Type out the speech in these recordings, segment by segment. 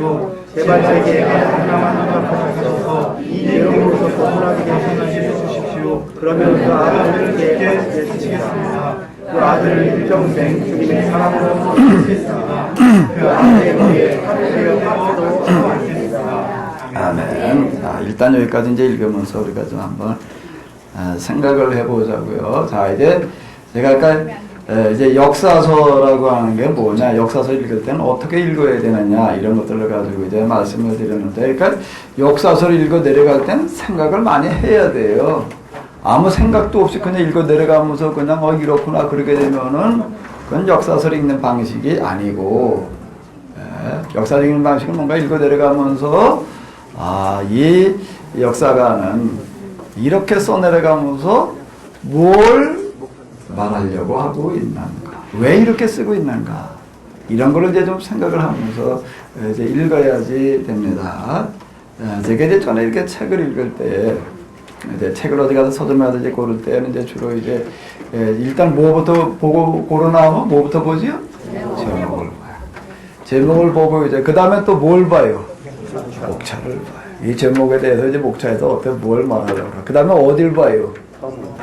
주시고 제발 제게 하나만 허락하셔서 이 내용으로서 고문하게 하나님 주십시오. 그러면 그 아들을 내게 주시겠습니다. 그 아들을 일평생 주님의 사랑으로 모시겠습니다. 그 아들의 머리에 하늘의 파도로 하겠습니다. 아멘. 자, 일단 여기까지 이제 읽으면서 우리가 좀 한번 생각을 해보자고요. 자, 이제 제가 아까 이제 역사서라고 하는 게 뭐냐, 역사서 읽을 때는 어떻게 읽어야 되느냐 이런 것들을 가지고 이제 말씀을 드렸는데, 그러니까 역사서를 읽어 내려갈 때는 생각을 많이 해야 돼요. 아무 생각도 없이 그냥 읽어 내려가면서 그냥 이렇구나 그러게 되면은 그건 역사서를 읽는 방식이 아니고, 역사를 읽는 방식은 뭔가 읽어 내려가면서 이 역사가는 이렇게 써내려가면서 뭘 말하려고 하고 있는가, 왜 이렇게 쓰고 있는가, 이런 걸 이제 좀 생각을 하면서 이제 읽어야지 됩니다. 제가 이제 전에 이렇게 책을 읽을 때, 이제 책을 어디 가서 서점에 이제 고를 때는 이제 주로 이제 일단 뭐부터 보고 고르 나오면 뭐부터 보지요? 제목을 봐요. 제목을 보고 이제 그 다음에 또 뭘 봐요? 목차를 봐요. 이 제목에 대해서 이제 목차에서 어떻게 뭘 말하려고. 그 다음에 어딜 봐요?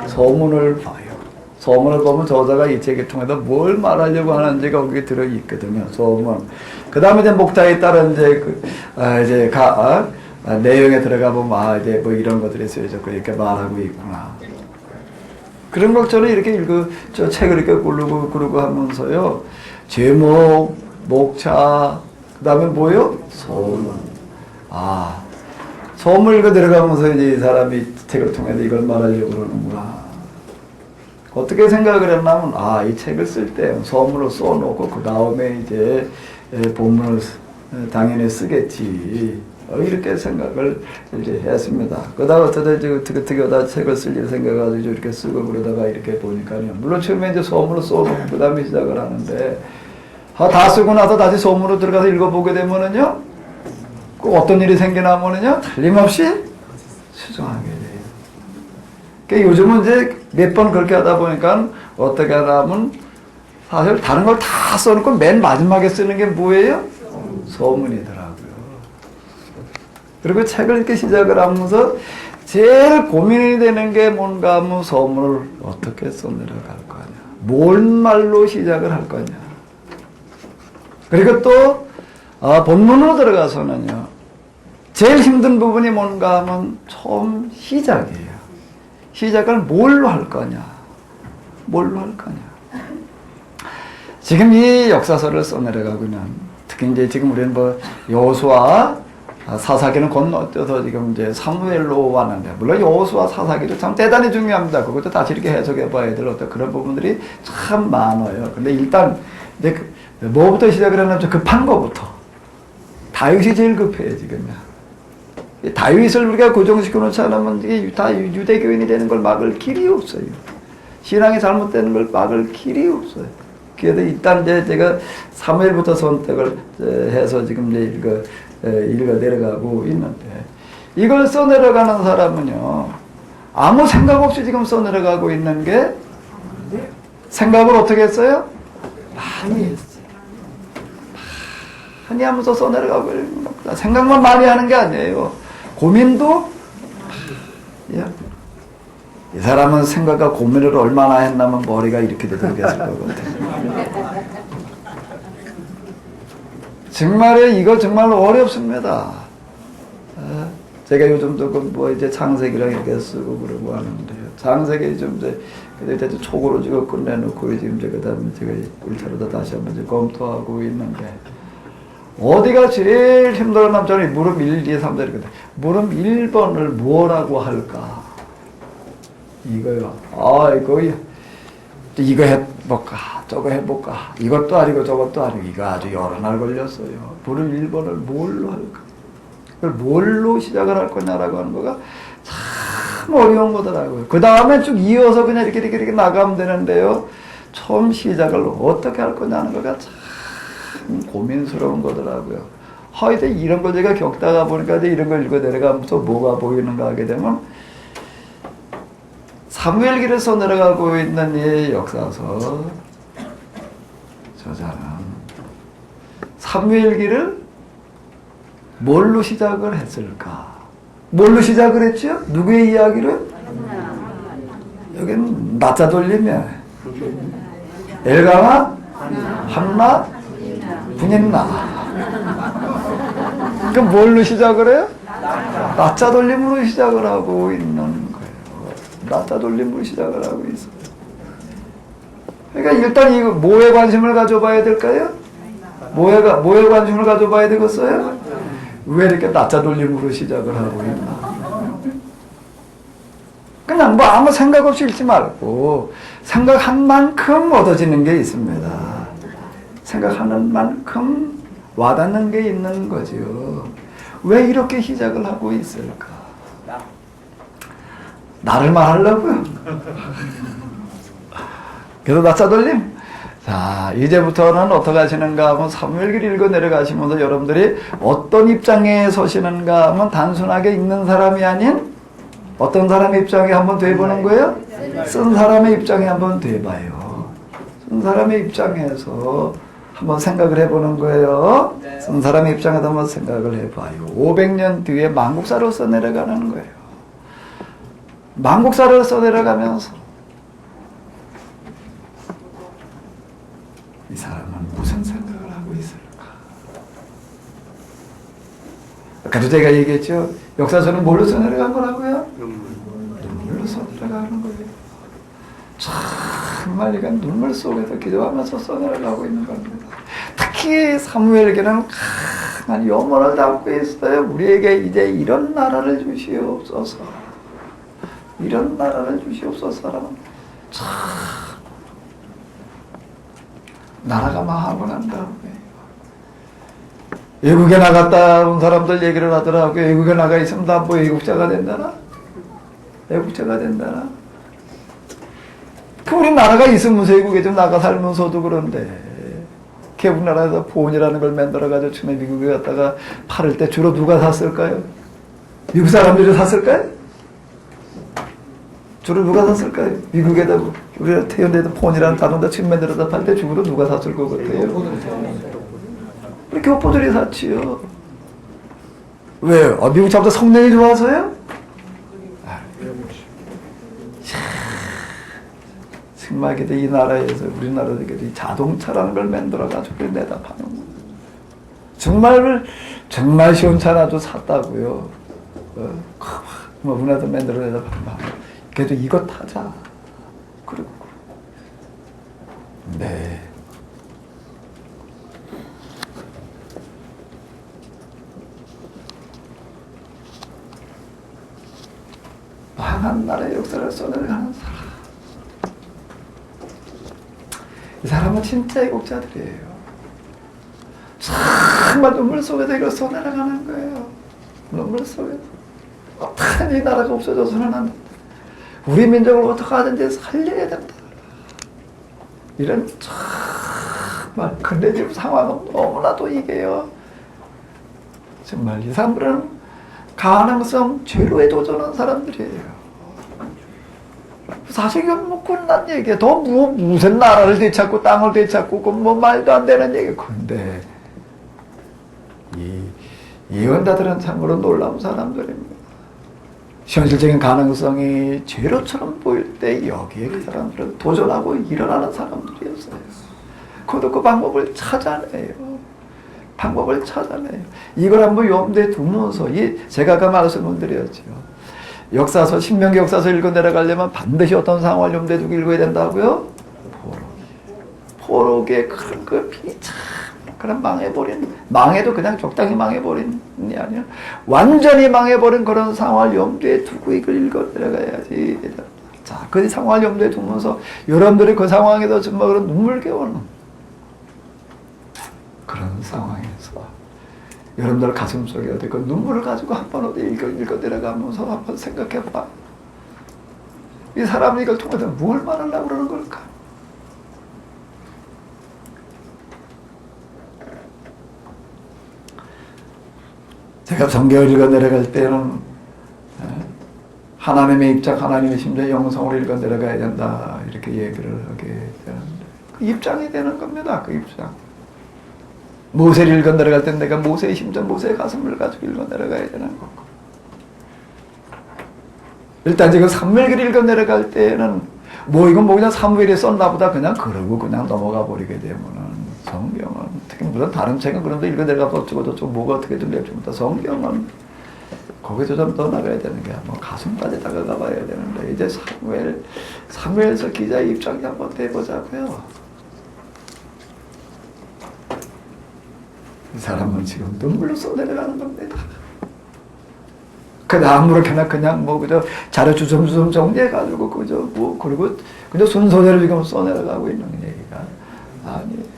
서문을 봐요. 서문을 보면 저자가 이 책을 통해서 뭘 말하려고 하는지가 거기에 들어있거든요. 서문. 그 다음에 이제 목차에 따른 이제 내용에 들어가 보면 이제 뭐 이런 것들이 쓰여졌고 이렇게 말하고 있구나. 그런 것처럼 이렇게 저 책을 이렇게 고르고 하면서요. 제목, 목차, 그 다음에 뭐요? 서문. 서문 읽어 들어가면서 이제 이 사람이 책을 통해서 이걸 말하려고 그러는구나. 어떻게 생각을 했냐면, 이 책을 쓸 때 서문을 써놓고 그 다음에 이제 본문을 당연히 쓰겠지. 이렇게 생각을 이제 했습니다. 그러다가 어떻게 책을 쓸 일 생각해가지고 이렇게 쓰고 그러다가 이렇게 보니까요. 물론 처음에 이제 서문을 써놓고 그 다음에 시작을 하는데, 다 쓰고 나서 다시 서문으로 들어가서 읽어보게 되면은요, 꼭 어떤 일이 생기나면은요, 틀림없이 수정하게 돼요. 그러니까 요즘은 이제 몇 번 그렇게 하다 보니까 어떻게 하냐면, 사실 다른 걸 다 써놓고 맨 마지막에 쓰는 게 뭐예요? 서문이더라고요. 그리고 책을 이렇게 시작을 하면서 제일 고민이 되는 게 뭔가 하면 서문을 어떻게 써내려갈 거냐, 뭔 말로 시작을 할 거냐. 그리고 또 본문으로 들어가서는요, 제일 힘든 부분이 뭔가 하면 처음 시작이에요. 시작을 뭘로 할 거냐, 뭘로 할 거냐. 지금 이 역사서를 써내려가고 있는, 특히 이제 지금 우리는 여호수아 사사기는 건너뛰어서 지금 이제 사무엘로 왔는데, 물론 여호수아 사사기도 참 대단히 중요합니다. 그것도 다시 이렇게 해석해 봐야 될 어떤 그런 부분들이 참 많아요. 근데 일단 이제 뭐부터 시작을 하냐면 급한 거부터. 다윗이 제일 급해요, 지금요. 다윗을 우리가 고정시켜 놓지 않으면 이게 다 유대교인이 되는 걸 막을 길이 없어요. 신앙이 잘못되는 걸 막을 길이 없어요. 그래서 일단 이제 제가 사무엘부터 선택을 해서 지금 이제 읽어 내려가고 있는데, 이걸 써내려가는 사람은요, 아무 생각 없이 지금 써내려가고 있는 게, 생각을 어떻게 했어요? 많이 했어요. 많이 하면서 써내려가고 있는 겁니다. 생각만 많이 하는 게 아니에요. 고민도 이 사람은 생각과 고민을 얼마나 했나면 머리가 이렇게 되겠을 거거든요. 정말요, 이거 정말 어렵습니다. 제가 요즘도 이제 창세기랑 이렇게 쓰고 그러고 하는데요. 창세기 좀 그때 촉으로 지금 끝내놓고 지금 그 다음에 제가 1차로도 다시 한번 이제 검토하고 있는데, 어디가 제일 힘들어하면 저는 물음 1, 2, 3, 4 이렇게 물음 1번을 뭐라고 할까? 이거요. 이거 해볼까? 저거 해볼까? 이것도 아니고 저것도 아니고 이거 아주 여러 날 걸렸어요. 물음 1번을 뭘로 할까? 그걸 뭘로 시작을 할 거냐라고 하는 거가 참 어려운 거더라고요. 그 다음에 쭉 이어서 그냥 이렇게 나가면 되는데요. 처음 시작을 어떻게 할 거냐는 거가 참 고민스러운 거더라고요. 이제 이런 걸 제가 겪다가 보니까 이제 이런 걸 읽어 내려가면서 뭐가 보이는가 하게 되면, 사무엘기를 써내려가고 있는 이 역사서 저자는 사무엘기를 뭘로 시작을 했을까? 뭘로 시작을 했죠? 누구의 이야기를? 여기는 낮자 돌리면 엘가와 한나 분인나. 그 뭘로 시작을 해요? 낮자 돌림으로 시작을 하고 있는 거예요. 낮자 돌림으로 시작을 하고 있어요. 그러니까 일단 이거 뭐에 관심을 가져봐야 될까요? 뭐에 관심을 가져봐야 되겠어요? 왜 이렇게 낮자 돌림으로 시작을 하고 있나? 그냥 뭐 아무 생각 없이 읽지 말고 생각한 만큼 얻어지는 게 있습니다. 생각하는 만큼 와닿는 게 있는 거죠. 왜 이렇게 시작을 하고 있을까? 나를 말하려고요. 그래서 낮자 돌림. 자, 이제부터는 어떻게 하시는가 하면 사무엘기를 읽어 내려가시면서 여러분들이 어떤 입장에 서시는가 하면 단순하게 읽는 사람이 아닌 어떤 사람의 입장에 한번 돼보는 거예요? 쓴 사람의 입장에 한번 돼봐요. 쓴 사람의 입장에서 한번 생각을 해보는 거예요. 쓴 사람의 입장에서 한번 생각을 해봐요. 500년 뒤에 만국사로서 내려가는 거예요. 만국사로서 내려가면서 이 사람은 무슨 생각을 하고 있을까? 아까도 제가 얘기했죠. 역사서는 뭘로 써 내려간 거라고요? 눈물로 써 내려가는 거예요. 정말 이건 눈물 속에서 기도하면서 써 내려가고 있는 겁니다. 특히 사무엘에게는 강한 염원을 담고 있어요. 우리에게 이제 이런 나라를 주시옵소서. 이런 나라를 주시옵소서라는 참 나라가 망하고 난 다음에 외국에 나갔다 온 사람들 얘기를 하더라고요. 외국에 나가 있으면 다 뭐 애국자가 된다나? 애국자가 된다나? 그 우리나라가 있으면서 외국에 좀 나가 살면서도 그런데 우리나라에서 본이라는 걸 만들어가지고 처음에 미국에 갔다가 팔을 때 주로 누가 샀을까요? 미국 사람들이 샀을까요? 주로 누가 샀을까요? 미국에다 우리가 태어나도 폰이라는 단어다 처음 만들어서 팔 때 주로 누가 샀을 것 같아요? 우리 교포들이 샀지요. 왜요? 미국 차보다 성능이 좋아서요? 정말 이 나라에서 우리나라에서 자동차라는 걸 만들어가지고 내다 파는 거예요. 정말 시원찮아도 샀다고요. 뭐 우리나라도 만들어내다 파는 거. 그래도 이거 타자. 그리고 네. 망한 나라의 역사를 써내려가는 사람. 이 사람은 진짜 애국자들이에요. 정말 눈물 속에서 이걸 써내려가는 거예요. 눈물 속에서. 어떻게 이 나라가 없어져서는 안 된다. 우리 민족을 어떻게 하든지 살려야 된다. 이런 정말 근데 지금 상황은 너무나도 이게요. 정말 이 사람들은 가능성 제로에 도전한 사람들이에요. 사실 이건 뭐 끝난 얘기야. 더 무슨 나라를 되찾고 땅을 되찾고 그 뭐 말도 안 되는 얘기. 근데 이 예언자들은 참으로 놀라운 사람들입니다. 현실적인 가능성이 제로처럼 보일 때 여기에 그 사람들은 도전하고 일어나는 사람들이었어요. 그것도 그 방법을 찾아내요. 방법을 찾아내요. 이걸 한번 염두에 두면서 제가 아까 말씀을 드렸죠. 역사서, 신명기 역사서 읽어 내려가려면 반드시 어떤 상황을 염두에 두고 읽어야 된다고요? 포로기의 그런 그 비참 그런 망해도 그냥 적당히 망해버린 게 아니라 완전히 망해버린 그런 상황을 염두에 두고 이걸 읽어 내려가야지. 자, 그 상황을 염두에 두면서 여러분들이 그 상황에서 정말 그런 눈물겨우는 그런 상황에서 여러분들 가슴속에 어디 그 눈물을 가지고 한번 어디 읽어 내려가면서 한번 생각해봐. 이 사람이 이걸 통해서 뭘 말하려고 그러는 걸까? 제가 성경을 읽어 내려갈 때는 하나님의 입장, 하나님의 심정, 영성을 읽어 내려가야 된다 이렇게 얘기를 하게 되는데 그 입장이 되는 겁니다. 그 입장. 모세를 읽어 내려갈 때 내가 모세의 심정, 모세의 가슴을 가지고 읽어 내려가야 되는 거고. 일단 지금 사무엘기를 읽어 내려갈 때는 뭐 이건 뭐 그냥 사무엘이 썼나 보다 그냥 그러고 그냥 넘어가 버리게 되면은 성경은 특히 물론 다른 책은 그런데 읽어 내려가서 어쩌고 저쩌고 뭐가 어떻게 들릴지 모르다 성경은 거기서 좀 더 나가야 되는 게 뭐 가슴까지 다가가 봐야 되는데 이제 사무엘서 기자의 입장이 한번 돼보자고요. 이 사람은 지금 눈물로 쏟아내려가는 겁니다. 그냥 아무렇게나 그냥 뭐 그저 자료 주섬주섬 정리해가지고 그저 뭐 그리고 그저 순서대로 지금 써내려가고 있는 얘기가 아니에요.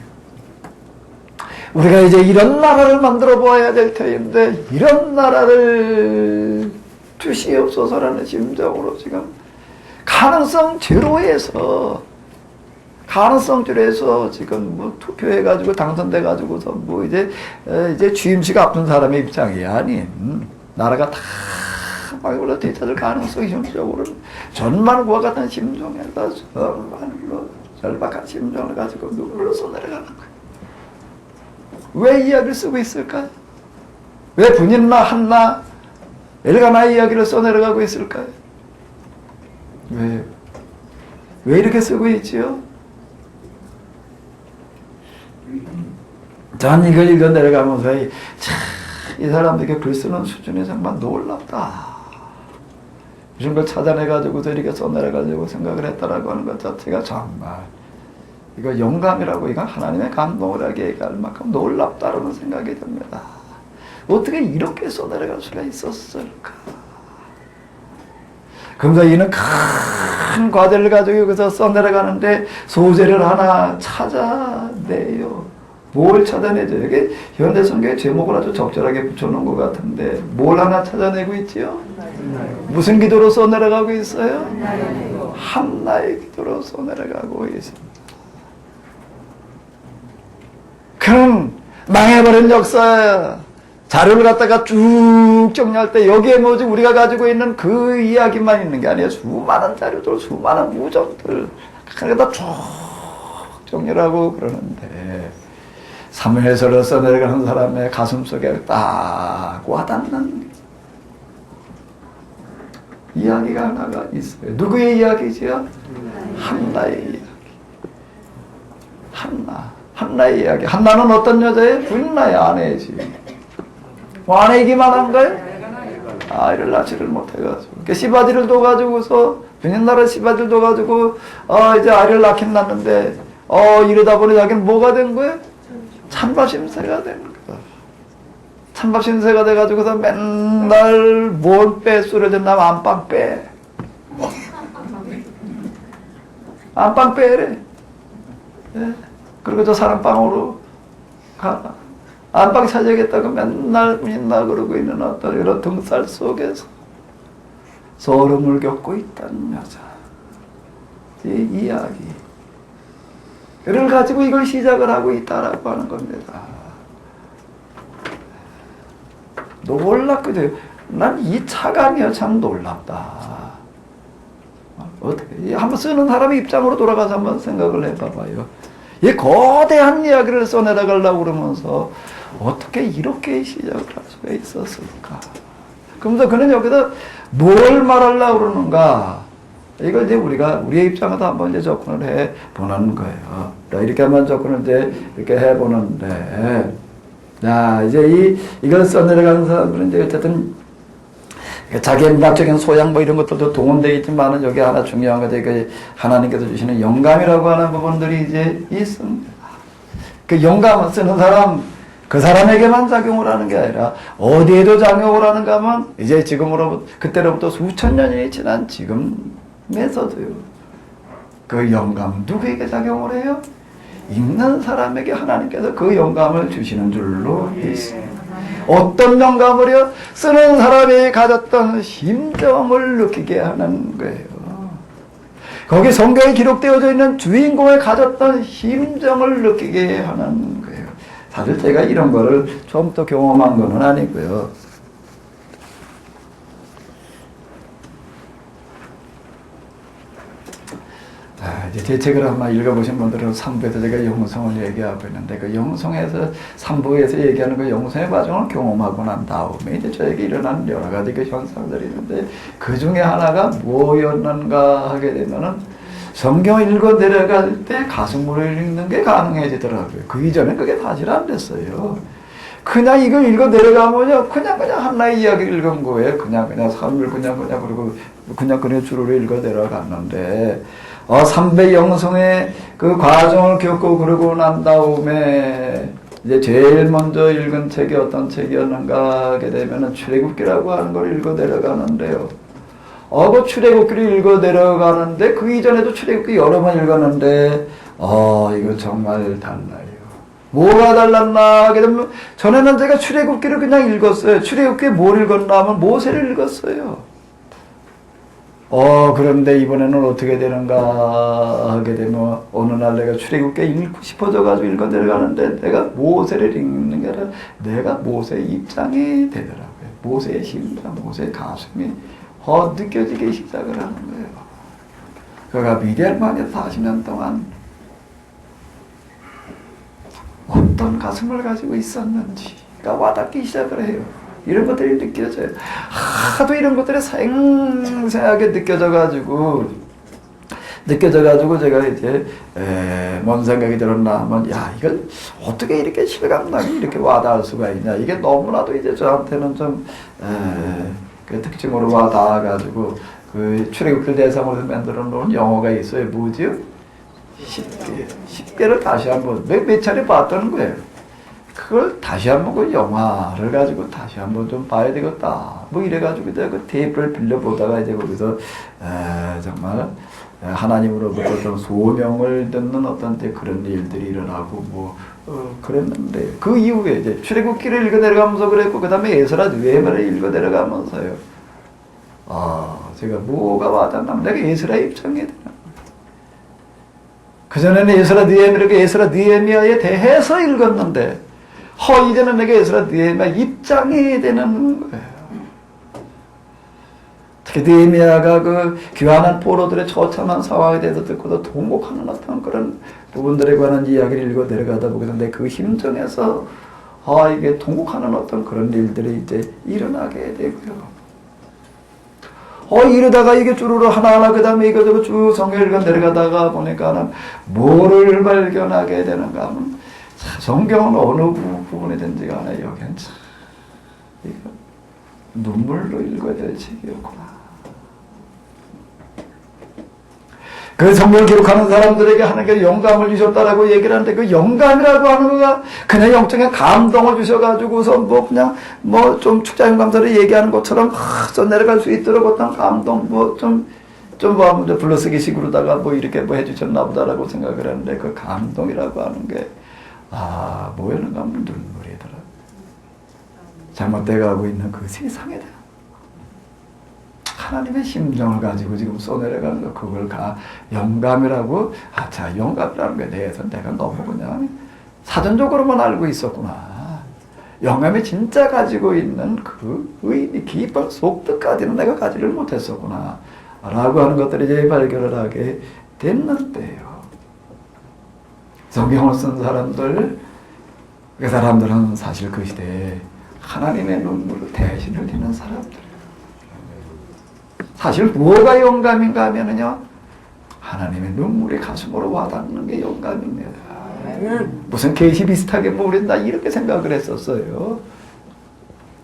우리가 이제 이런 나라를 만들어 보아야 될 터인데 이런 나라를 주시옵소서라는 심정으로 지금 가능성 제로에서 지금 뭐 투표해가지고 당선돼가지고서 뭐 이제 취임식 앞둔 사람의 입장이 아닌 나라가 다 막으로 되찾을 가능성이 현실적으로 전만과 같은 심정에다 전만으로 절박한 심정을 가지고 눈물로 쏟아내려가는 거예요. 왜 이야기를 쓰고 있을까요? 왜 분인나 한나 엘가나의 이야기를 써내려가고 있을까요? 왜 이렇게 쓰고 있지요? 전 이걸 읽어 내려가면서 이 사람들에게 글 쓰는 수준이 정말 놀랍다. 이런 걸 찾아내가지고서 이렇게 써내려가지고 생각을 했다라고 하는 것 자체가 정말 이거 영감이라고 이거 하나님의 감동을 하게 얘기할 만큼 놀랍다라는 생각이 듭니다. 어떻게 이렇게 써내려갈 수가 있었을까? 그러면서 이는 큰 과제를 가지고 여기서 써내려가는데 소재를 하나 찾아내요. 뭘 찾아내죠? 여기 현대 성경의 제목을 아주 적절하게 붙여놓은 것 같은데 뭘 하나 찾아내고 있지요? 무슨 기도로 써내려가고 있어요? 한나의 기도로 써내려가고 있습니다. 그럼 망해버린 역사 자료를 갖다가 쭉 정리할 때 여기에 뭐지 우리가 가지고 있는 그 이야기만 있는 게 아니에요. 수많은 자료들, 수많은 무적들 그러니까 쭉 정리를 하고 그러는데 사무엘서를 써내려가는 사람의 가슴속에 딱 와닿는 이야기가 하나가 있어요. 누구의 이야기지요? 한나의 이야기. 한나의 이야기. 한나는 어떤 여자예요? 부인나의 아내지. 뭐 아내이기만 한가요? 아이를 낳지를 못해가지고. 씨바지를 둬가지고서, 부인나라 씨바지를 둬가지고, 이제 아이를 낳긴 낳는데, 이러다 보니 자기는 뭐가 된 거예요? 찬밥심세가 된 거야. 찬밥심세가 돼가지고서 맨날 뭘 빼? 쓰러졌나? 안방 빼. 안방 빼래. 예? 그리고 저 사랑방으로 가. 안방 찾아야겠다고 맨날 민나 그러고 있는 어떤 이런 등살 속에서 소름을 겪고 있다는 여자. 이 이야기. 를 가지고 이걸 시작을 하고 있다라고 하는 겁니다. 놀랍거든요. 난 이 차감이야 참 놀랍다. 어떻게 한번 쓰는 사람의 입장으로 돌아가서 한번 생각을 해봐봐요. 이 거대한 이야기를 써내려가려고 그러면서 어떻게 이렇게 시작을 할 수가 있었을까? 그러면서 그는 여기서 뭘 말하려고 그러는가? 이걸 이제 우리의 입장에서 한번 이제 접근을 해 보는 거예요. 이렇게 한번 접근을 이제 이렇게 해 보는데, 자, 이제 이걸 써내려가는 사람들은 이제 어쨌든 자기의 문학적인 소양 뭐 이런 것들도 동원되어 있지만은 여기 하나 중요한 것이 하나님께서 주시는 영감이라고 하는 부분들이 이제 있습니다. 그 영감을 쓰는 사람, 그 사람에게만 작용을 하는 게 아니라 어디에도 작용을 하는가 하면 이제 지금으로부터, 그때로부터 수천 년이 지난 지금에서도요. 그 영감 누구에게 작용을 해요? 읽는 사람에게 하나님께서 그 영감을 주시는 줄로 있습니다. 어떤 영감을요? 쓰는 사람이 가졌던 심정을 느끼게 하는 거예요. 거기 성경에 기록되어져 있는 주인공이 가졌던 심정을 느끼게 하는 거예요. 사실 제가 이런 거를 처음부터 경험한 건 아니고요. 이제 제 책을 아마 읽어보신 분들은 3부에서 제가 영성을 얘기하고 있는데 그 영성에서 3부에서 얘기하는 그 영성의 과정을 경험하고 난 다음에 이제 저에게 일어나는 여러 가지 그 현상들이 있는데 그 중에 하나가 뭐였는가 하게 되면은 성경을 읽어 내려갈 때 가슴으로 읽는 게 가능해지더라고요. 그 이전에 그게 사실 안 됐어요. 그냥 이거 읽어 내려가면요, 그냥 하나의 이야기를 읽은 거예요. 그냥 삶을 그냥 주로 읽어 내려갔는데, 3배 영성의 그 과정을 겪고 그러고 난 다음에, 이제 제일 먼저 읽은 책이 어떤 책이었는가 하게 되면은 출애굽기라고 하는 걸 읽어 내려가는데요. 그 출애굽기를 읽어 내려가는데, 그 이전에도 출애굽기 여러 번 읽었는데, 이거 정말 달라요. 뭐가 달랐나 하게 되면 전에는 제가 출애굽기를 그냥 읽었어요. 출애굽기에 뭘 읽었나 하면 모세를 읽었어요. 그런데 이번에는 어떻게 되는가 하게 되면 어느 날 내가 출애굽기 읽고 싶어져 가지고 읽어 내려가는데 내가 모세를 읽는 게 아니라 내가 모세의 입장이 되더라고요. 모세의 심장, 모세의 가슴이 느껴지기 시작을 하는 거예요. 그가 미디안만에 40년 동안 어떤 가슴을 가지고 있었는지가 와닿기 시작을 해요. 이런 것들이 느껴져요. 하도 이런 것들이 생생하게 느껴져가지고 제가 이제 뭔 생각이 들었나 하면 이걸 어떻게 이렇게 실감나게 이렇게 와닿을 수가 있냐. 이게 너무나도 이제 저한테는 좀 그 특징으로 와닿아가지고 그 출애굽기 대상으로 만들어 놓은 영어가 있어요. 뭐지요? 10개를 다시 한번 몇 차례 봤다는 거예요. 그걸 다시 한번 그 영화를 가지고 다시 한번 좀 봐야 되겠다. 뭐 이래가지고 내가 그 테이프를 빌려보다가 이제 거기서 정말 하나님으로부터 좀 소명을 듣는 어떤 그런 일들이 일어나고 그랬는데 그 이후에 이제 출애굽기를 읽어 내려가면서 그랬고 그 다음에 에스라 느헤미야를 읽어 내려가면서요. 제가 뭐가 와닿나? 내가 에스라의 입장이 되나? 그전에는 에스라 느헤미야에 대해서 읽었는데 이제는 내가 에스라 느헤미야 입장이 되는 거예요. 특히 느헤미야가 그 귀환한 포로들의 처참한 상황에 대해서 듣고도 통곡하는 어떤 그런 부분들에 관한 이야기를 읽어 내려가다 보게 되는데 그 힘정에서 이게 통곡하는 어떤 그런 일들이 이제 일어나게 되고요. 이러다가 이게 쭈루루 하나하나 그 다음에 이거 쭉 성경을 읽어 내려가다가 보니까는 뭐를 발견하게 되는가 하면 성경은 어느 부분이든지 간에 여긴 참 이거 눈물로 읽어야 될 책이었구나. 그 성경을 기록하는 사람들에게 하나님께 영감을 주셨다라고 얘기를 하는데 그 영감이라고 하는 거가 그냥 영적인 감동을 주셔가지고서 그냥 좀 축자형 감사를 얘기하는 것처럼 써내려갈 수 있도록 어떤 감동 불러쓰기 식으로다가 이렇게 해주셨나 보다라고 생각을 했는데 그 감동이라고 하는 게 뭐였는가 하면 눈물이더라. 잘못돼가고 있는 그 세상에 대한 하나님의 심정을 가지고 지금 써내려가는 거 그걸 영감이라고 영감이라는 거에 대해서 내가 너무 그냥 사전적으로만 알고 있었구나. 영감이 진짜 가지고 있는 그 의미 깊은 속뜻까지는 내가 가지를 못했었구나 라고 하는 것들을 이제 발견을 하게 됐는데요. 성경을 쓴 사람들 그 사람들은 사실 그 시대에 하나님의 눈물로 대신을 드리는 사람들. 사실 뭐가 영감인가 하면은요, 하나님의 눈물이 가슴으로 와닿는 게 영감입니다. 무슨 계시 비슷하게 우리는 이렇게 생각을 했었어요.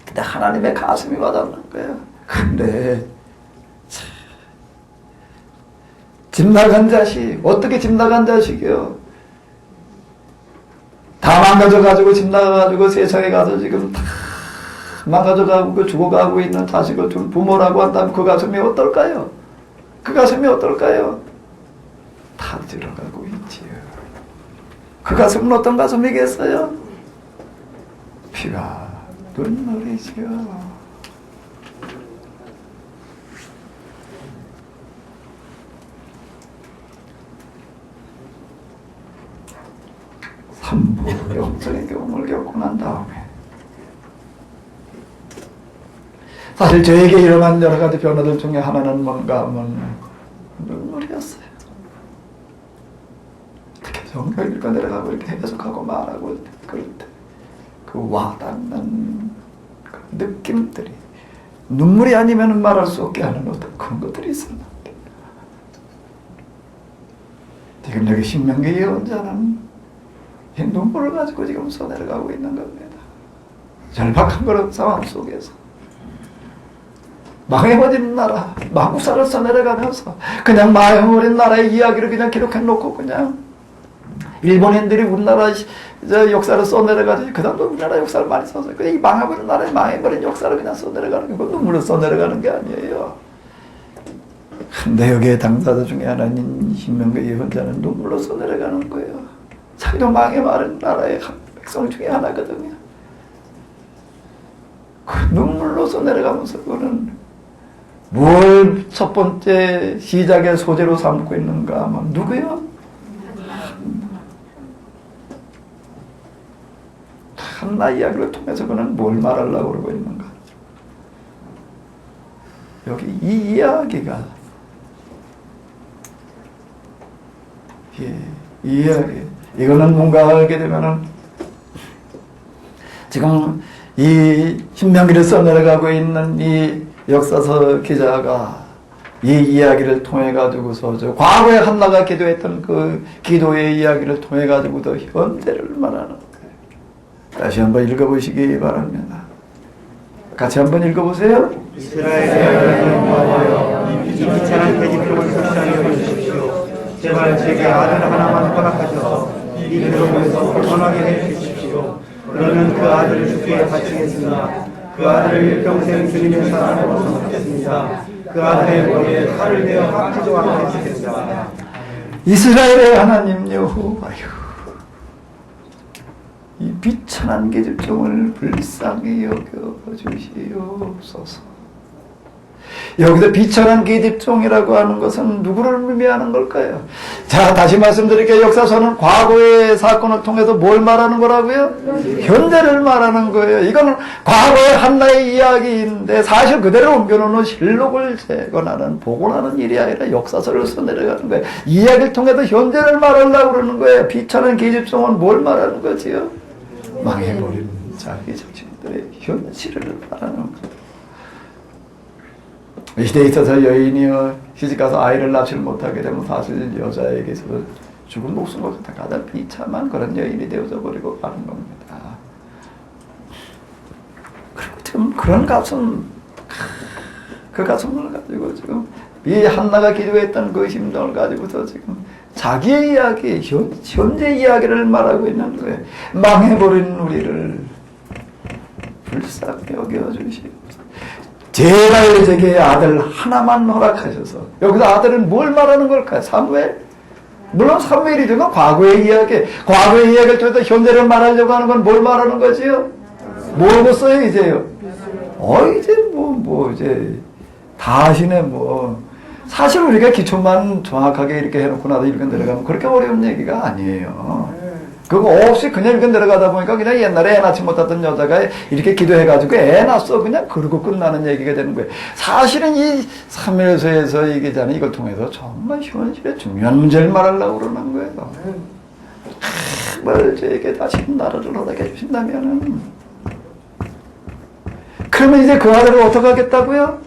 근데 하나님의 가슴이 와닿는 거예요. 근데 집 나간 자식, 어떻게 집 나간 자식이요? 다 망가져가지고 집 나가가지고 세상에 가서 지금 다 망가져가고 죽어가고 있는 자식을 둔 부모라고 한다면 그 가슴이 어떨까요? 그 가슴이 어떨까요? 타들어가고 있지요. 그 가슴은 어떤 가슴이겠어요? 피가 눈물이지요. 삼부 영적인 경험을 겪고 난 다음에 사실 저에게 일어난 여러 가지 변화들 중에 하나는 뭔가 하면 눈물이었어요. 성경 읽어 내려가고 이렇게 해석하고 말하고 그럴 때 그 와닿는 그 느낌들이 눈물이 아니면 말할 수 없게 하는 어떤 그런 것들이 있었는데 지금 여기 신명기 예언자는 이 눈물을 가지고 지금 써내려가고 있는 겁니다. 절박한 그런 상황 속에서 망해버린 나라 마구사를 써내려가면서 그냥 망해버린 나라의 이야기를 그냥 기록해놓고 그냥 일본인들이 우리나라 역사를 써내려가지 그 다음도 우리나라 역사를 많이 써서 그냥 이 망해버린 나라의 망해버린 역사를 그냥 써내려가는 거 눈물로 써내려가는 게 아니에요. 근데 여기에 당사자 중에 하나인 신명기 예언자는 눈물로 써내려가는 거예요. 자기도 망해버린 나라의 백성 중에 하나거든요. 그 눈물로 써내려가면서 그거는 뭘 첫 번째 시작의 소재로 삼고 있는가 하면 누구요? 한나 이야기를 통해서 그는 뭘 말하려고 그러고 있는가? 여기 이 이야기가 이 이야기 이거는 뭔가 알게 되면은 지금 이 신명기를 써내려가고 있는 이 역사서 기자가 이 이야기를 통해 가지고서 과거에 한나가 기도했던 그 기도의 이야기를 통해 가지고도 현재를 말하는 거예요. 다시 한번 읽어보시기 바랍니다. 같이 한번 읽어보세요. 이스라엘의 여호와여 이 비참한 계집종을 속상해 주십시오. 제발 제게 아들 하나만 허락하셔서 이 괴로움에서 벗어나게 해주십시오. 그러면 그 아들을 주께 바치겠으나 그 아들을 일평생 주님의 사랑으로 섬기겠습니다. 그 아들의 머리에 칼을 대어 깎이도록 하겠습니다. 이스라엘의 하나님 여호와여 이 비천한 계집종을 불쌍히 여겨주시옵소서. 여기서 비천한 계집종이라고 하는 것은 누구를 의미하는 걸까요? 자, 다시 말씀드릴게요. 역사서는 과거의 사건을 통해서 뭘 말하는 거라고요? 현재를 말하는 거예요. 이거는 과거의 한나의 이야기인데 사실 그대로 옮겨놓는 실록을 재건하는 복원하는 일이 아니라 역사서를 써내려가는 거예요. 이야기를 통해서 현재를 말하려고 그러는 거예요. 비천한 계집종은 뭘 말하는 거지요? 망해버린 자기 자신들의 현실을 말하는 거예요. 이 시대에 있어서 여인이요 시집가서 아이를 낳지를 못하게 되면 사실 여자에게서 죽은 목숨과 같은 가장 비참한 그런 여인이 되어져 버리고 마는 겁니다. 그리고 지금 그런 가슴 그 가슴을 가지고 지금 이 한나가 기도했던 그 심정을 가지고서 지금 자기의 이야기 현재 이야기를 말하고 있는 거예요. 망해버린 우리를 불쌍히 여겨주시옵소서. 제발 제게 아들 하나만 허락하셔서 여기서 아들은 뭘 말하는 걸까요? 사무엘? 물론 사무엘이지만 과거의 이야기 과거의 이야기를 통해서 현재를 말하려고 하는 건 뭘 말하는 거지요? 뭐라고 써요 이제요? 이제 이제 다 하시네 사실 우리가 기초만 정확하게 이렇게 해놓고 나서 읽어 내려가면 그렇게 어려운 얘기가 아니에요. 그거 없이 그냥 읽어 내려가다 보니까 그냥 옛날에 애 낳지 못하던 여자가 이렇게 기도해가지고 애 낳았어 그냥 그러고 끝나는 얘기가 되는 거예요. 사실은 이 사무엘서에서 얘기잖아요. 이걸 통해서 정말 현실의 중요한 문제를 말하려고 그러는 거예요. 정말 저에게 다시 나라를 허락해 주신다면은 그러면 이제 그 아들을 어떻게 하겠다고요?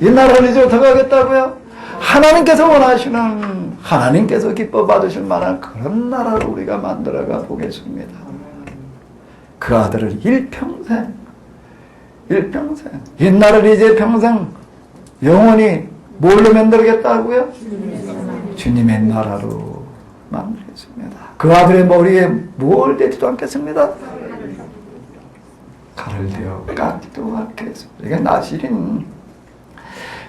이 나라를 이제 어떻게 하겠다고요? 하나님께서 원하시는 하나님께서 기뻐 받으실 만한 그런 나라를 우리가 만들어가 보겠습니다. 그 아들을 일평생 이 나라를 이제 평생 영원히 뭘로 만들겠다고요? 주님의 나라로 만들겠습니다. 그 아들의 머리에 뭘 대지도 않겠습니다. 칼을 대어 깎지도 않겠습니다. 이게 나실인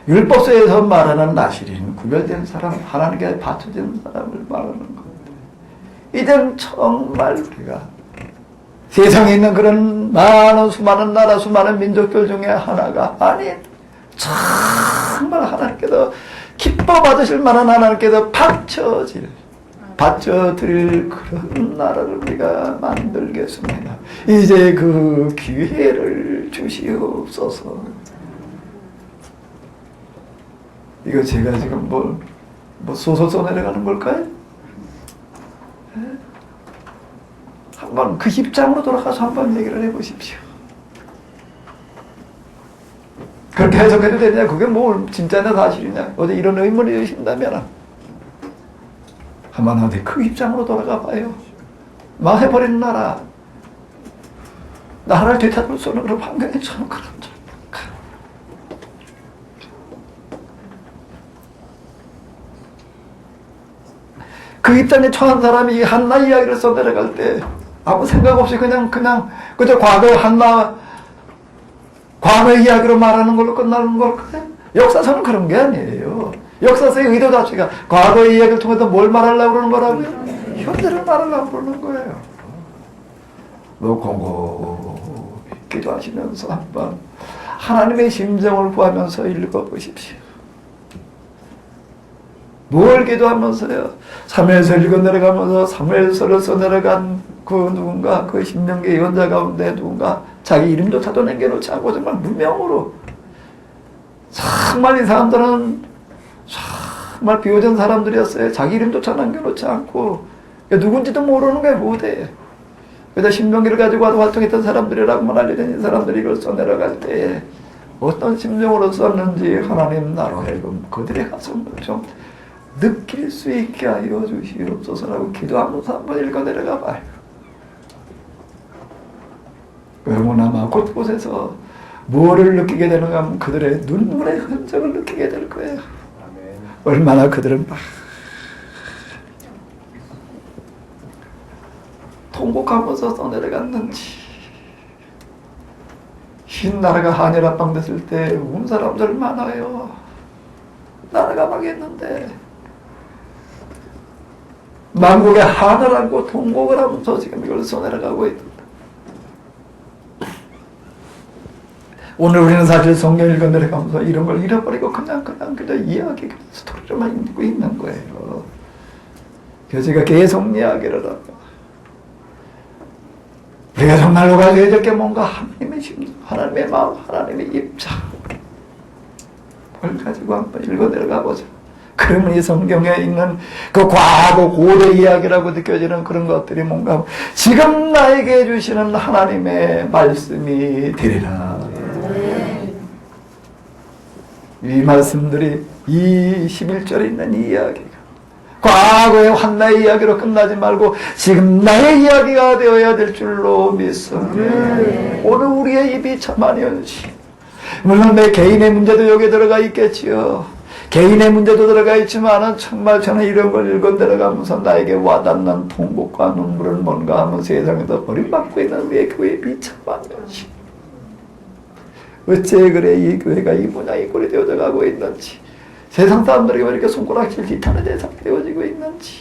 율법서에서 말하는 나실인 구별된 사람 하나님께 바쳐진 사람을 말하는 겁니다. 이젠 정말 우리가 세상에 있는 그런 많은 수많은 나라 수많은 민족들 중에 하나가 아닌 정말 하나님께서 기뻐 받으실 만한 하나님께서 바쳐드릴 그런 나라를 우리가 만들겠습니다. 이제 그 기회를 주시옵소서. 이거 제가 지금 뭐 소설 써내려가는 걸까요? 한번 그 입장으로 돌아가서 한번 얘기를 해보십시오. 그렇게 해석해도 되냐? 그게 뭐 진짜냐 사실이냐? 어디 이런 의문이 드신다면 한번 어디 그 입장으로 돌아가 봐요. 망해버린 나라를 되찾을 수 없는 그런 환경에 처한 그런 그 입장에 처한 사람이 이 한나 이야기를 써내려갈 때 아무 생각 없이 그냥 그저 과거 이야기로 말하는 걸로 끝나는 걸까요? 역사서는 그런 게 아니에요. 역사서의 의도 자체가 과거의 이야기를 통해서 뭘 말하려고 그러는 거라고요? 현재를 말하려고 그러는 거예요. 곰곰이 기도하시면서 한번 하나님의 심정을 구하면서 읽어보십시오. 뭘 기도하면서요? 사무엘서 읽어내려가면서 사무엘서를 써내려간 그 누군가, 그 신명기 예언자 가운데 누군가 자기 이름조차도 남겨놓지 않고 정말 무명으로 정말 이 사람들은 정말 비호전 사람들이었어요. 자기 이름조차 남겨놓지 않고 누군지도 모르는 거예요. 무대에. 그래서 신명기를 가지고 와서 활동했던 사람들이라고만 알려진 이 사람들이 이걸 써내려갈 때 어떤 심정으로 썼는지 하나님 나로 하여금 그들의 가슴을 좀 느낄 수 있게 하여 주시옵소서라고 기도하면서 한번 읽어내려가 봐요. 그러면 아마 곳곳에서 뭐를 느끼게 되는가 하면 그들의 눈물의 흔적을 느끼게 될 거예요. 얼마나 그들은 막 통곡하면서 써내려갔는지. 흰 나라가 한일 합방됐을 때 온 사람들 많아요. 나라가 망했는데 만국의 한을 안고 통곡을 하면서 지금 이걸 써내려가고 있다. 오늘 우리는 사실 성경 읽어내려가면서 이런 걸 잃어버리고 그냥 이야기 스토리로만 읽고 있는 거예요. 그래서 제가 계속 이야기를 합니다. 우리가 정말로 가져야 될 게 뭔가 하나님의 심정, 하나님의 마음, 하나님의 입장 뭘 가지고 한번 읽어내려가 보자. 그러면 이 성경에 있는 그 과거 고대 이야기라고 느껴지는 그런 것들이 뭔가 지금 나에게 주시는 하나님의 말씀이 되리라. 이 말씀들이 이 11절에 있는 이 이야기가 과거의 한나의 이야기로 끝나지 말고 지금 나의 이야기가 되어야 될 줄로 믿습니다. 오늘 우리의 입이 참한 현실. 물론 내 개인의 문제도 여기에 들어가 있겠지요. 개인의 문제도 들어가 있지만 정말 저는 이런 걸 읽어 내려가면서 나에게 와닿는 통곡과 눈물을 뭔가 하면 세상에서 버림받고 있는 우리의 교회의 비참한 현실. 어째 그래 이 교회가 이 모양이 꼴이 되어져 가고 있는지, 세상 사람들에게 왜 이렇게 손가락질 비탄의 대상이 되어지고 있는지.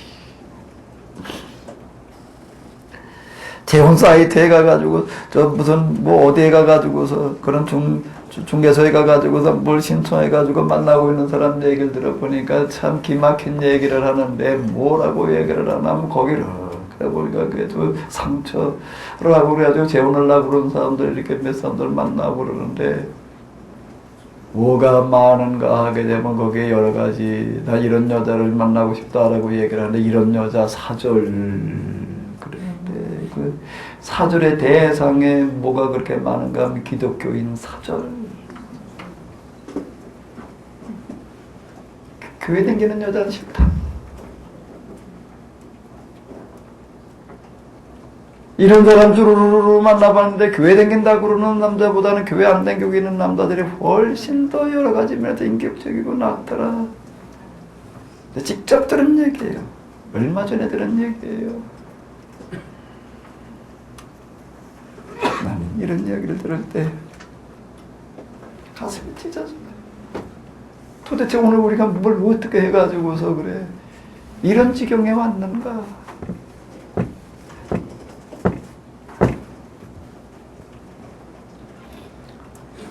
재혼 사이트에 가가지고 저 무슨 뭐 어디에 가가지고서 그런 중개소에 가가지고서 뭘 신청해가지고 만나고 있는 사람 얘기를 들어보니까 참 기막힌 얘기를 하는데 뭐라고 얘기를 하냐면 거기를 그래 보니까 그래도 상처를 하고 그래가지고 재혼을 하고 그런 사람들 이렇게 몇 사람들 만나고 그러는데 뭐가 많은가 하게 되면 거기에 여러 가지 나 이런 여자를 만나고 싶다라고 얘기를 하는데 이런 여자 사절 그랬는데 그 사절의 대상에 뭐가 그렇게 많은가 하면 기독교인 사절. 교회 다니는 여자는 싫다. 이런 사람 주르르르 만나봤는데 교회 다닌다고 그러는 남자보다는 교회 안 다니고 있는 남자들이 훨씬 더 여러 가지 면에서 인격적이고 낫더라. 직접 들은 얘기예요. 얼마 전에 들은 얘기예요. 나는 이런 이야기를 들을 때 가슴이 찢어져요. 도대체 오늘 우리가 뭘 어떻게 해가지고서 그래 이런 지경에 왔는가.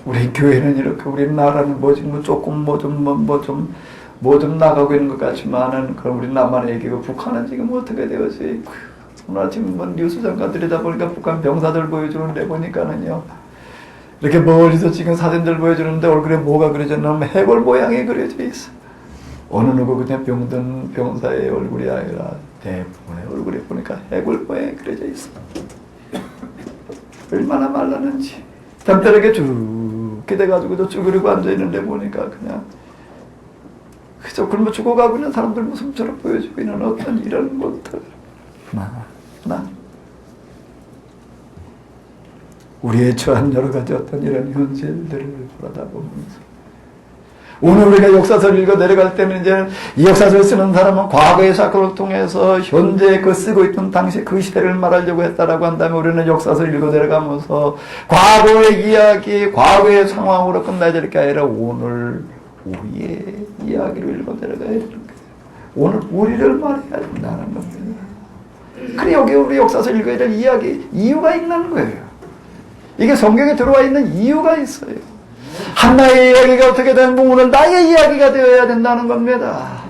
우리 교회는 이렇게 우리 나라는 뭐지 뭐 조금 뭐 좀 나가고 있는 것 같지만은 그럼 우리 나만 얘기고 북한은 지금 어떻게 되어져 있고 오늘 아침 뭐 뉴스 잠깐 들여다보니까 북한 병사들 보여주는데 보니까는요 이렇게 멀리서 지금 사진들 보여주는데 얼굴에 뭐가 그려졌냐면 해골 모양이 그려져 있어. 어느 누구 그냥 병든 병사의 얼굴이 아니라 대부분의 얼굴에 보니까 해골 모양이 그려져 있어. 얼마나 말랐는지. 담벼락에 쭉 기대가지고도 쭈그리고 앉아있는데 보니까 그냥 그저 굶어 죽어가고 있는 사람들 모습처럼 보여주고 있는 어떤 이런 것들. 나 우리의 처한 여러 가지 어떤 이런 현실들을 바라다보면서 오늘 우리가 역사서를 읽어 내려갈 때는 이제 이 역사서를 쓰는 사람은 과거의 사건을 통해서 현재 그 쓰고 있던 당시 그 시대를 말하려고 했다라고 한다면 우리는 역사서를 읽어 내려가면서 과거의 이야기, 과거의 상황으로 끝나지 않을 게 아니라 오늘 우리의 이야기를 읽어 내려가야 되는 거예요. 오늘 우리를 말해야 된다는 겁니다. 그래 여기 우리 역사서 읽어야 될 이야기, 이유가 있는 거예요. 이게 성경에 들어와 있는 이유가 있어요. 한나의 이야기가 어떻게 되면 오늘 나의 이야기가 되어야 된다는 겁니다.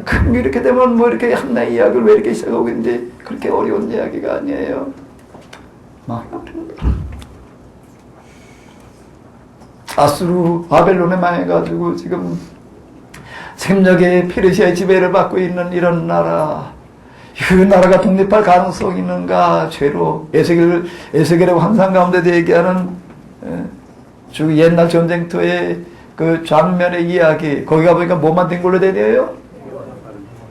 그럼 이렇게 되면 뭐 이렇게 한나의 이야기를 왜 이렇게 시작하고 있는데 그렇게 어려운 이야기가 아니에요. 아수르 바벨론에 망해가지고 지금 생력의 페르시아의 지배를 받고 있는 이런 나라, 그 나라가 독립할 가능성이 있는가? 죄로 에스겔의 환상 가운데도 얘기하는 주 옛날 전쟁터의 그 장면의 이야기, 거기 가보니까 뭐만 된 걸로 되네요?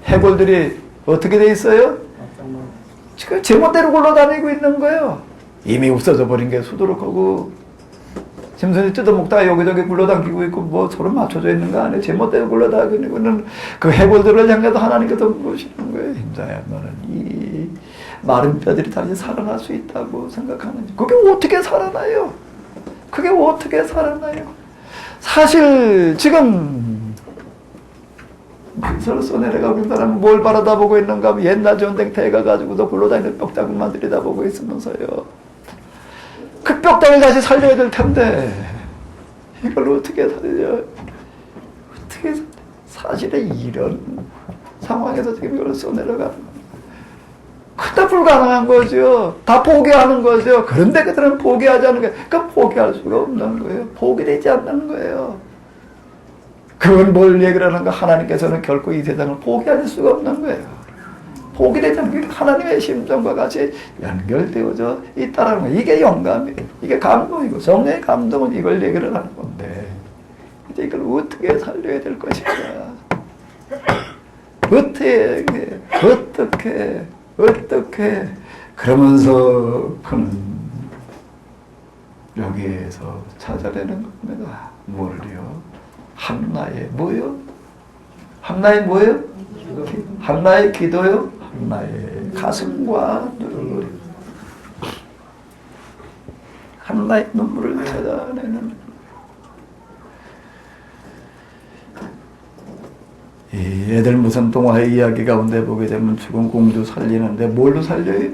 해골들이 어떻게 돼 있어요? 지금 제멋대로 굴러다니고 있는 거예요. 이미 없어져 버린 게 수두룩하고 짐승이 뜯어먹다가 여기저기 굴러다니고 있고 뭐 서로 맞춰져 있는 거 아니에요? 제멋대로 굴러다니고 있는 그 해골들을 향해서 하나님께서 보시는 거예요. 인자야 너는 이 마른 뼈들이 다시 살아날 수 있다고 생각하는지. 그게 어떻게 살아나요? 그게 어떻게 살아나요? 사실 지금 서로 써내려가고 있는 사람은 뭘 바라다보고 있는가 하면 옛날 전쟁터에 가가지고도 굴러다니는 뼈다귀만 들여다보고 있으면서요. 그 뼈다귀를 다시 살려야 될 텐데 이걸 어떻게 살려? 어떻게 사실은 이런 상황에서 지금 이걸 써내려가는 거예요. 그다 불가능한 거죠. 다 포기하는 거죠. 그런데 그들은 포기하지 않는 거예요. 그러니까 포기할 수가 없는 거예요. 포기되지 않는 거예요. 그건 뭘 얘기를 하는가? 하나님께서는 결코 이 세상을 포기할 수가 없는 거예요. 포기되지 않는 게 하나님의 심정과 같이 연결되어져 있다는 거예요. 이게 영감이에요. 이게 감동이고 성령의 감동은 이걸 얘기를 하는 건데 이제 이걸 어떻게 살려야 될 것인가? 어떻게 그러면서 그는 여기에서 찾아내는 겁니다. 뭐를요? 한나의 뭐요? 한나의 뭐요? 한나의 기도요? 한나의 가슴과 눈물. 한나의 눈물을 찾아내는. 이 애들 무슨 동화의 이야기 가운데 보게 되면 죽은 공주 살리는데 뭘로 살려요?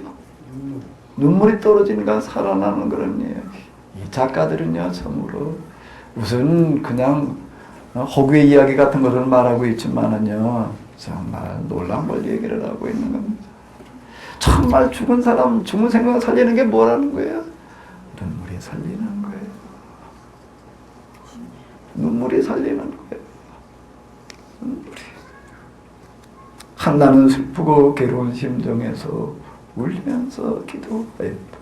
눈물이 떨어지니까 살아나는 그런 이야기. 이 작가들은요, 참으로 무슨 그냥 허구의 이야기 같은 것을 말하고 있지만은요, 정말 놀라운 걸 얘기를 하고 있는 겁니다. 정말 죽은 사람, 죽은 생명 살리는 게 뭐라는 거예요? 눈물이 살리는 거예요. 눈물이 살리는 거예요. 눈물이. 한나는 슬프고 괴로운 심정에서 울면서 기도하였다.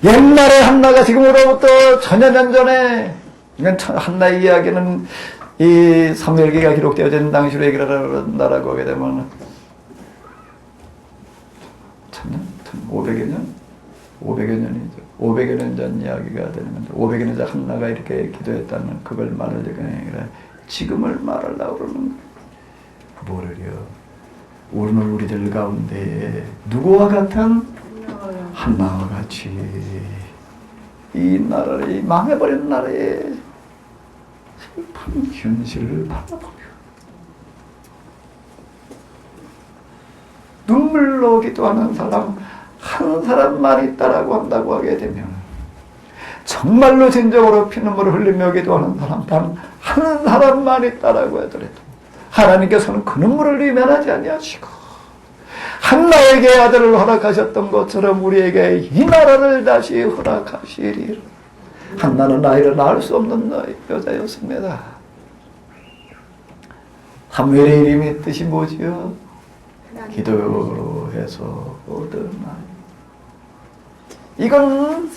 옛날에 한나가 지금으로부터 천여년 전에, 한나의 이야기는 이 사무엘기가 기록되어진 당시로 얘기를 한다라고 하게 되면 500여 년? 500여 년이죠. 500여 년 전 이야기가 되는 건데 500여 년 전 한나가 이렇게 기도했다는 그걸 말하려고 아니라 지금을 말하려고 그러는 거예요. 뭐를요? 오늘 우리들 가운데 누구와 같은? 한나와 같이 이 나라를, 이 망해버린 나라의 슬픈 현실을 바라보며 눈물로 기도하는 사람 한 사람만 있다라고 한다고 하게 되면 정말로 진정으로 피눈물을 흘리며 기도하는 사람 단 한 사람만 있다라고 하더라도 하나님께서는 그 눈물을 외면하지 아니하시고 한나에게 아들을 허락하셨던 것처럼 우리에게 이 나라를 다시 허락하시리라. 한나는 아이를 낳을 수 없는 여자였습니다. 사무엘의 이름의 뜻이 뭐지요? 기도해서 얻은 나이. 이건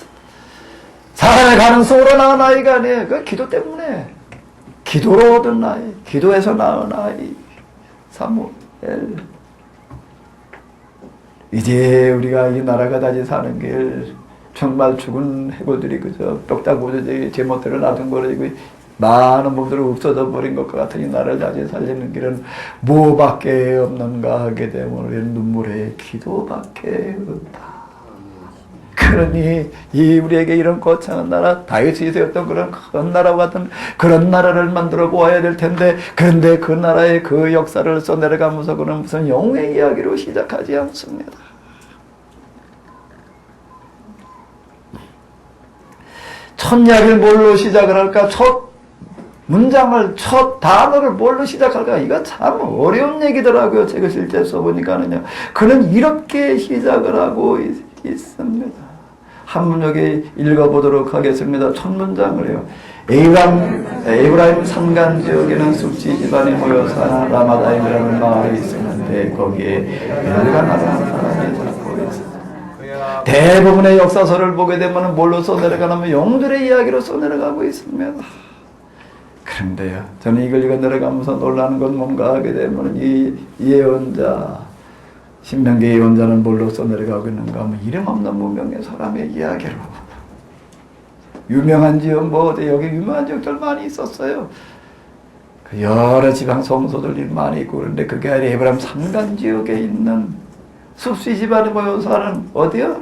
사람의 가능성으로 낳은 아이가 아니에요. 그 기도 때문에. 기도로 얻은 나이, 기도에서 낳은 아이. 사무엘. 이제 우리가 이 나라가 다시 사는 길, 정말 죽은 해골들이 그저 뼈다구저지 제멋대로 놔둔 거리고 많은 몸들이 없어져 버린 것과 같은 이 나라를 다시 살리는 길은 뭐밖에 없는가 하게 되면 우리는 눈물의 기도밖에 없다. 그러니 이 우리에게 이런 거창한 나라, 다윗이 세웠던 그런 큰 나라와 같은 그런 나라를 만들어 보아야 될 텐데, 그런데 그 나라의 그 역사를 써내려가면서 그는 무슨 영웅의 이야기로 시작하지 않습니다. 첫 이야기를 뭘로 시작을 할까? 첫 문장을, 첫 단어를 뭘로 시작할까? 이거 참 어려운 얘기더라고요. 제가 실제 써보니까는요. 그는 이렇게 시작을 하고 있습니다. 한번 여기 읽어보도록 하겠습니다. 첫 문장을요. 에브라임 산간 지역에는 숲지 집안이 모여 사는 라마다임이라는 마을이 있었는데 거기에 엘가나라는 사람이 살고 있었습니다. 대부분의 역사서를 보게 되면 뭘로 써내려가냐면 영들의 이야기로 써내려가고 있습니다. 그런데요, 저는 이걸 읽어 내려가면서 놀라는 건 뭔가 하게 되면 이 예언자, 신명기 예언자는 뭘로 써내려가고 있는가 하면 이름 없는 무명의 사람의 이야기로. 유명한 지역, 여기 유명한 지역들 많이 있었어요. 여러 지방 성소들이 많이 있고, 그런데 그게 아니라 에브라임 산간 지역에 있는 숲시 집안에 모여 사는 어디요?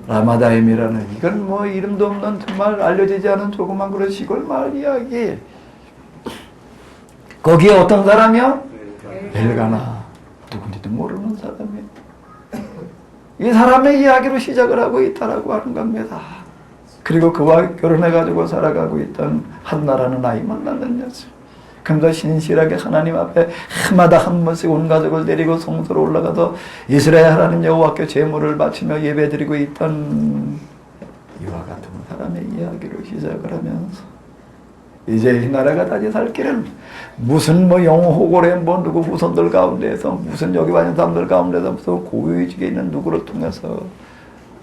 라마다임이라는, 이건 뭐 이름도 없는 정말 알려지지 않은 조그만 그런 시골 마을 이야기. 거기에 어떤 사람이요? 엘가나. 누군지도 모르는 사람이에요. 이 사람의 이야기로 시작을 하고 있다라고 하는 겁니다. 그리고 그와 결혼해가지고 살아가고 있던 한나라는 아이 만나는 녀석. 그러면서 신실하게 하나님 앞에 해마다 한 번씩 온 가족을 데리고 성소로 올라가서 이스라엘 하나님 여호와께 제물을 바치며 예배드리고 있던 이와 같은 사람의 이야기로 시작을 하면서 이제 이 나라가 다시 살 길은 무슨 영호골의 누구 후손들 가운데서 무슨 여기 와있는 사람들 가운데서 무슨 고위직에 있는 누구를 통해서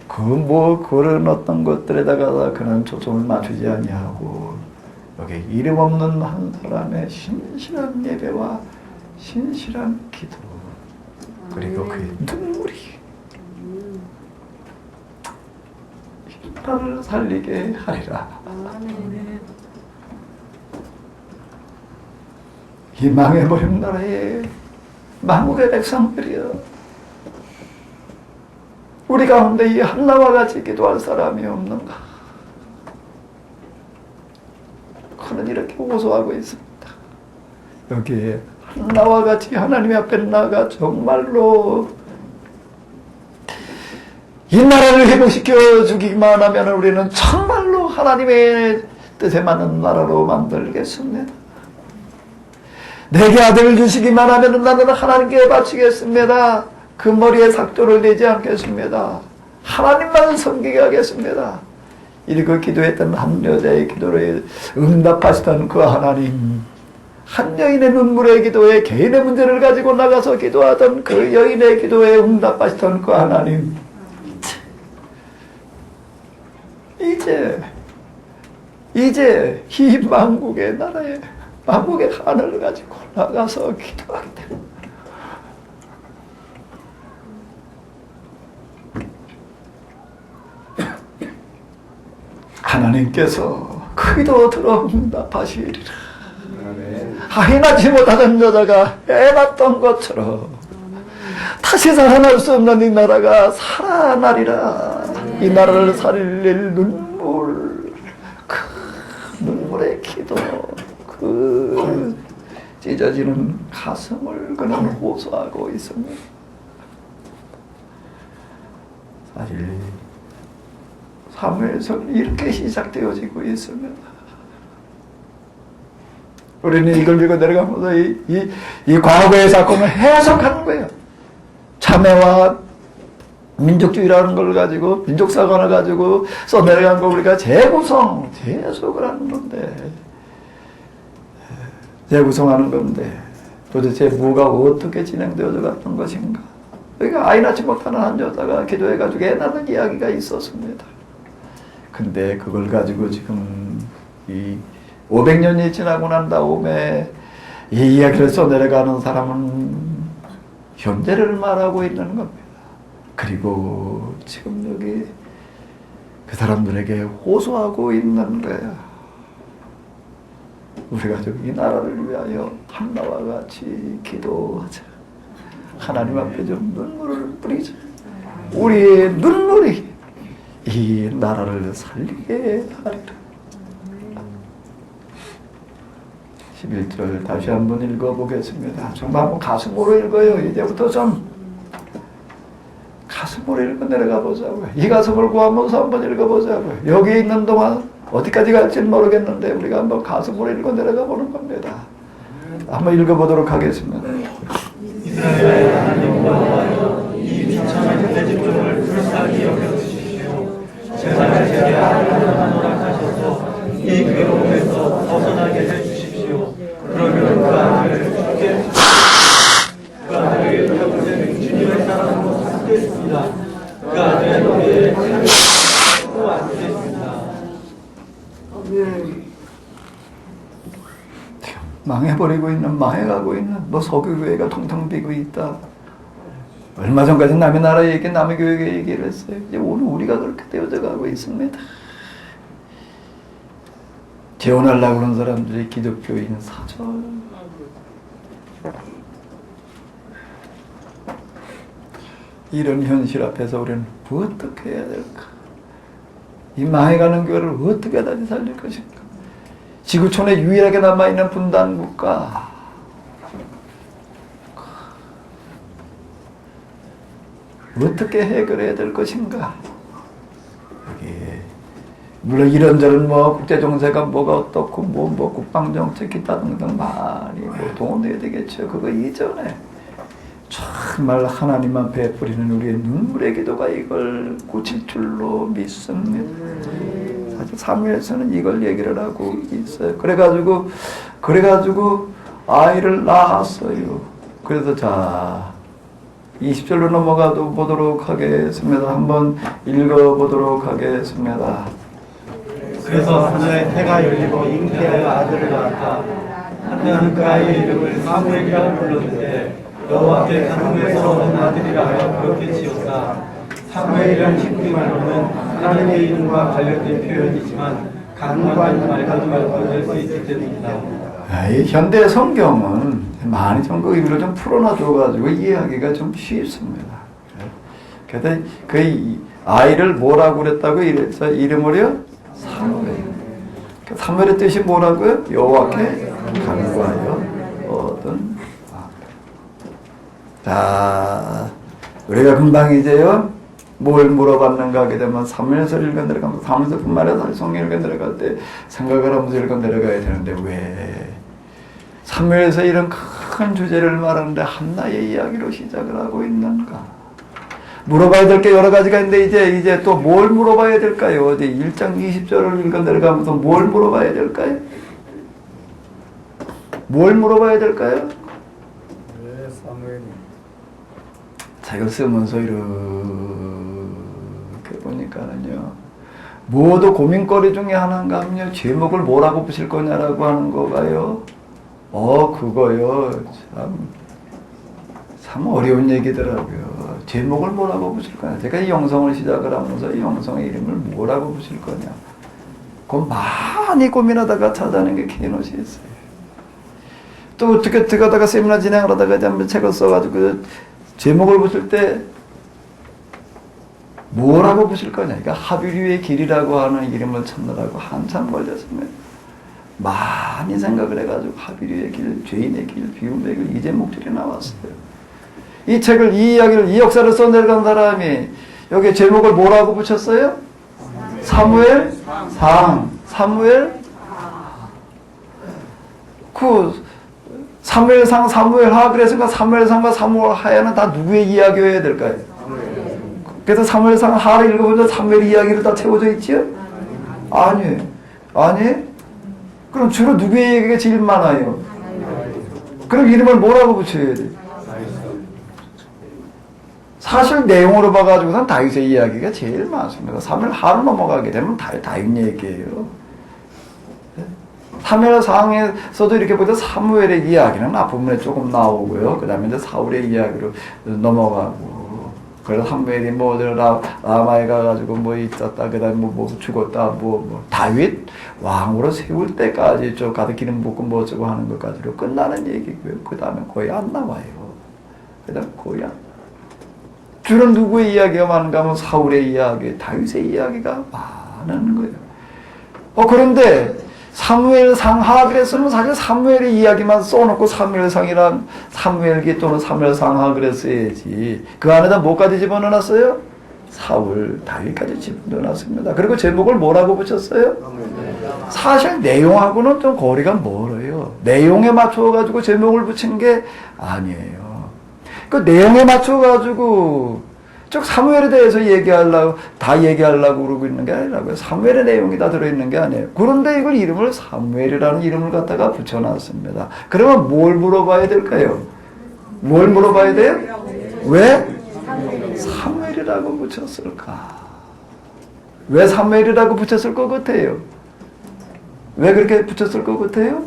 그런 어떤 것들에다가 그는 초점을 맞추지 아니하고 여기 이름 없는 한 사람의 신실한 예배와 신실한 기도 그리고 그의 눈물이 나를 살리게 하리라. 이 망해버린 나라의 망국의 백성들이여, 우리 가운데 이 한나와 같이 기도할 사람이 없는가? 그는 이렇게 호소하고 있습니다. 여기에 한나와 같이 하나님 앞에 나가 정말로 이 나라를 회복시켜 주기만 하면 우리는 정말로 하나님의 뜻에 맞는 나라로 만들겠습니다. 내게 아들을 주시기만 하면 나는 하나님께 바치겠습니다. 그 머리에 삭도를 내지 않겠습니다. 하나님만 섬기게 하겠습니다. 이렇게 기도했던 한 여자의 기도를 응답하시던 그 하나님, 한 여인의 눈물의 기도에 개인의 문제를 가지고 나가서 기도하던 그 여인의 기도에 응답하시던 그 하나님, 이제 이 만국의 나라에 만국의 하늘을 가지고 나가서 기도하게 됩니다. 하나님께서 그 기도 들어 응답하시리라. 하인하지 못하던 여자가 애났던 것처럼 다시 살아날 수 없는 이 나라가 살아나리라. 이 나라를 살릴 눈물, 그 눈물의 기도, 그 찢어지는 가슴을 그는 호소하고 있습니다. 사실 사무엘서는 이렇게 시작되어지고 있습니다. 우리는 이걸 읽어 내려가면서 이 과거의 사건을 해석하는 거예요. 참회와 민족주의라는 걸 가지고, 민족사관을 가지고 써내려간 거 우리가 재구성을 하는 건데, 재구성하는 건데, 도대체 뭐가 어떻게 진행되어져 갔던 것인가. 그러니까 아이 낳지 못하는 한 여자가 기도해가지고 애 낳는 이야기가 있었습니다. 근데 그걸 가지고 지금 이 500년이 지나고 난 다음에 이 이야기를 써내려가는 사람은 현재를 말하고 있는 겁니다. 그리고 지금 여기 그 사람들에게 호소하고 있는 거야. 우리가 좀 이 나라를 위하여 한나와 같이 기도하자. 하나님 앞에 좀 눈물을 뿌리자. 우리의 눈물이 이 나라를 살리게 하리라. 11절 다시 한번 읽어보겠습니다. 정말 한번 가슴으로 읽어요. 이제부터 좀 가슴으로 읽어 내려가 보자고요. 이 가슴을 구하면서 한번 읽어보자고요. 여기 있는 동안 어디까지 갈지는 모르겠는데 우리가 한번 가슴으로 읽어 내려가 보는 겁니다. 한번 읽어보도록 하겠습니다. 이스라엘 하나님 여호와여, 이 비참한 내 집중을 불쌍히 여겨주십시오. 제가 제게 아들을 허락하셔서 이 괴로움에서 벗어나게 해주십시오. 그러면 그 아들을 주께 그 아들에게 평생 주님의 사랑으로 삼겠습니다. 그 아들의 머리에 또 앉겠습니다. 망해버리고 있는, 망해가고 있는 뭐 서교교회가 통통 비고 있다. 얼마 전까지 남의 나라 얘기, 남의 교회 얘기를 했어요. 이제 오늘 우리가 그렇게 되어져 가고 있습니다. 재혼하려고 그런 사람들이 기독교인 사절. 이런 현실 앞에서 우리는 어떻게 해야 될까? 이 망해가는 교회를 어떻게 다시 살릴 것인가? 지구촌에 유일하게 남아있는 분단국가. 어떻게 해결해야 될 것인가? 여기 물론 이런저런 뭐 국제정세가 뭐가 어떻고 뭐 국방정책 기타 등등 많이 뭐 동원돼야 되겠죠. 그거 이전에 정말 하나님 앞에 뿌리는 우리의 눈물의 기도가 이걸 고칠 줄로 믿습니다. 사실 사무엘서는 이걸 얘기를 하고 있어요. 그래가지고 아이를 낳았어요. 그래서 자 20절로 넘어가도 보도록 하겠습니다. 한번 읽어보도록 하겠습니다. 그래서 하늘에 해가 열리고 잉태하여 아들을 낳았다. 하나는 그 아이의 이름을 사무엘이라 불렀는데 여호와께 간구에서 얻은 아들이라 하여 그렇게 지었다. 사무엘이란 히브리 말로는 하나님의 이름과 관련된 표현이지만 간구하는 말과도 써 있기 때문이다. 이 현대 성경은 많이 좀 그 의미를 좀 풀어놔줘가지고 이해하기가 좀 쉽습니다. 그래서 그 아이를 뭐라고 그랬다고 이래서 이름을요? 사무엘. 사무엘의 뜻이 뭐라고요? 여호와께 간구하여 얻은. 자, 우리가 금방 이제요, 뭘 물어봤는가 하게 되면 사무엘서 읽어 내려가면 사무엘서뿐만 아니라 성경 읽어 내려갈 때 생각을 하면서 읽어 내려가야 되는데 왜 사무엘서 이런 큰 주제를 말하는데 한나의 이야기로 시작을 하고 있는가? 물어봐야 될 게 여러 가지가 있는데 이제 또 뭘 물어봐야 될까요? 어디 1장 20절을 읽어 내려가면서 뭘 물어봐야 될까요? 뭘 물어봐야 될까요? 네, 사무엘님. 책을 쓰면서 이렇게 보니까는요, 모두 고민거리 중에 하나인가 하면요, 제목을 뭐라고 붙일 거냐라고 하는 거가요, 그거요, 참 어려운 얘기더라고요. 제목을 뭐라고 붙일 거냐. 제가 이 영성을 시작을 하면서 이 영성의 이름을 뭐라고 붙일 거냐. 그거 많이 고민하다가 찾아낸 게 케노시였어요. 또 어떻게 들어가다가 세미나 진행을 하다가 이제 한번 책을 써가지고 제목을 붙일 때 뭐라고 붙일 거냐. 그러니까 하비류의 길이라고 하는 이름을 찾느라고 한참 걸렸습니다. 많이 생각을 해가지고 하비류의 길, 죄인의 길, 비움의 길, 이 제목들이 나왔어요. 이 책을, 이 이야기를, 이 역사를 써내려간 사람이 여기 제목을 뭐라고 붙였어요? 사무엘 상. 사무엘 사무엘상, 사무엘하. 그래서 사무엘상과 사무엘하에는 다 누구의 이야기여야 될까요? 그래서 사무엘상 하를 읽어보면 사무엘 이야기로 다 채워져 있지요? 아니. 그럼 주로 누구의 얘기가 제일 많아요? 그럼 이름을 뭐라고 붙여야 돼? 사실 내용으로 봐가지고선 다윗의 이야기가 제일 많습니다. 사무엘하로 넘어가게 되면 다윗 얘기예요. 사무엘상에서도 이렇게 보다 사무엘의 이야기는 앞부분에 조금 나오고요. 그 다음에 이제 사울의 이야기로 넘어가고. 그래서 사무엘이 뭐 라마에 가가지고 뭐 있었다, 그 다음에 뭐 죽었다, 다윗 왕으로 세울 때까지 저 가득 기름 붓고 뭐 어쩌고 하는 것까지로 끝나는 얘기고요. 그 다음에 거의 안 나와요. 그 다음에 거의 안. 주로 누구의 이야기가 많은가 하면 사울의 이야기, 다윗의 이야기가 많은 거예요. 그런데 사무엘상 하그랬으면 사실 사무엘의 이야기만 써놓고 사무엘상이란 사무엘기 또는 사무엘상 하그랬어야지. 그 안에다 뭐까지 집어넣었어요? 사울, 다윗까지 집어넣었습니다. 그리고 제목을 뭐라고 붙였어요? 사실 내용하고는 좀 거리가 멀어요. 내용에 맞춰가지고 제목을 붙인 게 아니에요. 그 내용에 맞춰가지고 즉 사무엘에 대해서 다 얘기하려고 그러고 있는 게 아니라고요. 사무엘의 내용이 다 들어있는 게 아니에요. 그런데 이걸 이름을 사무엘이라는 이름을 갖다가 붙여놨습니다. 그러면 뭘 물어봐야 될까요? 뭘 물어봐야 돼요? 왜 사무엘이라고 붙였을까? 왜 사무엘이라고 붙였을 것 같아요? 왜 그렇게 붙였을 것 같아요?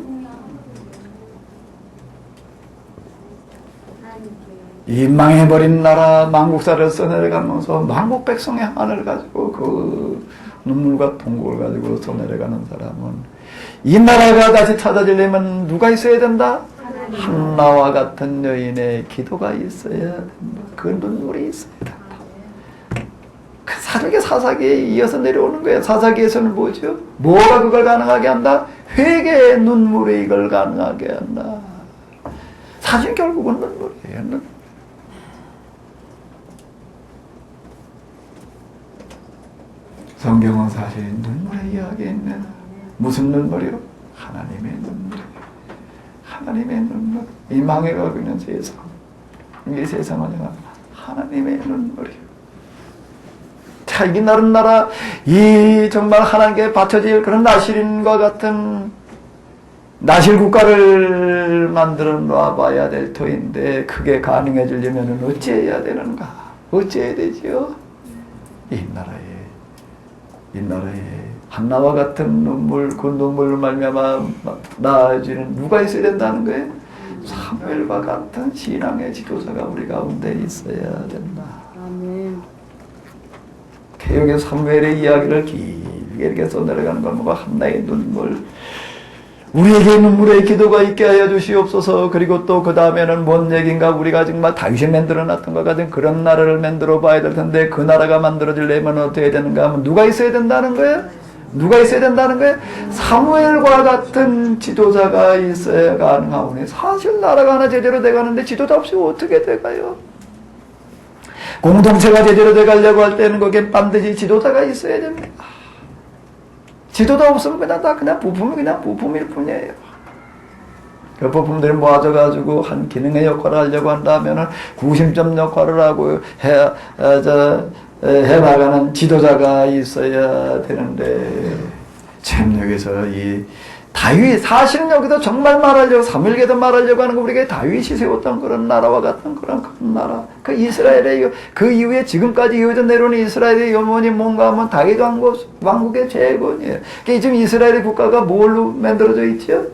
이 망해버린 나라 망국사를 써내려가면서 망국 백성의 한을 가지고 그 눈물과 통곡을 가지고 써내려가는 사람은 이 나라가 다시 찾아지려면 누가 있어야 된다? 한나와 같은 여인의 기도가 있어야 된다. 그 눈물이 있어야 된다. 그 사르게 사사기에 이어서 내려오는 거예요. 사사기에서는 뭐죠? 뭐가 그걸 가능하게 한다? 회개의 눈물이 이걸 가능하게 한다. 사실 결국은 눈물이에요. 성경은 사실 눈물의 이야기입니다. 무슨 눈물이요? 하나님의 눈물이요. 하나님의 눈물. 이 망해가고 있는 세상. 이 세상을 향한 하나님의 눈물이요. 자, 이 나라, 이 정말 하나님께 바쳐질 그런 나실인과 같은 나실 국가를 만들어 놔봐야 될 터인데 그게 가능해지려면 어찌해야 되는가? 어찌해야 되지요? 이 나라에 한나와 같은 눈물, 그 눈물로 말미암아 나아지는 누가 있어야 된다는 거예요? 사무엘과 같은 신앙의 지도자가 우리 가운데 있어야 된다. 아멘. 개혁의 사무엘의 이야기를 길게 이렇게 써내려가는 건 뭐가 한나의 눈물, 우리에게 눈물의 기도가 있게 하여 주시옵소서. 그리고 또 그 다음에는 뭔 얘기인가? 우리가 정말 다윗이 만들어놨던 것 같은 그런 나라를 만들어 봐야 될 텐데 그 나라가 만들어지려면 어떻게 되는가 하면 누가 있어야 된다는 거예요? 누가 있어야 된다는 거예요? 사무엘과 같은 지도자가 있어야 가능하오니 사실 나라가 하나 제대로 돼가는데 지도자 없이 어떻게 돼가요? 공동체가 제대로 돼가려고 할 때는 거기에 반드시 지도자가 있어야 됩니다. 지도자 없으면 그냥 부품이 그냥 부품일 뿐이에요. 그 부품들이 모아져가지고 한 기능의 역할을 하려고 한다면은 구심점 역할을 하고 해나가는 지도자가 있어야 되는데, 참 여기서 이 다윗, 사실은 여기서 정말 말하려고, 사무엘에게도 말하려고 하는 거 우리가 다윗이 세웠던 그런 나라와 같은 그런 큰 나라. 그 이스라엘의, 그 이후에 지금까지 이어져 내려오는 이스라엘의 염원이 뭔가 하면 다윗 왕국의 재건이에요. 그러니까 지금 이스라엘의 국가가 뭘로 만들어져 있죠?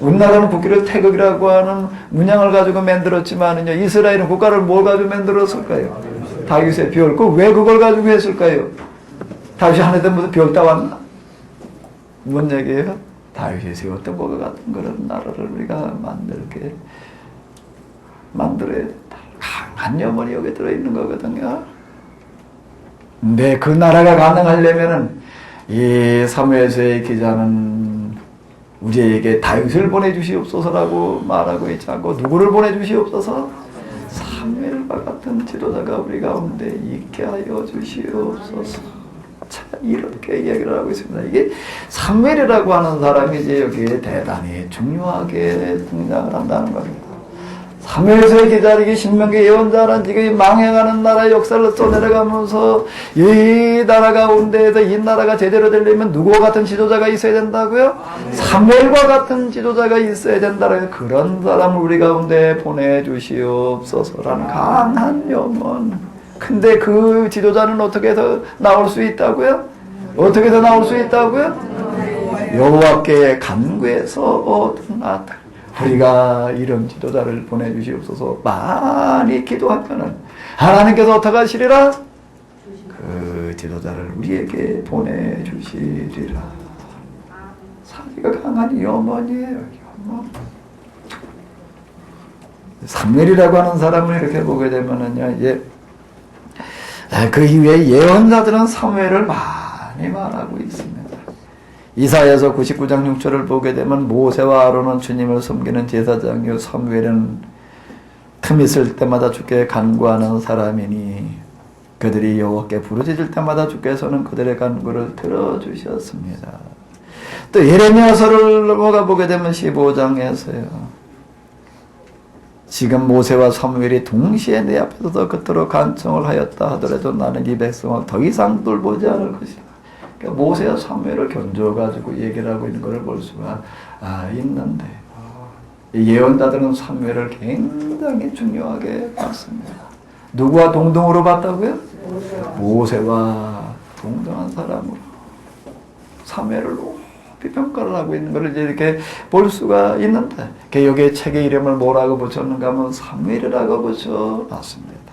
우리나라는 국기를 태극이라고 하는 문양을 가지고 만들었지만은요, 이스라엘은 국가를 뭘 가지고 만들었을까요? 다윗의 별. 왜 그걸 가지고 했을까요? 다윗이 하늘에 무슨 별 따왔나? 뭔 얘기예요? 다윗이 세웠던 것과 같은 그런 나라를 우리가 만들어야 된다. 강한 염원이 여기 들어있는 거거든요. 근데 그 나라가 가능하려면은 이 사무엘서의 기자는 우리에게 다윗을 보내주시옵소서라고 말하고 있지 않고 누구를 보내주시옵소서? 사무엘과 같은 지도자가 우리 가운데 있게 하여 주시옵소서. 자, 이렇게 이야기를 하고 있습니다. 이게 사무엘이라고 하는 사람이 이제 여기에 대단히 중요하게 등장을 한다는 겁니다. 사무엘서의 기자리기 신명기 예언자는 지금 망해가는 나라의 역사를 써내려가면서 이 나라 가운데에서 이 나라가 제대로 되려면 누구와 같은 지도자가 있어야 된다고요? 사무엘과 같은 지도자가 있어야 된다고요. 그런 사람을 우리 가운데 보내주시옵소서라는 강한 염원. 근데 그 지도자는 어떻게 해서 나올 수 있다고요? 어떻게 해서 나올 수 있다고요? 여호와께 간구해서 나왔다. 우리가 이런 지도자를 보내주시옵소서. 많이 기도하면은 하나님께서 어떻게 하시리라? 그 지도자를 우리에게 보내주시리라. 사기가 강한 염원이에요. 염원. 사무엘이라고 하는 사람을 이렇게 보게 되면은요, 이제 그 이후에 예언자들은 사무엘을 많이 말하고 있습니다. 이사야서 99장 6절을 보게 되면 모세와 아론은 주님을 섬기는 제사장이요 사무엘은 틈 있을 때마다 주께 간구하는 사람이니 그들이 여호와께 부르짖을 때마다 주께서는 그들의 간구를 들어주셨습니다. 또 예레미야서를 넘어가 보게 되면 15장에서요. 지금 모세와 사무엘이 동시에 내 앞에서 그토록 간청을 하였다 하더라도 나는 이 백성을 더 이상 돌보지 않을 것이다. 그러니까 모세와 사무엘을 견줘가지고 얘기를 하고 있는 것을 볼 수가 있는데 예언자들은 사무엘을 굉장히 중요하게 봤습니다. 누구와 동등으로 봤다고요? 모세와 동등한 사람으로 사무엘을 높이 평가를 하고 있는 것을 이제 이렇게 볼 수가 있는데 여기에 책의 이름을 뭐라고 붙였는가 하면 사무엘이라고 붙여놨습니다.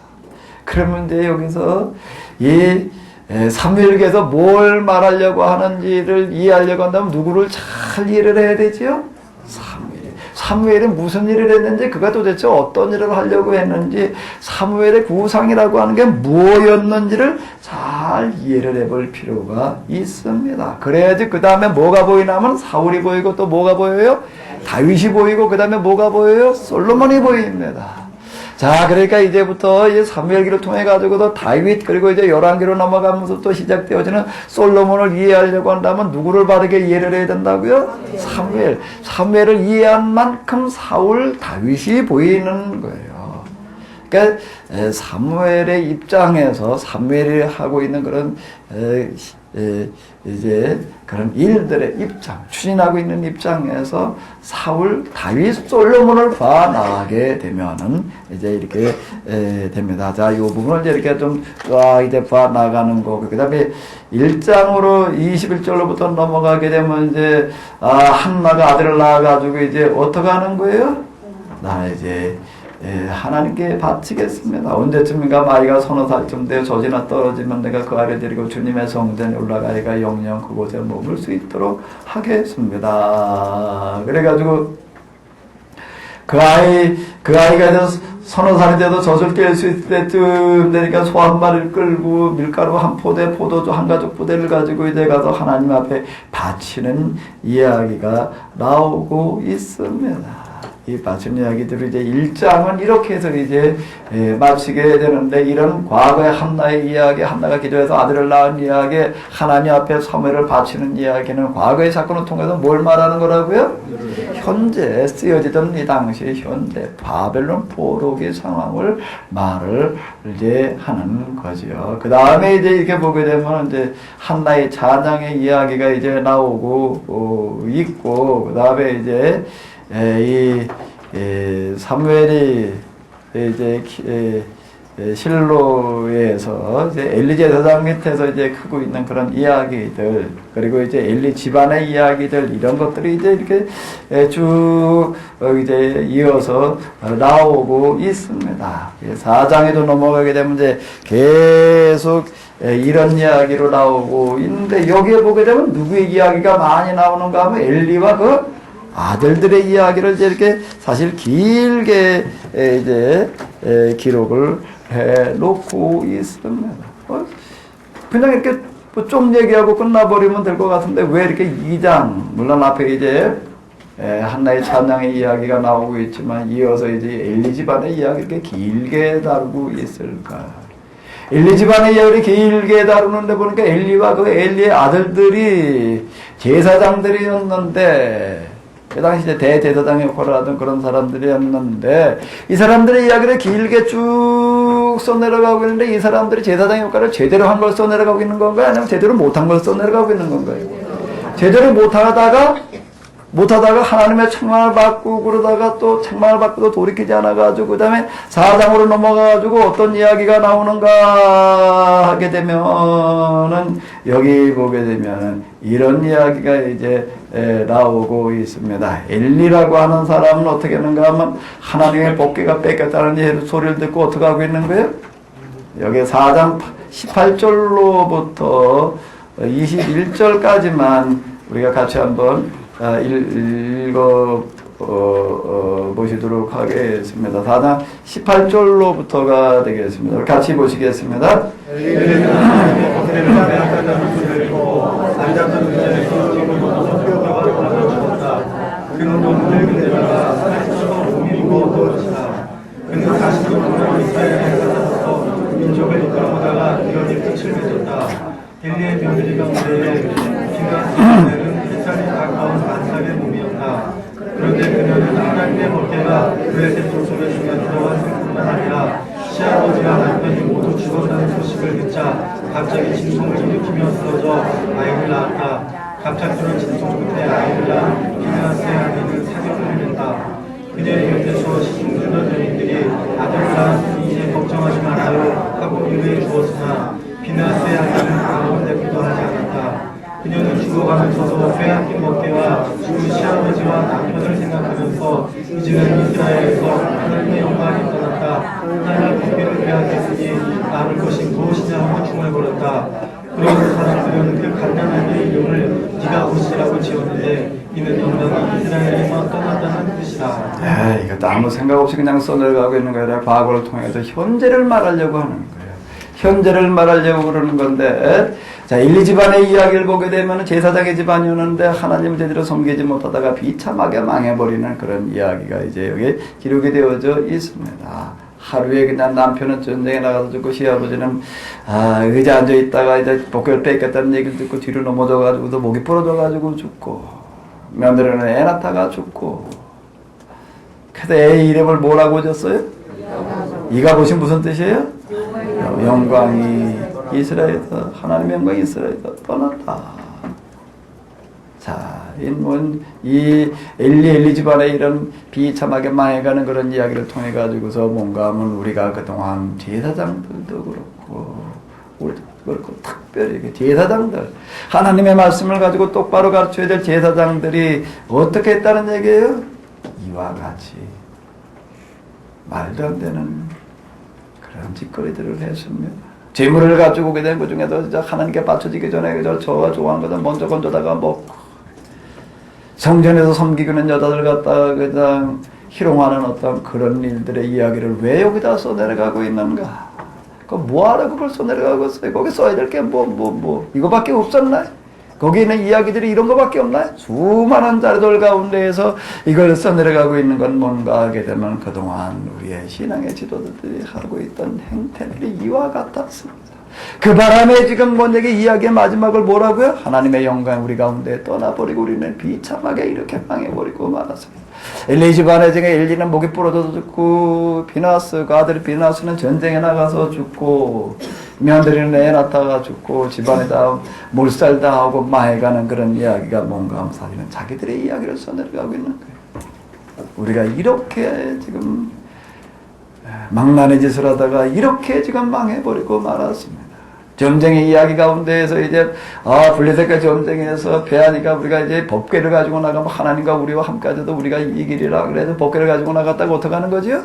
그러면 이제 여기서 이 사무엘께서 뭘 말하려고 하는지를 이해하려고 한다면 누구를 잘 이해를 해야 되지요? 사무엘이 무슨 일을 했는지, 그가 도대체 어떤 일을 하려고 했는지, 사무엘의 구상이라고 하는 게 무엇이었는지를 잘 이해를 해볼 필요가 있습니다. 그래야지 그 다음에 뭐가 보이냐면 사울이 보이고 또 뭐가 보여요? 다윗이 보이고 그 다음에 뭐가 보여요? 솔로몬이 보입니다. 자, 그러니까 이제부터 이 사무엘기를 통해 가지고도 다윗 그리고 이제 열왕기로 넘어가면서 또 시작되어지는 솔로몬을 이해하려고 한다면 누구를 바르게 이해를 해야 된다고요? 사무엘을 이해한 만큼 사울, 다윗이 보이는 거예요. 그러니까 사무엘의 입장에서 사무엘이 하고 있는 그런 이제 그런 일들의 입장, 추진하고 있는 입장에서 사울, 다윗, 솔로몬을 봐 나가게 되면은 이제 이렇게 됩니다. 자, 이 부분을 이제 이렇게 좀 이제 봐 나가는 거고, 그 다음에 1장으로 21절로부터 넘어가게 되면 이제 한나가 아들을 낳아가지고 이제 어떻게 하는 거예요? 나 이제 하나님께 바치겠습니다. 언제쯤인가 마이가 서너 살쯤 되어 젖이나 떨어지면 내가 그 아이를 데리고 주님의 성전에 올라가 아이가 영영 그곳에 머물 수 있도록 하겠습니다. 그래가지고 그 아이가 이제 서너 살이 돼도 젖을 깰 수 있을 때쯤 되니까 소 한 마리를 끌고 밀가루 한 포대, 포도주 한 가죽 부대를 가지고 이제 가서 하나님 앞에 바치는 이야기가 나오고 있습니다. 이 바친 이야기들을 이제 1장은 이렇게 해서 이제 마치게 되는데, 이런 과거의 한나의 이야기, 한나가 기도해서 아들을 낳은 이야기, 하나님 앞에 사무엘을 바치는 이야기는 과거의 사건을 통해서 뭘 말하는 거라고요? 현재 쓰여지던 이 당시 현재 바벨론 포로기 상황을 말을 이제 하는 거지요. 그 다음에 이제 이렇게 보게 되면 이제 한나의 찬양의 이야기가 이제 나오고 있고, 그 다음에 이제 사무엘이 이제 실로에서 이제 엘리 제사장 밑에서 이제 크고 있는 그런 이야기들, 그리고 이제 엘리 집안의 이야기들, 이런 것들이 이제 이렇게 쭉 이제 이어서 나오고 있습니다. 4장에도 넘어가게 되면 이제 계속 이런 이야기로 나오고 있는데, 여기에 보게 되면 누구의 이야기가 많이 나오는가 하면 엘리와 그 아들들의 이야기를 이제 이렇게 사실 길게 이제 기록을 해 놓고 있습니다. 그냥 이렇게 좀 얘기하고 끝나버리면 될 것 같은데 왜 이렇게 2장, 물론 앞에 이제 한나의 찬양의 이야기가 나오고 있지만 이어서 이제 엘리 집안의 이야기를 이렇게 길게 다루고 있을까? 엘리 집안의 이야기를 길게 다루는데 보니까 엘리와 그 엘리의 아들들이 제사장들이었는데, 그 당시 이제 대제사장 역할을 하던 그런 사람들이었는데 이 사람들의 이야기를 길게 쭉 써내려가고 있는데 이 사람들이 제사장 역할을 제대로 한 걸 써내려가고 있는 건가요? 아니면 제대로 못한 걸 써내려가고 있는 건가요? 제대로 못하다가 하나님의 책망을 받고 그러다가 또 책망을 받고도 돌이키지 않아가지고 그 다음에 4장으로 넘어가가지고 어떤 이야기가 나오는가 하게 되면은 여기 보게 되면은 이런 이야기가 이제 나오고 있습니다. 엘리라고 하는 사람은 어떻게 하는가 하면 하나님의 복귀가 뺏겼다는 소리를 듣고 어떻게 하고 있는 거예요? 여기 4장 18절로부터 21절까지만 우리가 같이 한번 읽어 보시도록 하겠습니다. 4장 18절로부터가 되겠습니다. 같이 보시겠습니다. 그는 다시 민족을 이끌어오다가 이렇게 끝을 맺었다. 엘리의 며느리 가운데 기가스는 햇살이 가까운 반삭의 몸이었다. 그런데 그녀는 하나님의 법궤가 그의 뱃속 속에 들어간 뿐만 아니라 시아버지와 남편이 모두 죽었다는 소식을 듣자 갑자기 진통을 일으키며 쓰러져 아이를 낳았다. 갑작스러운 진통 끝에 아이를 낳은 비나스의 아내는 사격을 했다. 그녀의 곁에서 시중 주던 여인들이 아들을 낳았으니 이제 걱정하지 말아요 하고 위로해 주었으나 비나스의 아내는 아무런 대꾸도 하지 않았다. 그녀는 죽어가면서도 빼앗긴 법궤와 죽은 시아버지와 남편을 생각하면서 이제는 이스라엘에서 하나님의 영광이 떠났다. 하나님의 법궤를 빼앗겼으니 남을 것이 무엇이냐 하고 중얼거렸다. 그런 사람들은 그 갓난아이의 이름을 네가 보시라고 지었는데 이는 영광이 이스라엘에서 떠났다는 뜻이다. 이것도 아무 생각 없이 그냥 써내려가고 있는 거예요. 과거를 통해서 현재를 말하려고 하는 거예요. 현재를 말하려고 그러는 건데, 자, 엘리 집안의 이야기를 보게 되면 제사장의 집안이었는데 하나님을 제대로 섬기지 못하다가 비참하게 망해버리는 그런 이야기가 이제 여기 기록이 되어져 있습니다. 하루에 그냥 남편은 전쟁에 나가서 죽고 시아버지는 의자에 앉아 있다가 이제 복귀를 뺏겼다는 얘기를 듣고 뒤로 넘어져가지고도 목이 부러져가지고 죽고 며느리는 애 낳다가 죽고 그래서 애 이름을 뭐라고 줬어요? 이가 보신 무슨 뜻이에요? 영광이 이스라엘에서 하나님의 영광이 이스라엘에서 떠났다. 자, 이 엘리 집안의 이런 비참하게 망해가는 그런 이야기를 통해 가지고서 뭔가 하면 우리가 그동안 제사장들도 그렇고 우리도 그렇고 특별히 제사장들 하나님의 말씀을 가지고 똑바로 가르쳐야 될 제사장들이 어떻게 했다는 얘기예요? 이와 같이 말도 안 되는 그런 짓거리들을 했습니다. 재물을 가지고 오게 된 것 중에도 진짜 하나님께 바쳐지기 전에 저가 좋아하는 것을 먼저 건져다가 먹고 성전에서 섬기는 여자들 갖다가 그냥 희롱하는 어떤 그런 일들의 이야기를 왜 여기다 써내려가고 있는가? 그 뭐하러 그걸 써내려가고 있어요? 거기 써야 될 게 이거밖에 없었나? 거기 있는 이야기들이 이런 거밖에 없나? 수많은 자료들 가운데에서 이걸 써내려가고 있는 건 뭔가 하게 되면 그동안 우리의 신앙의 지도자들이 하고 있던 행태들이 이와 같았습니다. 그 바람에 지금 뭔얘기 이야기의 마지막을 뭐라고요? 하나님의 영광 우리 가운데 떠나버리고 우리는 비참하게 이렇게 망해버리고 말았습니다. 엘리 집안에 중에 엘리는 목이 부러져서 죽고 비나스 그 아들 비나스는 전쟁에 나가서 죽고 며느리는 애 낳다가 죽고 집안에다 몰살다 하고 망해가는 그런 이야기가 뭔가 하면 사실은 자기들의 이야기를 써내려가고 있는 거예요. 우리가 이렇게 지금 망나니 짓을 하다가 이렇게 지금 망해버리고 말았습니다. 전쟁의 이야기 가운데에서 이제 블레셋과 전쟁에서 패하니까 우리가 이제 법궤를 가지고 나가면 하나님과 우리와 함께하셔도 우리가 이기리라 그래서 법궤를 가지고 나갔다가 어떻게 하는 거지요?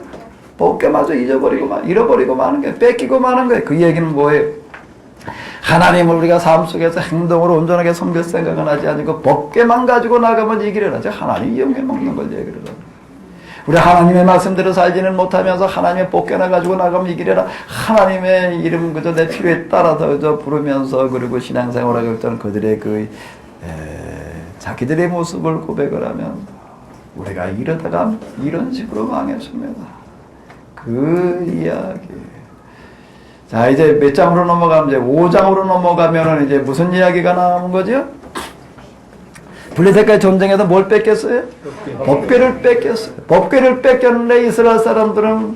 법궤마저 잃어버리고 마는 거예요. 뺏기고 마는 거예요. 그 얘기는 뭐예요? 하나님을 우리가 삶 속에서 행동으로 온전하게 섬길 생각은 하지 않고 법궤만 가지고 나가면 이기리라. 하나님 이용해 먹는 걸 얘기를 합니다. 우리 하나님의 말씀대로 살지는 못하면서 하나님의 복궤나 가지고 나가면 이기려라. 하나님의 이름 그저 내 필요에 따라서 그저 부르면서 그리고 신앙생활하고 있던 그들의 자기들의 모습을 고백을 하면 우리가 이러다가 이런 식으로 망했습니다. 그 이야기. 자, 이제 몇 장으로 넘어가면 이제 5장으로 넘어가면은 이제 무슨 이야기가 나오는 거죠? 블레셋과의 전쟁에서 뭘 뺏겼어요? 법궤를 뺏겼어요. 법궤를 뺏겼는데 이스라엘 사람들은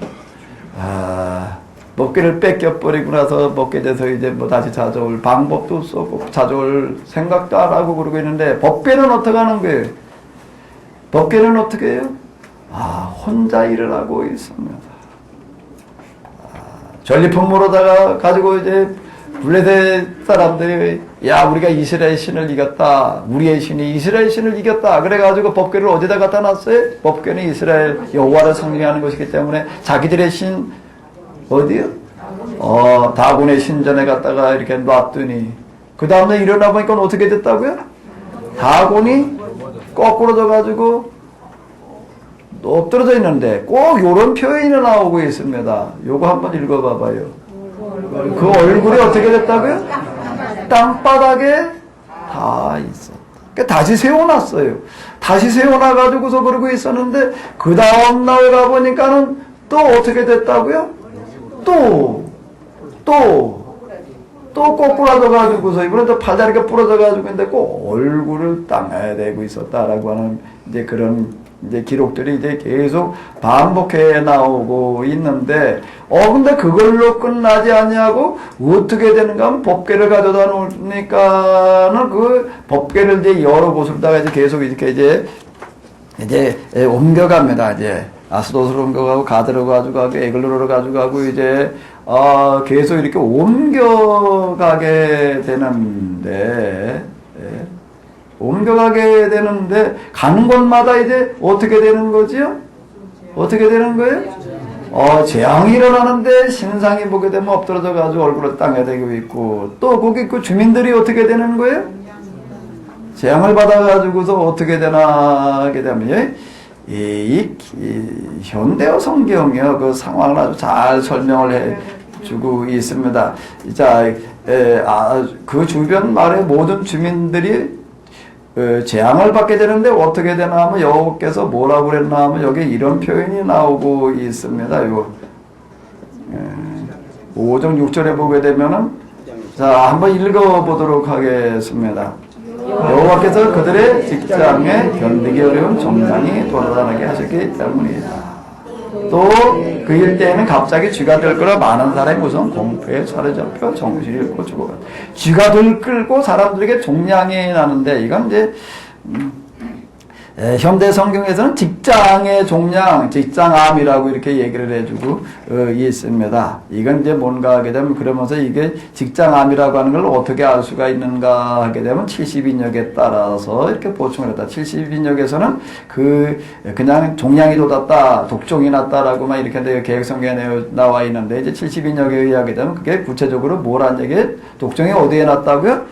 법궤를 뺏겨버리고 나서 법궤에 대해서 이제 뭐 다시 찾아올 방법도 없고 찾아올 생각도 안 하고 그러고 있는데 법궤는 어떻게 하는 거예요? 법궤는 어떻게 해요? 혼자 일을 하고 있습니다. 전리품으로다가 가지고 이제 블레셋 사람들이 야 우리가 이스라엘 신을 이겼다. 우리의 신이 이스라엘 신을 이겼다. 그래가지고 법궤를 어디다 갖다 놨어요? 법궤는 이스라엘 여호와를 상징하는 것이기 때문에 자기들의 신 어디요? 다곤의 신전에 갖다가 이렇게 놨더니 그 다음날 일어나 보니까 어떻게 됐다고요? 다곤이 거꾸로 져가지고 엎드러져 있는데 꼭 이런 표현이 나오고 있습니다. 요거 한번 읽어봐봐요. 그 얼굴이 어떻게 됐다고요? 땅바닥에 다 있었다. 그러니까 다시 세워놨어요. 다시 세워놔가지고서 그러고 있었는데 그 다음날 가보니까는 또 어떻게 됐다고요? 또 꼬꾸라져가지고서 이번엔 또 팔다리가 부러져가지고 근데 꼭 얼굴을 땅에 대고 있었다라고 하는 이제 그런 이제 기록들이 이제 계속 반복해 나오고 있는데 근데 그걸로 끝나지 아니하고 어떻게 되는가 하면 법궤를 가져다 놓으니까는 그 법궤를 이제 여러 곳으로다가 이제 계속 이렇게 이제 옮겨갑니다. 이제 아스돗으로 옮겨가고 가드로 가져가고 에글로로 가져가고 이제 계속 이렇게 옮겨가게 되는데 가는 곳마다 이제 어떻게 되는 거지요? 어떻게 되는 거예요? 재앙이 일어나는데 신상이 보게 되면 엎드러져 가지고 얼굴을 땅에 대고 있고 또 거기 그 주민들이 어떻게 되는 거예요? 재앙을 받아 가지고서 어떻게 되나 하게 되면 이 현대어 성경이요 그 상황을 아주 잘 설명을 해주고 있습니다. 자, 그 주변 마을의 모든 주민들이 재앙을 받게 되는데 어떻게 되나 하면 여호와께서 뭐라고 그랬나 하면 여기 이런 표현이 나오고 있습니다. 요 5장 6절에 보게 되면은 자 한번 읽어보도록 하겠습니다. 여호와께서 그들의 직장에 견디기 어려운 정상이 돌아다니게 하셨기 때문이다. 또 그 일대에는 갑자기 쥐가 들끓어 많은 사람이 우선 공포에 사로잡혀 정신이 잃고 죽어가. 쥐가 들끓고 사람들에게 종양이 나는데 이건 이제 현대 성경에서는 직장의 종양, 직장암이라고 이렇게 얘기를 해주고 있습니다. 이건 이제 뭔가 하게 되면 그러면서 이게 직장암이라고 하는 걸 어떻게 알 수가 있는가 하게 되면 70인역에 따라서 이렇게 보충을 했다. 70인역에서는 그냥 종양이 돋았다, 독종이 났다라고만 이렇게 계획 성경에 나와 있는데 이제 70인역에 의하게 되면 그게 구체적으로 뭐란 얘기예요? 독종이 어디에 났다고요?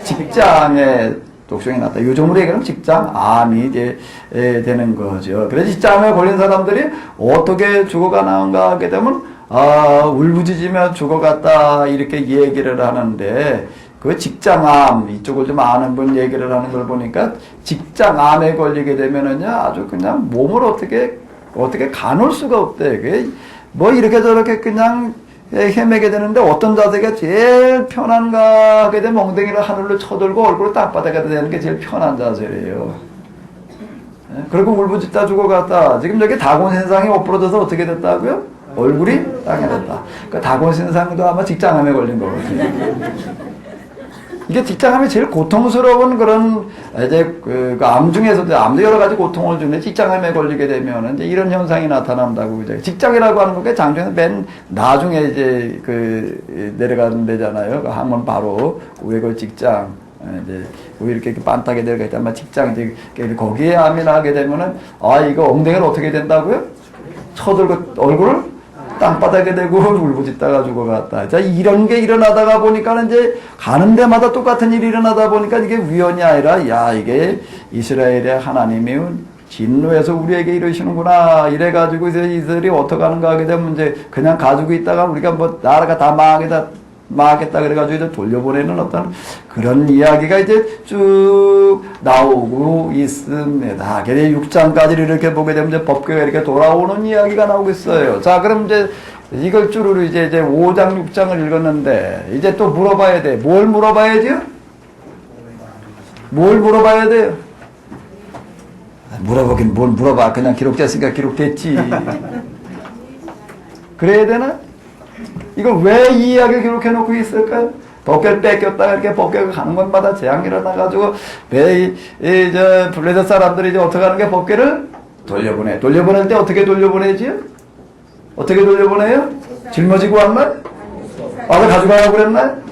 직장에 독종이 났다. 이 종으로 얘기하면 직장암이 이제 되는 거죠. 그래서 직장암에 걸린 사람들이 어떻게 죽어가는가 하게 되면 울부짖으며 죽어갔다 이렇게 얘기를 하는데 그 직장암 이쪽을 좀 아는 분 얘기를 하는 걸 보니까 직장암에 걸리게 되면은요 아주 그냥 몸을 어떻게 가눌 수가 없대. 그게 뭐 이렇게 저렇게 그냥 헤매게 되는데 어떤 자세가 제일 편한가 하게 되면 엉덩이를 하늘로 쳐들고 얼굴을 땅바닥에 대는 게 제일 편한 자세래요. 그리고 울부짖다 죽어갔다. 지금 저기 다곤신상이 엎어져서 어떻게 됐다고요? 얼굴이 땅에 닿다. 그 다곤신상도 아마 직장암에 걸린 거거든요. 이게 직장암이 제일 고통스러운 그런 이제 암 중에서도 암도 여러 가지 고통을 주는데 직장암에 걸리게 되면 이제 이런 현상이 나타난다고 이제 직장이라고 하는 게 장중에서 맨 나중에 이제 내려가는 데잖아요. 그 하면 바로 위에 그 직장 이제 이렇게 반딱에 내려가 있다면 직장 이제 거기에 암이 나게 되면은 이거 엉덩이를 어떻게 된다고요? 쳐들고 얼굴을 땅바닥에 대고 울부짖다가 죽어갔다. 자, 이런 게 일어나다가 보니까 이제 가는 데마다 똑같은 일이 일어나다 보니까 이게 우연이 아니라 이게 이스라엘의 하나님이 진노해서 우리에게 이러시는구나. 이래가지고 이들이 어떻게 하는가 하게 되면 이제 그냥 가지고 있다가 우리가 뭐 나라가 다 망하겠다 그래가지고 이제 돌려보내는 어떤 그런 이야기가 이제 쭉 나오고 있습니다. 6장까지 이렇게 보게 되면 이제 법궤가 이렇게 돌아오는 이야기가 나오고 있어요. 자, 그럼 이제 이걸 쭈루루 이제 5장, 6장을 읽었는데 이제 또 물어봐야 돼. 뭘 물어봐야지요? 뭘 물어봐야 돼요? 물어보긴 뭘 물어봐. 그냥 기록됐으니까 기록됐지. 그래야 되나? 이걸 왜 이 이야기를 기록해놓고 있을까요? 법궤를 뺏겼다가 이렇게 법궤가 가는 곳마다 재앙이 일어나가지고 블레셋 사람들이 이제 어떻게 하는 게 법궤를 돌려보내. 돌려보낼 때 어떻게 돌려보내지요? 어떻게 돌려보내요? 짊어지고 왔나요? 와서 가져가라고 그랬나요?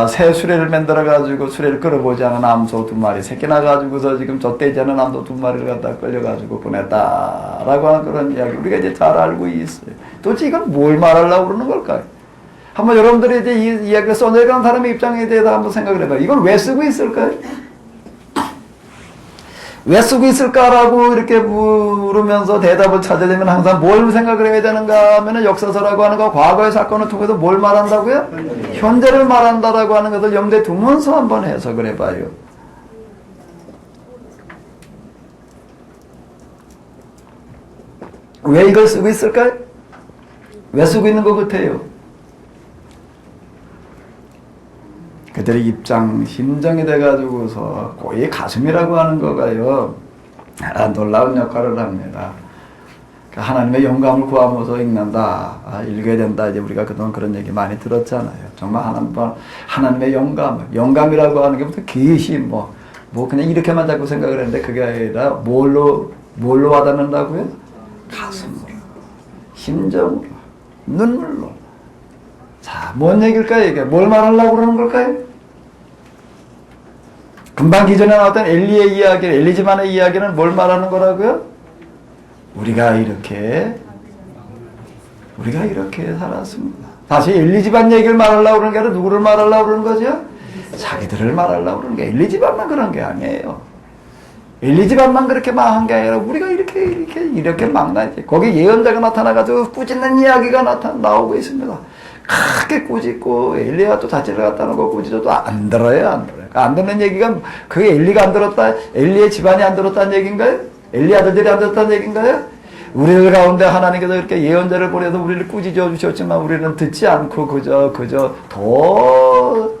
새 수레를 만들어가지고 수레를 끌어보지 않은 암소 2마리, 새끼 나가지고서 지금 젖대지 않은 암소 2마리를 갖다 끌려가지고 보냈다라고 하는 그런 이야기 우리가 이제 잘 알고 있어요. 도대체 이건 뭘 말하려고 그러는 걸까요? 한번 여러분들이 이제 이 이야기를 써내가는 사람의 입장에 대해서 한번 생각을 해봐요. 이걸 왜 쓰고 있을까요? 왜 쓰고 있을까라고 이렇게 물으면서 대답을 찾으려면 항상 뭘 생각을 해야 되는가 하면은 역사서라고 하는 거, 과거의 사건을 통해서 뭘 말한다고요? 현재를 말한다라고 하는 것을 염두에 두면서 한번 해석을 해봐요. 왜 이걸 쓰고 있을까요? 왜 쓰고 있는 것 같아요? 그들의 입장, 심정이 돼가지고서 고의 가슴이라고 하는 거가요, 놀라운 역할을 합니다. 하나님의 영감을 구하면서 읽는다, 읽어야 된다. 이제 우리가 그동안 그런 얘기 많이 들었잖아요. 정말 하나님의 영감이라고 하는 게 무슨 계시, 뭐 그냥 이렇게만 자꾸 생각을 했는데 그게 아니라 뭘로 와닿는다고요? 가슴으로, 심정으로, 눈물로. 자, 뭔 얘기일까요, 이게? 뭘 말하려고 그러는 걸까요? 금방 기존에 나왔던 엘리의 이야기, 엘리 집안의 이야기는 뭘 말하는 거라고요? 우리가 이렇게 살았습니다. 다시 엘리 집안 얘기를 말하려고 그러는 게 아니라 누구를 말하려고 그러는 거죠? 자기들을 말하려고 그러는 게 엘리 집안만 그런 게 아니에요. 엘리 집안만 그렇게 망한 게 아니라 우리가 이렇게 망나지. 거기 예언자가 나타나가지고 꾸짖는 이야기가 나오고 있습니다. 크게 꾸짖고 엘리가 또 자취를 갔다는 거 꾸짖어도 안 들어요. 안 듣는 얘기가 그게 엘리가 안 들었다, 엘리의 집안이 안 들었다는 얘기인가요? 엘리 아들들이 안 들었다는 얘기인가요? 우리들 가운데 하나님께서 이렇게 예언자를 보내서 우리를 꾸짖어 주셨지만 우리는 듣지 않고 그저 더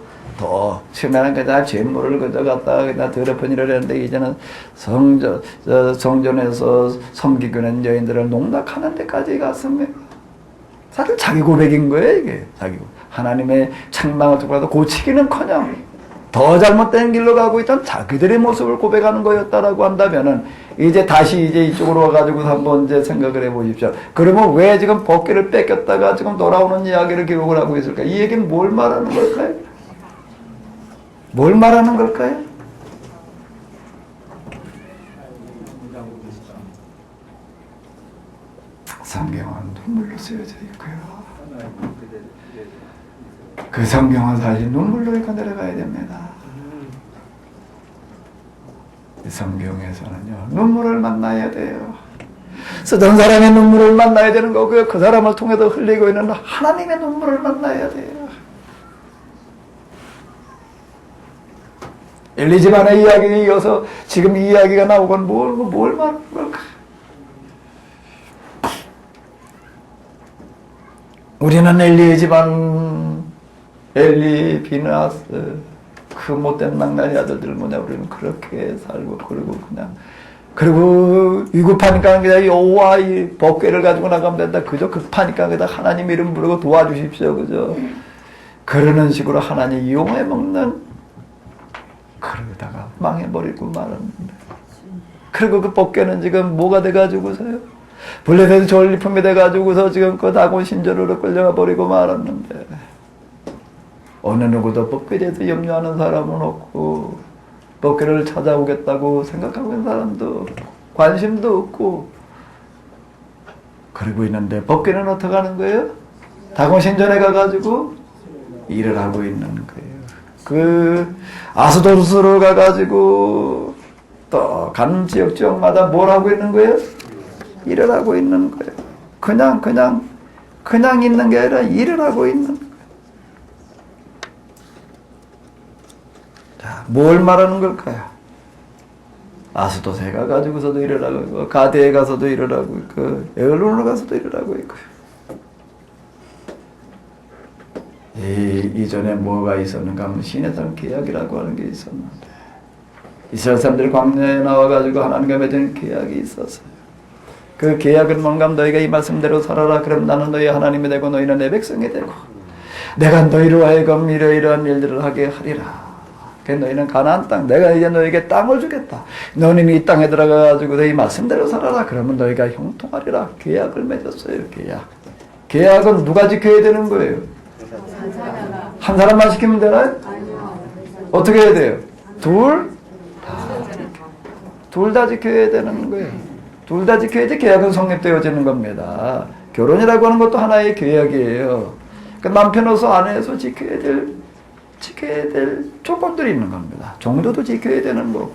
처음에는 그냥 죄물을 그저 갖다가 그냥 더럽은 일을 했는데 이제는 성전에서 섬기는 여인들을 농락하는 데까지 갔습니다. 사실 자기 고백인 거예요, 이게. 하나님의 책망을 듣고 고치기는커녕 더 잘못된 길로 가고 있던 자기들의 모습을 고백하는 거였다라고 한다면은 이제 다시 이쪽으로 와가지고 한번 이제 생각을 해보십시오. 그러면 왜 지금 법궤를 뺏겼다가 지금 돌아오는 이야기를 기록을 하고 있을까? 이 얘기는 뭘 말하는 걸까요? 뭘 말하는 걸까요? 성경은 눈물로 쓰여져 있고요. 그 성경은 사실 눈물로 읽고 내려가야 됩니다. 이 성경에서는요, 눈물을 만나야 돼요. 쓰던 사람의 눈물을 만나야 되는 거고요. 그 사람을 통해서 흘리고 있는 하나님의 눈물을 만나야 돼요. 엘리 집안의 이야기에 이어서 지금 이 이야기가 나오건 뭘 말하는 걸까? 우리는 엘리의 집안, 엘리, 비나스, 그 못된 망나니 아들들 우리는 그렇게 살고, 그리고 위급하니까 그냥 여호와 이 법궤를 가지고 나가면 된다. 그저 급하니까 그냥 하나님 이름 부르고 도와주십시오. 그죠? 그러는 식으로 하나님 이용해 먹는, 그러다가 망해버리고 말았는데. 그리고 그 법궤는 지금 뭐가 돼가지고서요? 블레셋 전리품이 돼가지고서 지금 그 다곤 신전으로 끌려가 버리고 말았는데, 어느 누구도 법궤에 대해서 염려하는 사람은 없고, 법궤를 찾아오겠다고 생각하고 있는 사람도 없고, 관심도 없고, 그러고 있는데 법궤는 어떻게 하는 거예요? 다곤 신전에 가가지고 일을 하고 있는 거예요. 그 아스도스를 가가지고 또 가는 지역마다 뭘 하고 있는 거예요? 일을 하고 있는 거예요. 그냥 있는 게 아니라 일을 하고 있는 거예요. 자, 뭘 말하는 걸까요? 아스도세 가가지고서도 일을 하고 있고, 가데에 가서도 일을 하고 있고, 에글론으로 가서도 일을 하고 있고요. 이전에 뭐가 있었는가 하면 신의 산 계약이라고 하는 게 있었는데, 이스라엘 사람들이 광야에 나와가지고 하나님과 맺은 계약이 있었어요. 그 계약은 뭔가 너희가 이 말씀대로 살아라. 그럼 나는 너희 하나님이 되고 너희는 내 백성이 되고 내가 너희로 하여금 이러이러한 일들을 하게 하리라. 너희는 가나안 땅, 내가 이제 너희에게 땅을 주겠다. 너희는 이 땅에 들어가가지고 너희 말씀대로 살아라. 그러면 너희가 형통하리라. 계약을 맺었어요. 계약은 누가 지켜야 되는 거예요? 한 사람만 지키면 되나요? 어떻게 해야 돼요? 둘 다 지켜야 되는 거예요. 둘 다 지켜야지 계약은 성립되어지는 겁니다. 결혼이라고 하는 것도 하나의 계약이에요. 그 남편으로서 아내에서 지켜야 될 조건들이 있는 겁니다. 정도도 지켜야 되는 거고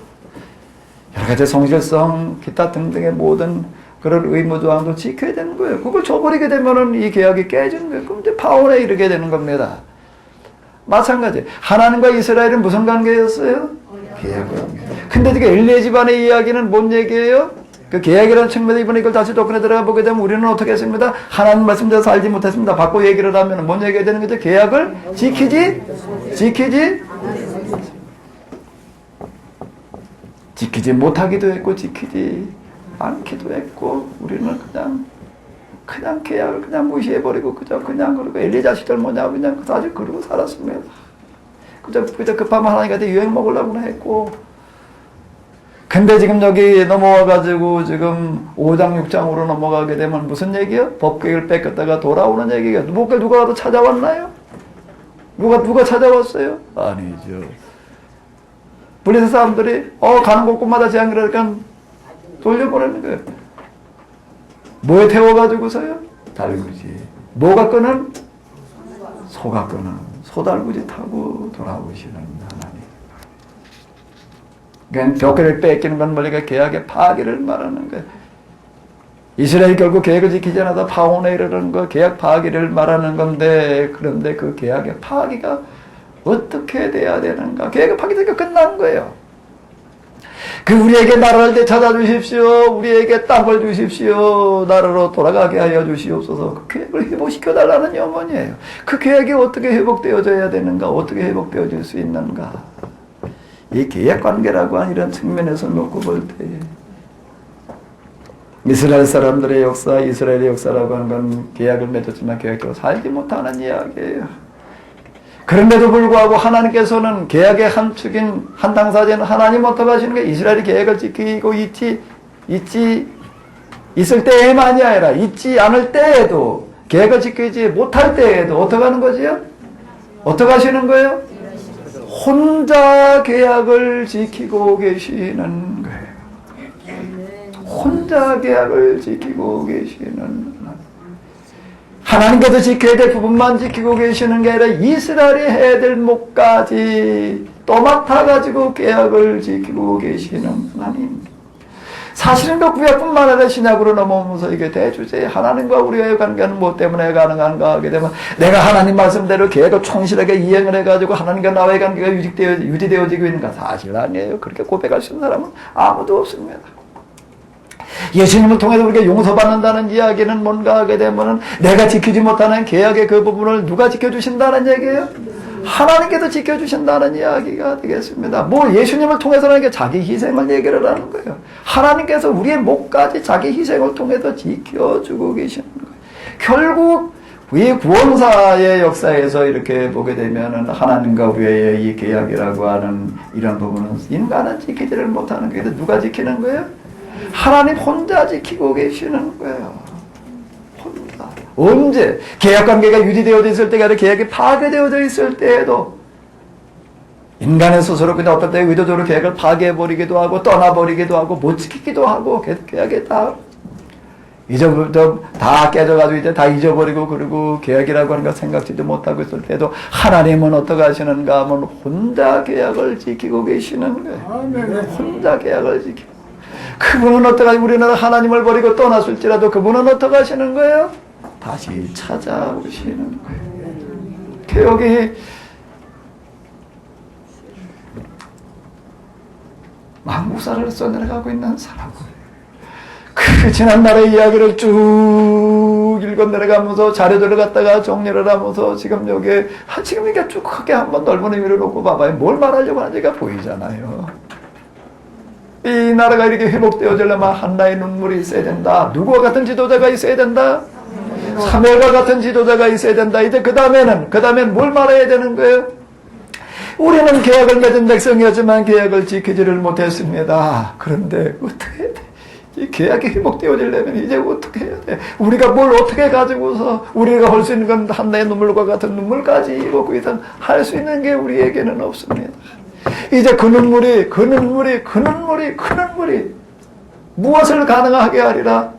여러 가지 성실성 기타 등등의 모든 그런 의무조항도 지켜야 되는 거예요. 그걸 저버리게 되면은 이 계약이 깨지는 거예요. 그럼 이제 파혼에 이르게 되는 겁니다. 마찬가지 하나님과 이스라엘은 무슨 관계였어요? 계약 관계. 근데 지금 엘리의 집안의 이야기는 뭔 얘기예요? 그 계약이라는 측면에서 이번에 이걸 다시 조건에 들어가 보게 되면 우리는 어떻게 했습니다? 하나님 말씀대로 살지 못했습니다. 바꿔 얘기를 하면 뭔 얘기가 되는 거죠? 계약을 지키지 못하기도 했고 지키지 않기도 했고 우리는 그냥 계약을 그냥 무시해버리고 그냥 그러고 엘리야 시절 뭐냐 그냥 사실 그러고 살았습니다. 그저 급하면 하나님한테 유행 먹으려고 했고 근데 지금 여기 넘어와가지고 지금 5장 6장으로 넘어가게 되면 무슨 얘기요? 법궤를 뺏겼다가 돌아오는 얘기가 누가 와도 찾아왔나요? 누가 찾아왔어요? 아니죠. 블레셋 사람들이 가는 곳곳마다 재앙 그러니까 돌려보내는 거예요. 뭐에 태워가지고서요? 달구지. 뭐가 끄는? 소가 끄는 소달구지 타고 돌아오시는 하나님. 그러니까 벽을 뺏기는 건 뭐니까 계약의 파기를 말하는 거예요. 이스라엘이 결국 계약을 지키지 않아서 파혼에 이르는 거 계약 파기를 말하는 건데 그런데 그 계약의 파기가 어떻게 돼야 되는가? 계약의 파기가 끝난 거예요. 그 우리에게 나라를 되찾아주십시오. 우리에게 땅을 주십시오. 나라로 돌아가게 하여 주시옵소서. 그 계약을 회복시켜달라는 염원이에요. 그 계약이 어떻게 회복되어져야 되는가? 어떻게 회복되어질 수 있는가? 이 계약관계라고 하는 이런 측면에서 놓고 볼 때 이스라엘 사람들의 역사, 이스라엘의 역사라고 하는 건 계약을 맺었지만 계약대로 살지 못하는 이야기예요. 그런데도 불구하고 하나님께서는 계약의 한 축인 한 당사자는 하나님 어떻게 하시는 거예요? 이스라엘이 계약을 지키고 있을 때에만이 아니라 있지 않을 때에도 계약을 지키지 못할 때에도 어떻게 하는 거지요? 어떻게 하시는 거예요? 혼자 계약을 지키고 계시는 거예요. 혼자 계약을 지키고 계시는 하나님께서 지켜야 될 부분만 지키고 계시는 게 아니라 이스라엘이 해야 될 목까지 또 맡아가지고 계약을 지키고 계시는 하나님. 사실은 그 구약뿐만 아니라 신약으로 넘어오면서 이게 대주제 하나님과 우리의 관계는 무엇 때문에 가능한가 하게 되면 내가 하나님 말씀대로 계획을 충실하게 이행을 해가지고 하나님과 나와의 관계가 유지되어지고 있는가? 사실 아니에요. 그렇게 고백할 수 있는 사람은 아무도 없습니다. 예수님을 통해서 우리가 용서받는다는 이야기는 뭔가 하게 되면 내가 지키지 못하는 계약의 그 부분을 누가 지켜주신다는 얘기예요? 하나님께서 지켜주신다는 이야기가 되겠습니다. 뭐 예수님을 통해서라는 게 자기 희생을 얘기를 하는 거예요. 하나님께서 우리의 목까지 자기 희생을 통해서 지켜주고 계시는 거예요. 결국 이 구원사의 역사에서 이렇게 보게 되면 하나님과 우리의 이 계약이라고 하는 이런 부분은 인간은 지키지를 못하는 거예요. 누가 지키는 거예요? 하나님 혼자 지키고 계시는 거예요. 혼자. 언제? 계약관계가 유지되어져 있을 때가 아니라 계약이 파괴되어져 있을 때에도 인간의 스스로 그냥 어떤 때 의도적으로 계약을 파괴해버리기도 하고 떠나버리기도 하고 못 지키기도 하고 계약에 다 깨져가지고 이제 다 잊어버리고 그리고 계약이라고 하는 걸 생각지도 못하고 있을 때도 하나님은 어떻게 하시는가 하면 혼자 계약을 지키고 계시는 거예요. 혼자 계약을 지키고 그분은 어떻게 하시고 우리는 하나님을 버리고 떠났을지라도 그분은 어떻게 하시는 거예요? 다시 찾아오시는 거예요. 여기 망구사를 써내려가고 있는 사람은 그 지난날의 이야기를 쭉 읽어 내려가면서 자료들을 갖다가 정리를 하면서 지금 여기에 지금 이게 쭉 크게 한번 넓은 의미를 놓고 봐봐요. 뭘 말하려고 하는지가 보이잖아요. 이 나라가 이렇게 회복되어지려면 한나의 눈물이 있어야 된다. 누구와 같은 지도자가 있어야 된다. 사무엘과 같은 지도자가 있어야 된다. 이제 그 다음엔 뭘 말해야 되는 거예요? 우리는 계약을 맺은 백성이었지만 계약을 지키지를 못했습니다. 그런데 어떻게 해야 돼? 이 계약이 회복되어지려면 이제 어떻게 해야 돼? 우리가 뭘 어떻게 가지고서 우리가 할 수 있는 건 한나의 눈물과 같은 눈물까지 이고 그 이상 할 수 있는 게 우리에게는 없습니다. 이제 그 눈물이 무엇을 가능하게 하리라?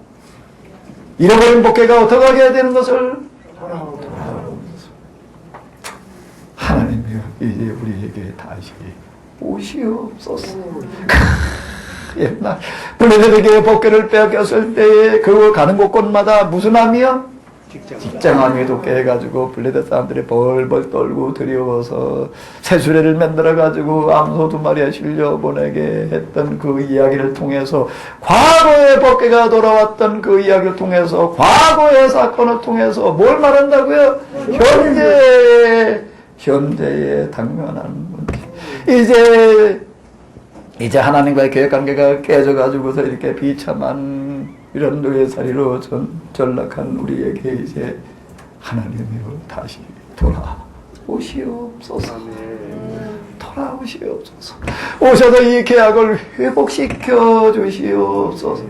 잃어버린 복개가 어떻게 해야 되는 것을 하나님이여 이제 우리에게 다시 오시옵소서. 옛날 블레셋에게 복개를 빼앗겼을 때에 그 가는 곳곳마다 무슨 암이요? 직장암이 독해해가지고 블레셋 사람들이 벌벌 떨고 두려워서 새수레를 만들어가지고 암소 2마리에 실려보내게 했던 그 이야기를 통해서 과거의 복개가 돌아왔던 그 이야기를 통해서 과거의 사건을 통해서 뭘 말한다고요? 현재의 당면한 문제. 이제 하나님과의 계획관계가 깨져가지고서 이렇게 비참한 이런 노예살이로 전락한 우리에게 이제 하나님이여 다시 돌아오시옵소서. 돌아오시옵소서. 오셔서 이 계약을 회복시켜 주시옵소서.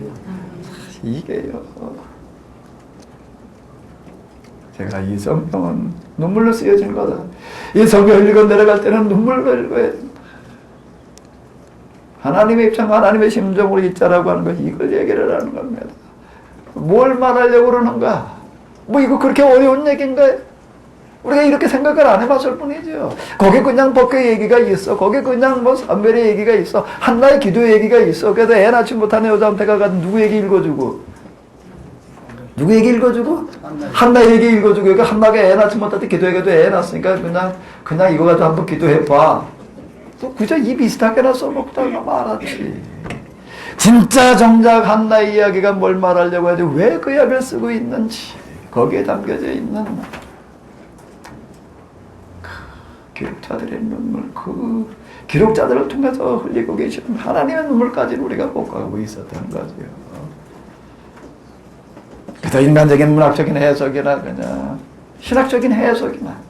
이게요. 제가 이 성경은 눈물로 쓰여진 거다. 이 성경을 읽어 내려갈 때는 눈물로 읽어야 된다. 하나님의 입장, 하나님의 심정으로 있자라고 하는 건 이걸 얘기를 하는 겁니다. 뭘 말하려고 그러는가? 뭐 이거 그렇게 어려운 얘기인가요? 우리가 이렇게 생각을 안 해봤을 뿐이죠. 거기 그냥 복귀 얘기가 있어. 거기 그냥 뭐 사무엘의 얘기가 있어. 한나의 기도 얘기가 있어. 그래서 애 낳지 못하는 여자한테 가서 누구 얘기 읽어주고? 누구 얘기 읽어주고? 한나 얘기 읽어주고. 그러니까 한나가 애 낳지 못할 때 기도해가지고 애 낳았으니까 그냥 이거 가지고 한번 기도해봐. 또 그저 이 비슷하게나 써먹다가 말았지. 진짜 정작 한나의 이야기가 뭘 말하려고 하지 왜 그 약을 쓰고 있는지 거기에 담겨져 있는 그 기록자들의 눈물, 그 기록자들을 통해서 흘리고 계시는 하나님의 눈물까지는 우리가 못 가고 있었던 거죠. 그래서 인간적인 문학적인 해석이나 그냥 신학적인 해석이나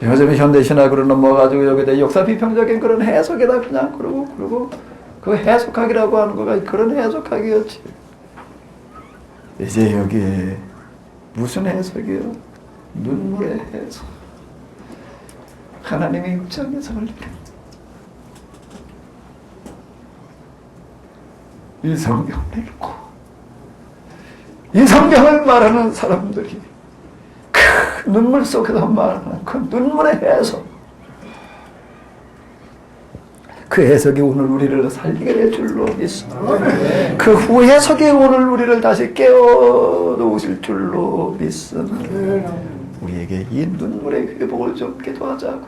요즘에 현대신학으로 넘어가지고 여기다 역사 비평적인 그런 해석이다 그냥 그러고 그 해석하기라고 하는 거가 그런 해석하기였지. 이제 여기에 무슨 해석이요? 눈물의 해석. 하나님의 입장에서 이 성경을 읽고 이 성경을 말하는 사람들이 눈물 속에서 말하는 그 눈물의 해석. 그 해석이 오늘 우리를 살리게 될 줄로 믿습니다. 그 후해석이 오늘 우리를 다시 깨워놓으실 줄로 믿습니다. 우리에게 이 눈물의 회복을 좀 기도하자고요.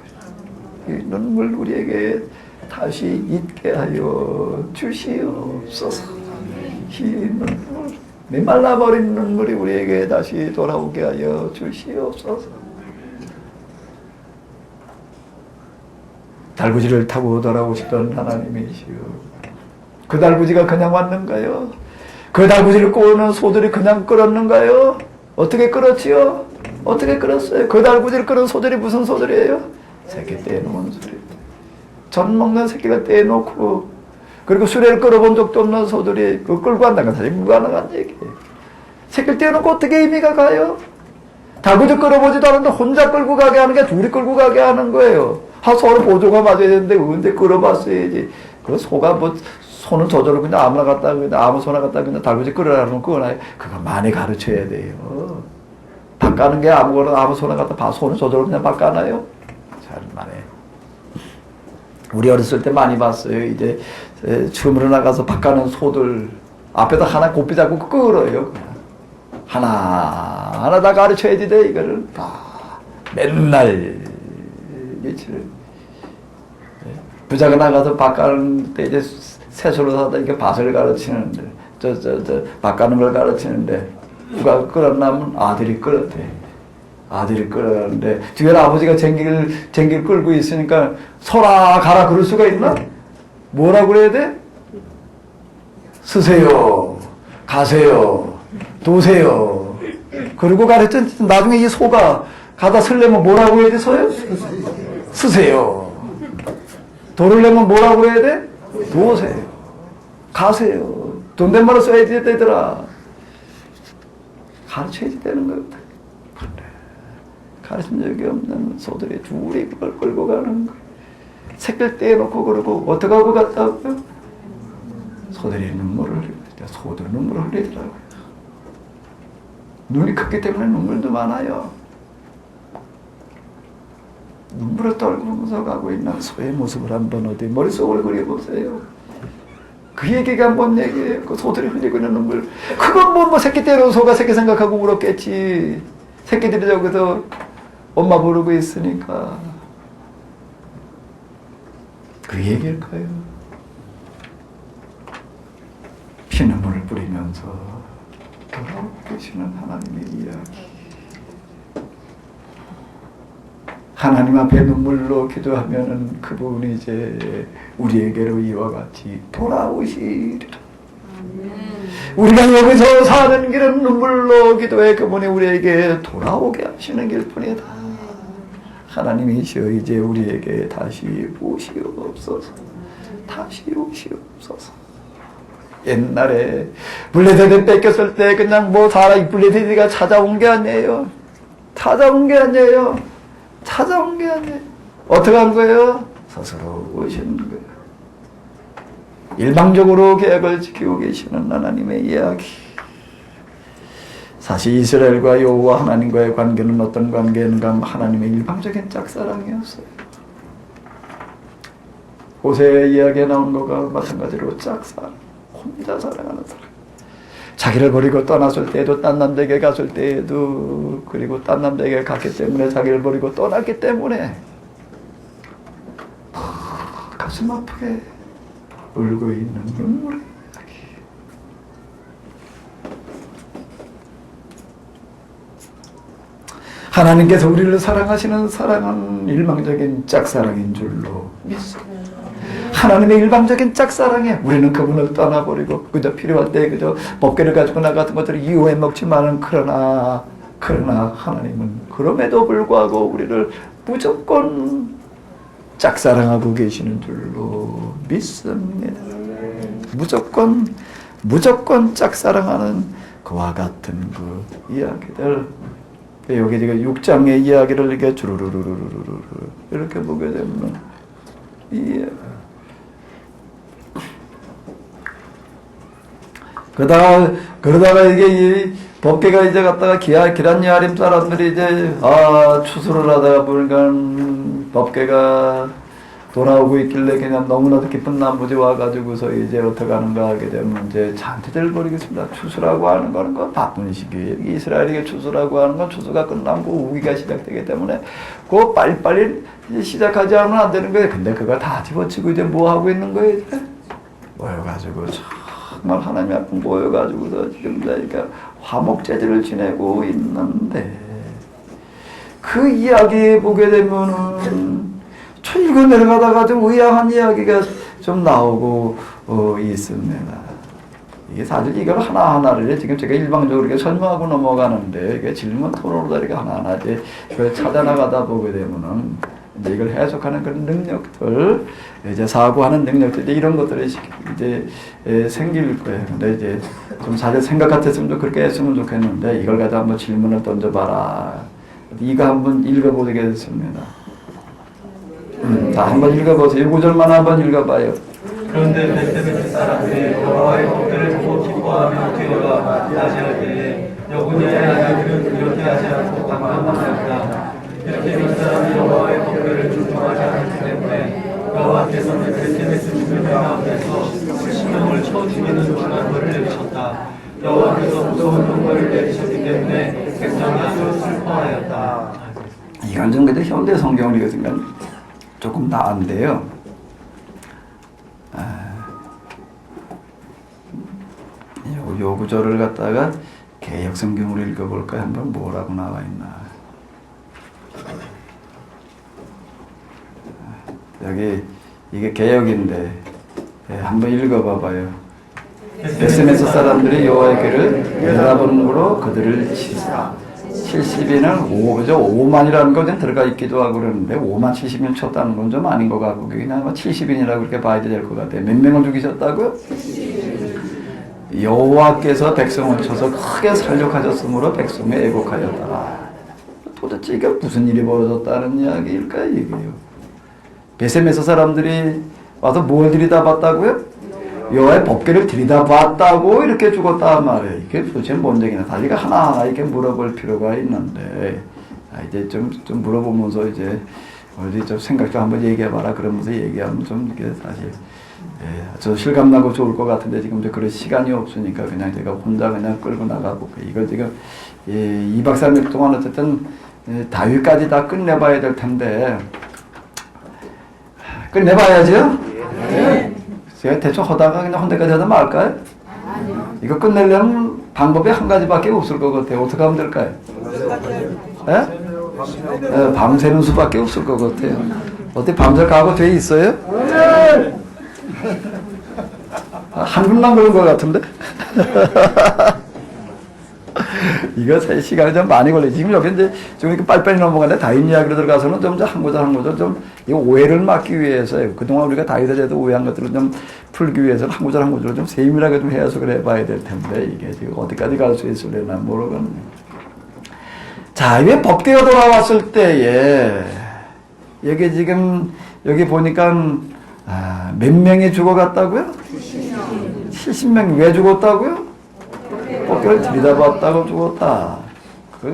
이 눈물 우리에게 다시 있게 하여 주시옵소서. 이 눈물 메말라버린 눈물이 우리에게 다시 돌아오게 하여 주시옵소서. 달구지를 타고 돌아오시던 하나님이시여, 그 달구지가 그냥 왔는가요? 그 달구지를 꼬는 소들이 그냥 끌었는가요? 어떻게 끌었지요? 어떻게 끌었어요? 그 달구지를 끌은 소들이 무슨 소들이에요? 새끼 떼놓은 소리. 젖 먹는 새끼가 떼놓고 그리고 수레를 끌어본 적도 없는 소들이 그 끌고 간다는 건 사실 무가능한 얘기예요. 새끼를 떼어놓고 어떻게 의미가 가요? 달구지 끌어보지도 않는데 혼자 끌고 가게 하는 게 둘이 끌고 가게 하는 거예요. 서로 보조가 맞아야 되는데 언제 끌어봤어야지. 그 소가 뭐 손은 저절로 그냥 아무나 갖다 그냥 아무 소나 갖다 그냥 달구지 끌어라는 그거 많이 가르쳐야 돼요. 바꾸는 게 아무거나 아무 소나 갖다 손은 저절로 그냥 바꿔놔요. 잘 말해. 우리 어렸을 때 많이 봤어요. 이제 춤으로 나가서 바꾸는 소들 앞에다 하나 곱비 잡고 끌어요. 하나 다 가르쳐야지 돼. 이거를 다 맨날 며칠 부자가 나가서 바꾸는 때 이제 새소로 사다 이게 밭을 가르치는데 바꾸는 걸 가르치는데 누가 끌었나면 아들이 끌었대. 아들이 끌어가는데 뒤에 아버지가 쟁기를 끌고 있으니까 서라 가라 그럴 수가 있나? 뭐라고 그래야 돼? 쓰세요, 가세요, 도세요. 그리고 가르쳤지. 나중에 이 소가 가다 쓰려면 뭐라고 해야 돼? 서요? 쓰세요. 도를 내면 뭐라고 해야 돼? 도세요. 가세요. 돈 된 말을 써야 되더라. 가르쳐야지 되는 거다. 가르친 적이 없는 소들이 둘이 그걸 끌고 가는 거예요. 새끼를 떼놓고 그러고 어떻게 하고 갔다고요? 소들이 눈물을 흘리고 소들 눈물을 흘리더라고요. 눈이 크기 때문에 눈물도 많아요. 눈물을 떨면서 가고 있는 소의 모습을 한번 어디 머릿속을 그려보세요. 그 얘기가 뭔 얘기예요? 그 소들이 흘리고 있는 눈물. 그건 뭐 새끼 때려 소가 새끼 생각하고 울었겠지. 새끼들이 저기서 엄마 부르고 있으니까. 그 얘기일까요? 피눈물을 뿌리면서 돌아오고 계시는 하나님의 이야기. 하나님 앞에 눈물로 기도하면은 그분이 이제 우리에게로 이와 같이 돌아오시리라. 우리가 여기서 사는 길은 눈물로 기도해 그분이 우리에게 돌아오게 하시는 길뿐이다. 하나님이시여 이제 우리에게 다시 오시옵소서. 다시 오시옵소서. 옛날에 블레셋을 뺏겼을 때 그냥 뭐 사람 블레셋이가 찾아온 게 아니에요. 찾아온 게 아니에요. 찾아온 게 아니에요. 어떻게 한 거예요? 스스로 오신 거예요. 일방적으로 계획을 지키고 계시는 하나님의 이야기. 사실 이스라엘과 여호와 하나님과의 관계는 어떤 관계인가? 하나님의 일방적인 짝사랑이었어요. 호세의 이야기에 나온 것과 마찬가지로 짝사랑. 혼자 사랑하는 사람. 자기를 버리고 떠났을 때에도 딴 남자에게 갔을 때에도 그리고 딴 남자에게 갔기 때문에 자기를 버리고 떠났기 때문에 가슴 아프게 울고 있는 눈물의 이야기. 하나님께서 우리를 사랑하시는 사랑은 일방적인 짝사랑인 줄로 믿습니다. 하나님의 일방적인 짝사랑에 우리는 그분을 떠나버리고 그저 필요할 때 그저 법궤를 가지고 나갔던 것들을 이유에 먹지만은 그러나 하나님은 그럼에도 불구하고 우리를 무조건 짝사랑하고 계시는 줄로 믿습니다. 무조건 짝사랑하는 그와 같은 그 이야기들. 여기 지금 6장의 이야기를 이렇게 주르르르르르르 이렇게 보게 되면 그러다가 이게 이 법궤가 이제 갔다가 기란 여아림 사람들이 이제 추수를 하다가 보니까 법궤가 돌아오고 있길래 그냥 너무나도 기쁜 나머지 와가지고서 이제 어떻게 하는가 하게 되면 이제 잔치를 벌이겠습니다. 추수라고 하는 거는 건 바쁜 시기예요. 이스라엘에게 추수라고 하는 건 추수가 끝나고 우기가 시작되기 때문에 그거 빨리빨리 시작하지 않으면 안 되는 거예요. 근데 그거 다 집어치고 이제 뭐 하고 있는 거예요? 이제 모여가지고 정말 하나님 앞에 모여가지고서 지금 그러니까 화목제지를 지내고 있는데 그 이야기 보게 되면은 읽고 내려가다가 좀 의아한 이야기가 좀 나오고 있습니다. 이게 사실 이걸 하나하나를 지금 제가 일방적으로 이렇게 설명하고 넘어가는데 이게 질문 토론으로 이렇게 하나하나 이제 그걸 찾아나가다 보게 되면은 이제 이걸 해석하는 그런 능력들, 이제 사고하는 능력들, 이제 이런 것들이 이제 생길 거예요. 근데 이제 좀 자기 생각 같았으면 좀 그렇게 했으면 좋겠는데 이걸 가지고 한번 질문을 던져봐라. 이거 한번 읽어보겠습니다. 자, 한번 읽어보세요. 5절만 한번 읽어봐요. 그런데 베들레헴 사람들이 여호와의 법궤를 보고 기뻐하며 뛰어가 맞이할 때에 여호와의 아들들은 이렇게 하지 않고 방황하였다. 베들레헴 사람이 여호와의 법궤를 존중하지 않기 때문에 여호와께서는 베들레헴에서 죽은 자 가운데서 수십명을 쳐 죽이는 중한벌을 내리셨다. 여호와께서 무서운 형벌을 내리셨기 때문에 백성이 아주 슬퍼하였다. 이건 좀 그래도 현대 성경을 읽으면 조금 나은데요. 요 구절을 갖다가 개역 성경으로 읽어볼까요? 한번 뭐라고 나와 있나? 여기 이게 개역인데 한번 읽어봐봐요. 베스메스 사람들이 여호와의 길을 내다보는 걸로 그들을 치사. 70인은 5만이라는 거 좀 들어가 있기도 하고 그러는데 5만 70인 쳤다는 건 좀 아닌 것 같고 그냥 70인이라고 그렇게 봐야 될 것 같아요. 몇 명을 죽이셨다고요? 여호와께서 백성을 쳐서 크게 살육하셨으므로 백성에 애곡하였다. 도대체 이게 무슨 일이 벌어졌다는 이야기일까요? 이게요. 베세메스 사람들이 와서 뭘 들이다봤다고요? 여호와의 법궤를 들이다봤다고 이렇게 죽었단 말이에요. 이게 도대체 뭔 얘기냐. 다리가 하나하나 이렇게 물어볼 필요가 있는데, 이제 좀 물어보면서 이제, 어디 좀 생각 좀 한번 얘기해봐라. 그러면서 얘기하면 좀 이렇게 사실, 저 실감나고 좋을 것 같은데 지금 그럴 시간이 없으니까 그냥 제가 혼자 그냥 끌고 나가고, 이걸 지금 2박 3일 동안 어쨌든 다윗까지 다 끝내봐야 될 텐데, 끝내봐야죠? 네. 제가 대충 하다가 그냥 혼대까지 하다 말까요? 이거 끝내려면 방법이 한 가지밖에 없을 것 같아요. 어떻게 하면 될까요? 예? 밤새는 수밖에 없을 것 같아요. 어떻게 밤새 가고 돼 있어요? 한 분만 그런 것 같은데? 이거 시간이 좀 많이 걸려요. 지금 여기 이제 좀 이렇게 빨리빨리 넘어가는데 다윗 이야기로 들어가서는 좀 한 구절 좀 이 오해를 막기 위해서요. 그동안 우리가 다윗에 대해서 오해한 것들을 좀 풀기 위해서는 한 구절 좀 세밀하게 좀 해석을 해봐야 될 텐데 이게 지금 어디까지 갈 수 있을려나 모르겠네요. 자, 왜 법궤가 돌아왔을 때에 여기 지금 여기 보니까 몇 명이 죽어갔다고요? 70명. 왜 죽었다고요? 법궤를 들이다봤다고 죽었다.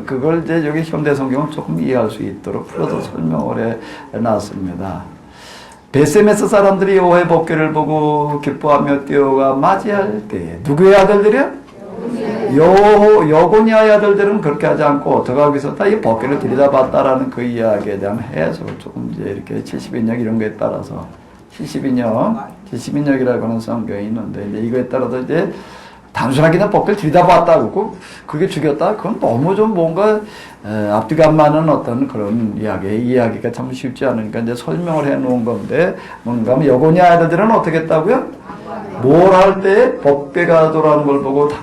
그걸 이제 여기 현대 성경은 조금 이해할 수 있도록 풀어서 설명을 해놨습니다. 베세메스 사람들이 여호와의 법궤를 보고 기뻐하며 뛰어가 맞이할 때 누구의 아들들이요? 여고니아의 아들들은 그렇게 하지 않고 어떻게 하고 있었다? 이 법궤를 들이다봤다라는 그 이야기에 대한 해석을 조금 이제 이렇게 70인역 이런 거에 따라서 70인역이라고 하는 성경이 있는데 이제 이거에 따라서 이제 단순하게 그냥 법궤를 들이다봤다고 그게 죽였다? 그건 너무 좀 뭔가 앞뒤가 안 맞는 어떤 그런 이야기가 참 쉽지 않으니까 이제 설명을 해 놓은 건데 뭔가 하면 여고니아 아이들은 어떻게 했다고요? 뭘 할 때 법궤가 돌아오는 걸 보고 다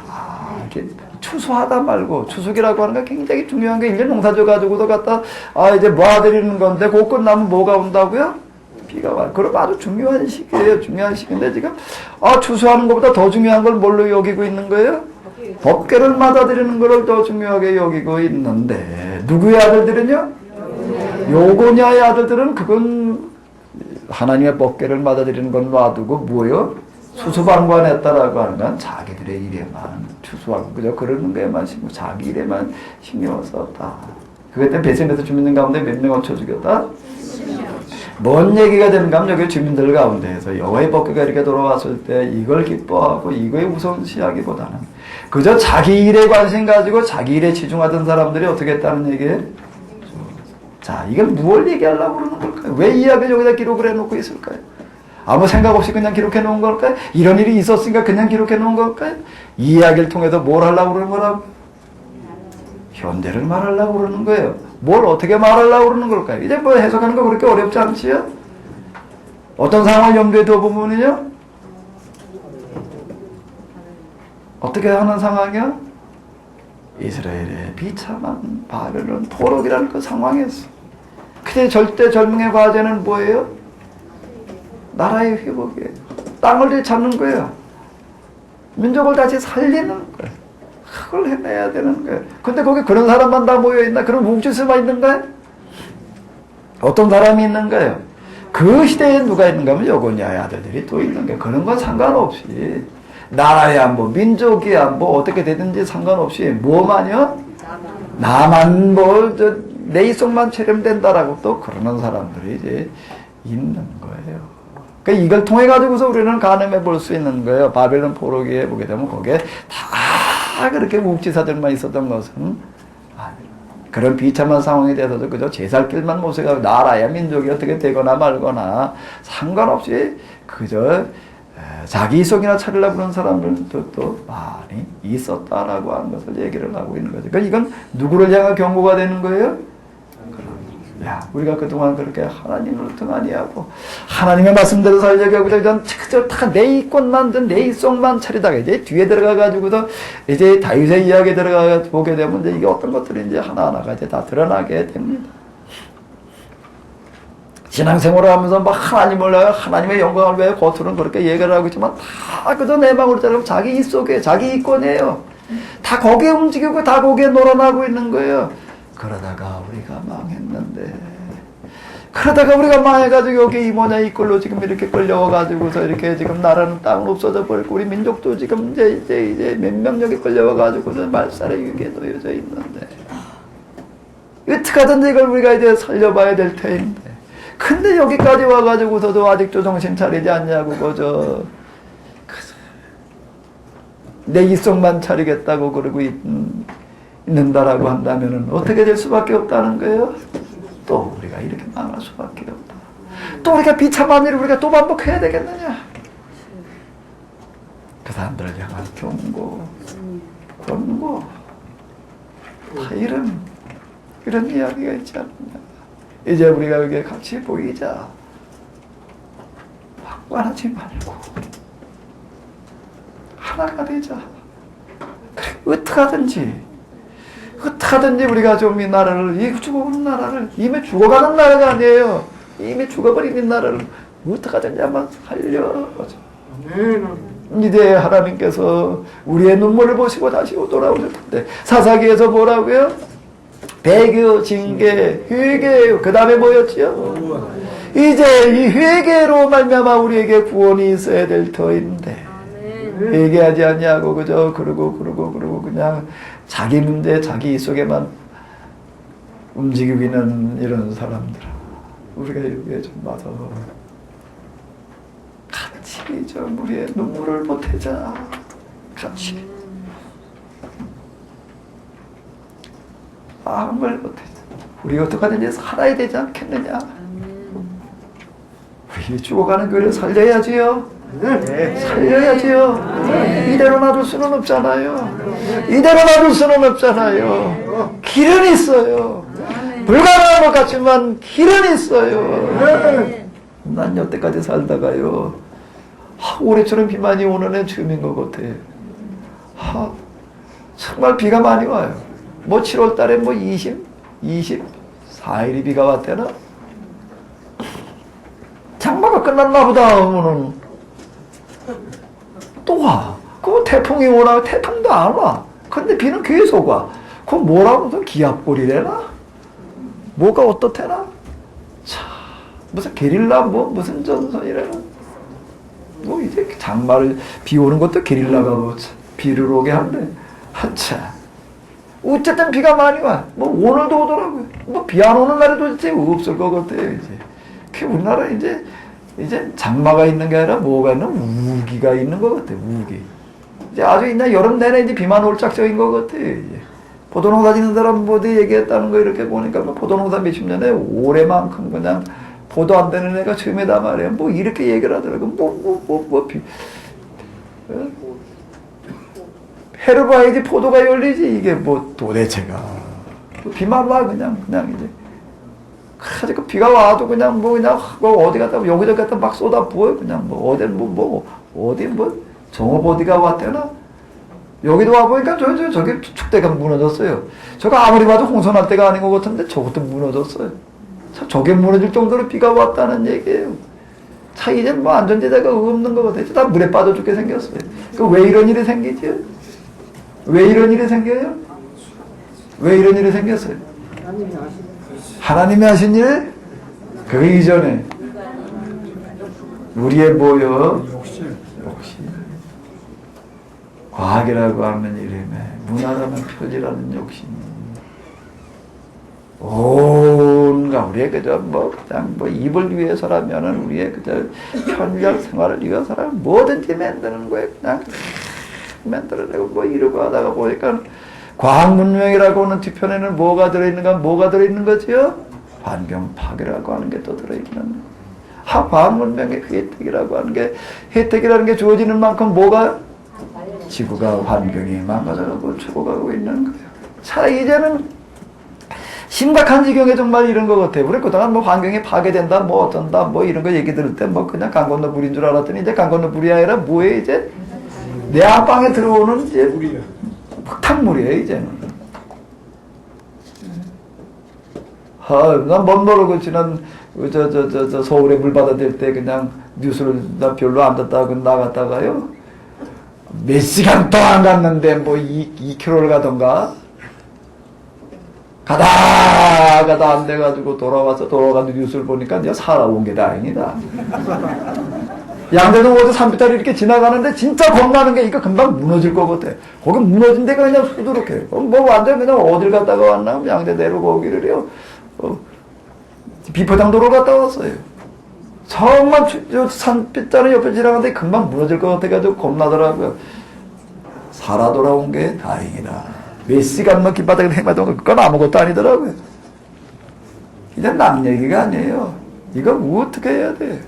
이렇게 추수하다 말고 추수기라고 하는 게 굉장히 중요한 게 1년 농사 져가지고도 갖다 이제 모아드리는 건데 그거 끝나면 뭐가 온다고요? 비가 와요. 그럼 아주 중요한 시기예요. 중요한 시기인데 지금 추수하는 것보다 더 중요한 걸 뭘로 여기고 있는 거예요? 법궤를 맞아들이는 것을 더 중요하게 여기고 있는데 누구의 아들들은요? 요고냐의 아들들은 그건 하나님의 법궤를 맞아들이는 건 놔두고 뭐예요? 수수방관했다라고 하는 건 자기들의 일에만 추수하고 그저 그러는 거에만 신경 자기 일에만 신경을 썼다. 그것 때문에 베세메스 주민들 가운데 몇 명을 쳐 죽였다? 뭔 얘기가 되는가 하면 여기 주민들 가운데에서 여호와의 법궤가 이렇게 돌아왔을 때 이걸 기뻐하고 이거에 우선시하기보다는 그저 자기 일에 관심 가지고 자기 일에 치중하던 사람들이 어떻게 했다는 얘기예요? 자, 이걸 무엇을 얘기하려고 그러는 걸까요? 왜 이 이야기를 여기다 기록을 해놓고 있을까요? 아무 생각 없이 그냥 기록해 놓은 걸까요? 이런 일이 있었으니까 그냥 기록해 놓은 걸까요? 이 이야기를 통해서 뭘 하려고 그러는 거라고? 현대를 말하려고 그러는 거예요. 뭘 어떻게 말하려고 그러는 걸까요? 이제 뭐 해석하는 거 그렇게 어렵지 않지요? 어떤 상황을 염두에 둬보면요? 어떻게 하는 상황이요? 이스라엘의 비참한 바벨론 포로기라는 그 상황이었어. 그때 절대 절명의 과제는 뭐예요? 나라의 회복이에요. 땅을 되찾는 거예요. 민족을 다시 살리는 거예요. 그걸 해내야 되는 거예요. 근데 거기 그런 사람만 다 모여있나? 그런 뭉치수만 있는가요? 어떤 사람이 있는가요? 그 시대에 누가 있는가 하면 여고니아의 아들들이 또 있는 거예요. 그런 건 상관없이 나라야 뭐 민족이야 뭐 어떻게 되든지 상관없이 뭐만요? 나만 뭐 내 이속만 체념된다라고 또 그러는 사람들이 이제 있는 거예요. 그러니까 이걸 통해 가지고서 우리는 가늠해 볼 수 있는 거예요. 바벨론 포로기에 보게 되면 거기에 다 그렇게 묵지사들만 있었던 것은 그런 비참한 상황에 대해서도 그저 제살길만 모색하고 나라야 민족이 어떻게 되거나 말거나 상관없이 그저 자기 이속이나 차리려고 그런 사람들도 또 많이 있었다라고 하는 것을 얘기를 하고 있는 거죠. 그러니까 이건 누구를 향한 경고가 되는 거예요? 야, 우리가 그동안 그렇게 하나님을 등한히 하고 하나님의 말씀대로 살려고 하고 그냥 다내 이권 만든 내 이속만 차리다가 이제 뒤에 들어가 가지고도 이제 다윗의 이야기 들어가 보게 되면 이제 이게 어떤 것들이 이제 하나하나가 이제 다 드러나게 됩니다. 신앙생활을 하면서 막 하나님의 영광을 위해 겉으로는 그렇게 얘기를 하고 있지만 다 그저 내 마음으로 따르면 자기 이 속에 자기 이권이에요. 다 거기에 움직이고 다 거기에 놀아나고 있는 거예요. 그러다가 우리가 망했는데, 그러다가 우리가 망해가지고 여기 이 뭐냐 이 꼴로 지금 이렇게 끌려와가지고서 이렇게 지금 나라는 땅은 없어져 버리고 우리 민족도 지금 이제 몇 명력이 끌려와가지고서 말살의 위기에 놓여져 있는데, 어떻게든 이걸 우리가 이제 살려봐야 될 테인데, 근데 여기까지 와가지고서도 아직도 정신 차리지 않냐고 그저 내 이성만 차리겠다고 그러고 있는다라고 한다면은 어떻게 될 수밖에 없다는 거예요? 또 우리가 이렇게 망할 수밖에 없다. 또 우리가 비참한 일을 우리가 또 반복해야 되겠느냐? 그 사람들을 향한 경고, 권고, 다 이런 이야기가 있지 않느냐? 이제 우리가 여기에 같이 보이자. 확관하지 말고 하나가 되자. 그래, 어떡하든지 우리가 좀 이 나라를, 이 죽어가는 나라를, 이미 죽어가는 나라가 아니에요. 이미 죽어버린 나라를 어떡하든지 한번 살려보자. 이제 하나님께서 우리의 눈물을 보시고 다시 돌아오실 텐데, 사사기에서 뭐라고요? 배교, 징계, 회개, 그 다음에 뭐였지요? 이제 이 회개로 말미암아 우리에게 구원이 있어야 될 터인데, 회개하지 않냐고 그저 그러고 그냥 자기 문제 자기 속에만 움직이고 있는 이런 사람들, 우리가 여기에 좀 와서 같이 좀 우리의 눈물을 보태자. 같이 마음을 보태자. 우리 어떡하든지 살아야 되지 않겠느냐. 우리 죽어가는 교회를 살려야지요. 살려야지요. 이대로 놔둘 수는 없잖아요. 길은 있어요. 불가능한 것 같지만 길은 있어요. 난 여태까지 살다가요, 올해처럼 비 많이 오는 애 처음인 것 같아. 정말 비가 많이 와요. 뭐 7월 달에 뭐 24일이 비가 왔대나? 장마가 끝났나 보다 하면은 또 와. 그 태풍이 오나? 태풍도 안 와. 근데 비는 계속 와. 그럼 뭐라고 무슨 기압골이래나? 뭐가 어떻대나? 차, 무슨 게릴라 무슨 전선이래나? 뭐 이제 장마를 비 오는 것도 게릴라가 뭐 비를 오게 한대. 하차. 어쨌든 비가 많이 와. 뭐 오늘도 오더라고요. 뭐 비 안 오는 날에도 이제 없을 것 같아요. 이제 그 우리나라 이제 장마가 있는 게 아니라 뭐가 있는 우기가 있는 것 같아요. 우기. 이제 아주 있나 여름 내내 이제 비만 올 작정인 것 같아요. 이제 포도농사 짓는 사람 모두 얘기했다는 거 이렇게 보니까 뭐 포도농사 몇십 년에 올해만큼 그냥 포도 안 되는 애가 처음이다 말이에요. 뭐 이렇게 얘기를 하더라고. 해를 봐야지 포도가 열리지. 이게 뭐 도대체가. 비만 와 그냥 이제. 가지고 비가 와도 그냥 어디 갔다 여기저기 갔다 막 쏟아 부어요. 그냥 어디 정읍 어디가 왔대나? 여기도 와보니까 저기 축대가 무너졌어요. 저거 아무리 봐도 홍선할 때가 아닌 것 같은데 저것도 무너졌어요. 저게 무너질 정도로 비가 왔다는 얘기예요. 차 이제 뭐 안전지대가 없는 것 같아요. 다 물에 빠져 죽게 생겼어요. 왜 이런 일이 생기지요? 왜 이런 일이 생겨요? 왜 이런 일이 생겼어요? 하나님이 하신 일? 그 이전에 우리의 뭐요? 욕심. 과학이라고 하는 이름에 문화라는 표지라는 욕심이 온갖 우리의 그저 그냥 입을 위해서라면은 우리의 그저 편리한 생활을 위해서라면 뭐든지 만드는 거예요. 그냥 만들어내고 이러고 하다가 보니까 과학 문명이라고 하는 뒤편에는 뭐가 들어있는 거지요? 환경 파괴라고 하는 게 또 들어있는. 과학 문명의 혜택이라고 하는 게, 혜택이라는 게 주어지는 만큼 뭐가? 지구가 환경이 망가져가고 죽어가고 있는 거예요. 자, 이제는 심각한 지경에 정말 이런 것 같아요. 우리 그동안 뭐 환경이 파괴된다, 뭐 어쩐다, 뭐 이런 거 얘기 들을 때 뭐 그냥 강 건너 불인 줄 알았더니 이제 강 건너 불이 아니라 뭐예요, 이제? 내 안방에 들어오는 이제 흙탕물이에요, 이제는. 난 못 모르고 지난, 서울에 물 받아댈 때 그냥 뉴스를 나 별로 안 듣다가 나갔다가요. 몇 시간 동안 갔는데 뭐 2km를 가던가 가다 안 돼가지고 돌아가서 뉴스를 보니까 내가 살아온 게 다행이다. 양대동 어디 산비탈이 이렇게 지나가는데 진짜 겁나는 게 이거 금방 무너질 것 같아. 거기 무너진 데가 그냥 수두룩해. 뭐 완전 그냥 어딜 갔다가 왔나? 양대 내려오기를 해요. 비포장도로 갔다 왔어요. 정말 산비탈은 옆에 지나가는데 금방 무너질 것 같아가지고 겁나더라고요. 살아 돌아온 게 다행이다. 몇 시간만 길바닥에 행마던 그건 아무것도 아니더라고요. 이제 남 얘기가 아니에요. 이거 어떻게 해야 돼?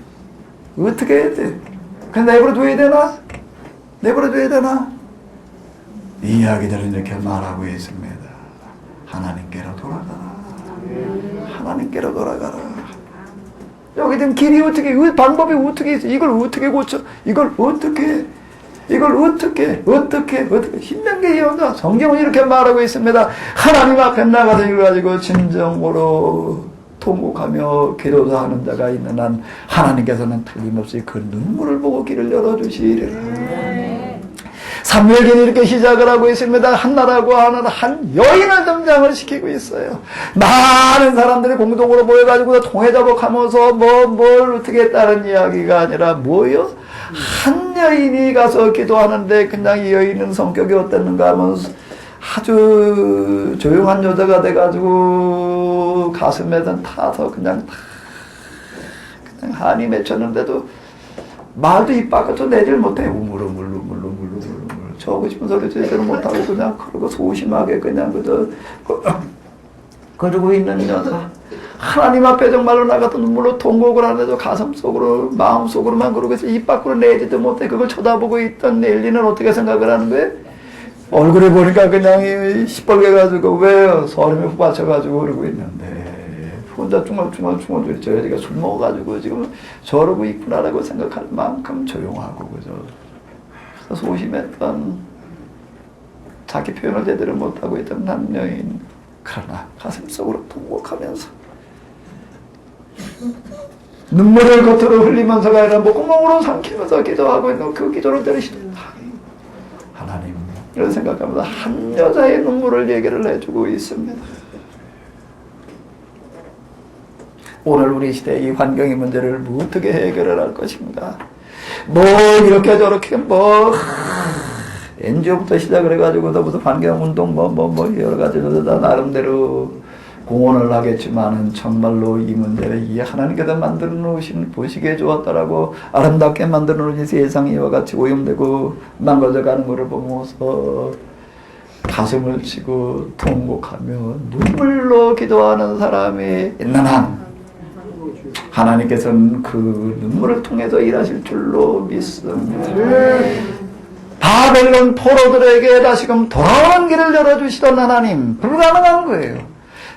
어떻게 해야 돼? 그냥 내버려둬야 되나? 내버려둬야 되나? 이 이야기들은 이렇게 말하고 있습니다. 하나님께로 돌아가라. 하나님께로 돌아가라. 여기 지금 길이 어떻게, 방법이 어떻게 있어? 이걸 어떻게 고쳐? 이걸 어떻게 신명기에 여자 성경은 이렇게 말하고 있습니다. 하나님 앞에 나가서 이걸 가지고 진정으로 통곡하며 기도하는 자가 있는 한 하나님께서는 틀림없이 그 눈물을 보고 길을 열어주시리라. 사무엘기는 이렇게 시작을 하고 있습니다. 한나라고 하는 한 여인을 등장을 시키고 있어요. 많은 사람들이 공동으로 모여가지고 통회자복하면서 뭘 어떻게 했다는 이야기가 아니라 뭐요? 한 여인이 가서 기도하는데 그냥 이 여인은 성격이 어땠는가 하면 아주 조용한 여자가 돼가지고 가슴에든 타서 그냥 한이 맺혔는데도 말도 입 밖에서 내질 못해. 우물우물 저고 싶은 소리 제대로 못하고 그냥 그러고 소심하게 그냥 그러고 있는 여자. 하나님 앞에 정말로 나가서 눈물로 통곡을 하는데도 가슴속으로 마음속으로만 그러고 있어. 입 밖으로 내지도 못해. 그걸 쳐다보고 있던 엘리는 어떻게 생각을 하는 거예요? 얼굴에 보니까 그냥 시뻘개가지고 왜요? 소름이 훅 받쳐가지고 그러고 있는데 혼자 중얼중얼 저 애가 술 먹어가지고 지금 저러고 있구나라고 생각할 만큼 조용하고 그죠. 그래서 소심했던 자기 표현을 제대로 못하고 있던 한 여인, 그러나 가슴속으로 통곡하면서 눈물을 겉으로 흘리면서가 아니라 목구멍으로 삼키면서 기도하고 있는 그 기도를 들으시는 하나님, 이런 생각하면서 한 여자의 눈물을 얘기를 해주고 있습니다. 오늘 우리 시대의 이 환경의 문제를 어떻게 해결을 할 것인가? 이렇게 저렇게 NGO부터 시작을 해가지고 무슨 환경운동 여러 가지 다 나름대로 공헌을 하겠지만은 정말로 이 문제를 이 하나님께서 만들어 놓으신 보시기에 좋았다라고 아름답게 만들어 놓으신 세상이 이와 같이 오염되고 망가져 가는 것을 보면서 가슴을 치고 통곡하며 눈물로 기도하는 사람이 있는 한 하나님께서는 그 눈물을 통해서 일하실 줄로 믿습니다. 바벨론 포로들에게 다시금 돌아오는 길을 열어주시던 하나님, 불가능한 거예요.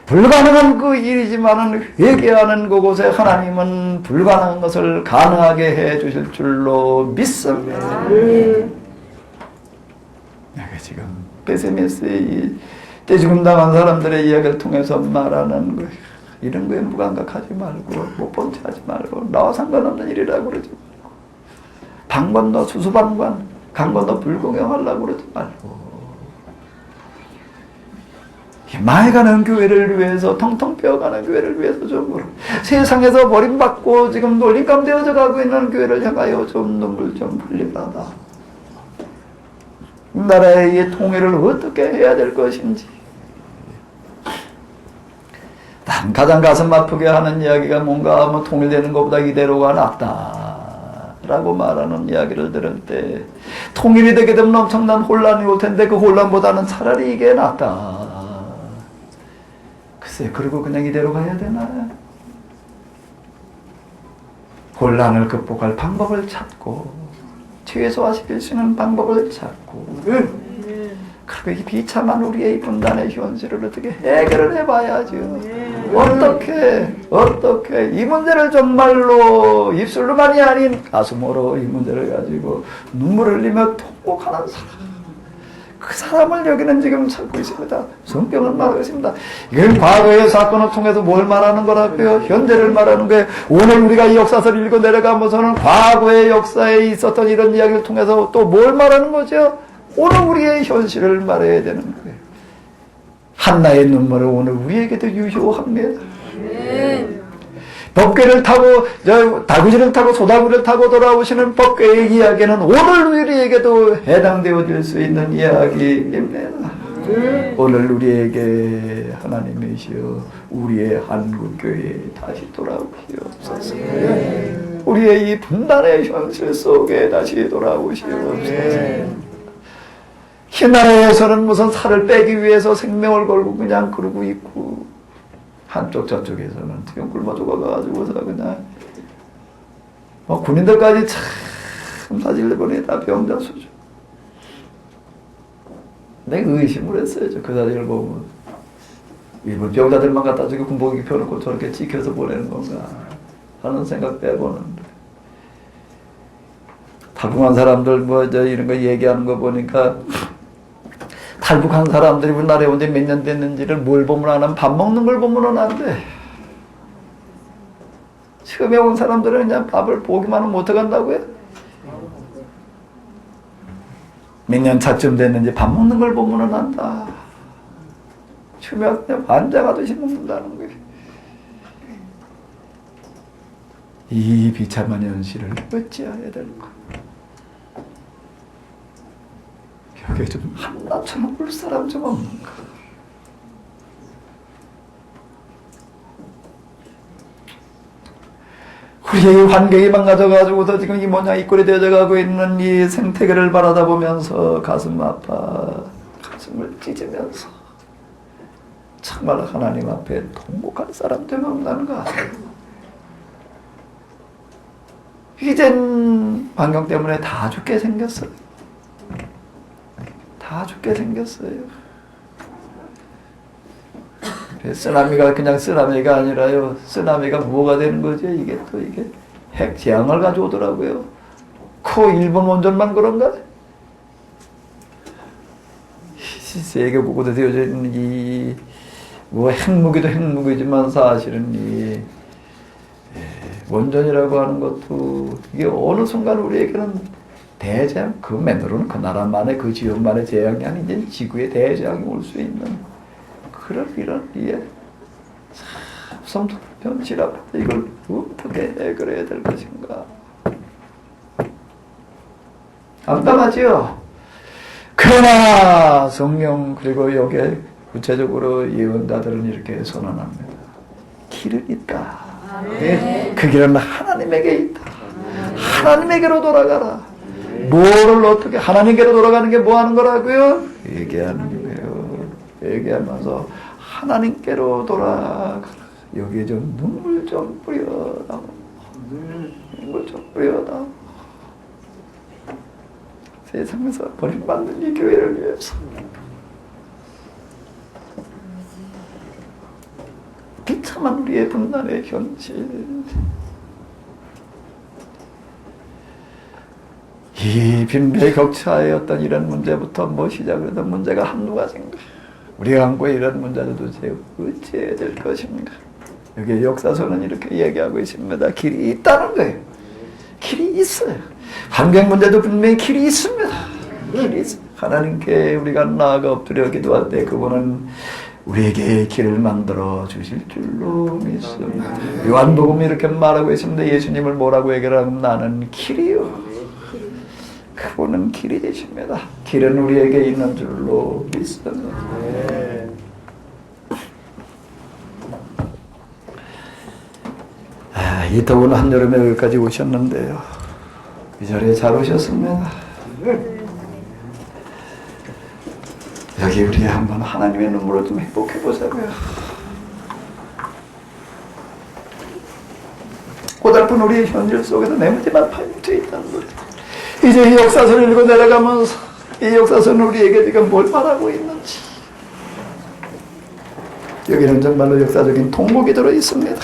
불가능한 그 일이지만은 회개하는 그곳에 하나님은 불가능한 것을 가능하게 해 주실 줄로 믿습니다. 내가 지금 베세메스의 떼죽음 당한 사람들의 이야기를 통해서 말하는 거예요. 이런 거에 무감각하지 말고 못 본 체 하지 말고 나와 상관없는 일이라고 그러지 말고 방 건너 수수방관 강 건너 불공경하려고 그러지 말고 망해가는 교회를 위해서 텅텅 비어가는 교회를 위해서 좀 세상에서 버림받고 지금 놀림감 되어져 가고 있는 교회를 향하여 좀 눈물 좀 흘리라다. 나라의 통일을 어떻게 해야 될 것인지. 난 가장 가슴 아프게 하는 이야기가 뭔가 하면 통일되는 것보다 이대로가 낫다 라고 말하는 이야기를 들을 때 통일이 되게 되면 엄청난 혼란이 올 텐데 그 혼란보다는 차라리 이게 낫다. 글쎄, 그리고 그냥 이대로 가야 되나? 혼란을 극복할 방법을 찾고 최소화시킬 수 있는 방법을 찾고 그리고 이 비참한 우리의 분단의 현실을 어떻게 해결을 해봐야죠. 어떻게 이 문제를 정말로 입술로만이 아닌 가슴으로 이 문제를 가지고 눈물을 흘리며 통곡하는 사람, 그 사람을 여기는 지금 찾고 있습니다. 성경은 말하고 있습니다. 이건 과거의 사건을 통해서 뭘 말하는 거라고요? 현재를 말하는 거예요. 오늘 우리가 이 역사서를 읽고 내려가면서는 과거의 역사에 있었던 이런 이야기를 통해서 또 뭘 말하는 거죠? 오늘 우리의 현실을 말해야 되는 거예요. 한나의 눈물은 오늘 우리에게도 유효합니다. 법궤를 타고 다구지를 타고 소다구를 타고 돌아오시는 법궤의 이야기는 오늘 우리에게도 해당되어질 수 있는 이야기입니다. 오늘 우리에게 하나님이시여 우리의 한국교회에 다시 돌아오시옵소서. 우리의 이 분단의 현실 속에 다시 돌아오시옵소서. 이 나라에서는 무슨 살을 빼기 위해서 생명을 걸고 그냥 그러고 있고, 한쪽 저쪽에서는 지금 굶어 죽어가지고서 그냥 군인들까지 참 사진을 보내다 병자 수준. 내가 의심을 했어요. 그 사진을 보면 일본 병자들만 갖다 저기 군복이 펴놓고 저렇게 찍혀서 보내는 건가 하는 생각 빼보는데, 탈북한 사람들 이런 거 얘기하는 거 보니까 탈북한 사람들이 우리나라에 온 지 몇 년 됐는지를 뭘 보면 안 하면 밥 먹는 걸 보면은 안 돼. 처음에 온 사람들은 그냥 밥을 보기만 하면 못 간다고요? 몇 년 차쯤 됐는지 밥 먹는 걸 보면은 안다. 처음에 그냥 환장하듯이 먹는다는 거예요. 이 비참한 현실을 어찌해야 될까? 여기에 좀 한나처럼 볼 사람 좀 없는가? 우리의 환경이 망가져가지고서 지금 이 모양 이 꼴이 되어가고 있는 이 생태계를 바라다 보면서 가슴 아파, 가슴을 찢으면서 정말 하나님 앞에 통곡할 사람 좀 없는가? 이젠 환경 때문에 다 죽게 생겼어요. 다 죽게 생겼어요. 쓰나미가 그냥 쓰나미가 아니라요. 쓰나미가 뭐가 되는 거죠? 이게 핵 재앙을 가져오더라고요. 일본 원전만 그런가? 세계 곳곳에 되어져 있는 이 핵무기도 핵무기지만 사실은 이 원전이라고 하는 것도 이게 어느 순간 우리에게는 대재앙, 그 맨으로는 그 나라만의 그 지역만의 재앙이 아닌 이제 지구의 대재앙이 올 수 있는 그런 이런 참 현실 앞에 이걸 어떻게 해결해야 될 것인가? 암담하지요. 그러나 성령 그리고 여기에 구체적으로 예언자들은 이렇게 선언합니다. 길은 있다. 그 길은 하나님에게 있다. 하나님에게로 돌아가라. 뭐를 어떻게 하나님께로 돌아가는 게 뭐 하는 거라고요? 얘기하는 거예요. 얘기하면서 하나님께로 돌아가라. 여기에 좀 눈물 좀 뿌려라. 눈물 좀 뿌려라. 세상에서 버림받는 이 교회를 위해서 비참한 우리의 분단의 현실, 이 빈배 격차의 어떤 이런 문제부터 시작을 해도 문제가 한두 가지인가? 우리가 안고 이런 문제도 도대체 어찌해야 될 것인가? 여기 역사서는 이렇게 얘기하고 있습니다. 길이 있다는 거예요. 길이 있어요. 환경 문제도 분명히 길이 있습니다. 길이 있어요. 하나님께 우리가 나아가 엎드려 기도할 때 그분은 우리에게 길을 만들어 주실 줄로 믿습니다. 요한복음이 이렇게 말하고 있습니다. 예수님을 뭐라고 얘기하면 나는 길이요. 그분은 길이 되십니다. 길은 우리에게 있는 줄로 믿습니다. 이 더운 한여름에 여기까지 오셨는데요. 이 자리에 잘 오셨습니다. 여기 우리 한번 하나님의 눈물을 좀 회복해 보자고요. 고달픈 우리의 현실 속에서 내 문제만 파묻혀 있다는 거예요. 이제 이 역사서를 읽고 내려가면서 이 역사서는 우리에게 지금 뭘 말하고 있는지. 여기는 정말로 역사적인 통곡이 들어 있습니다.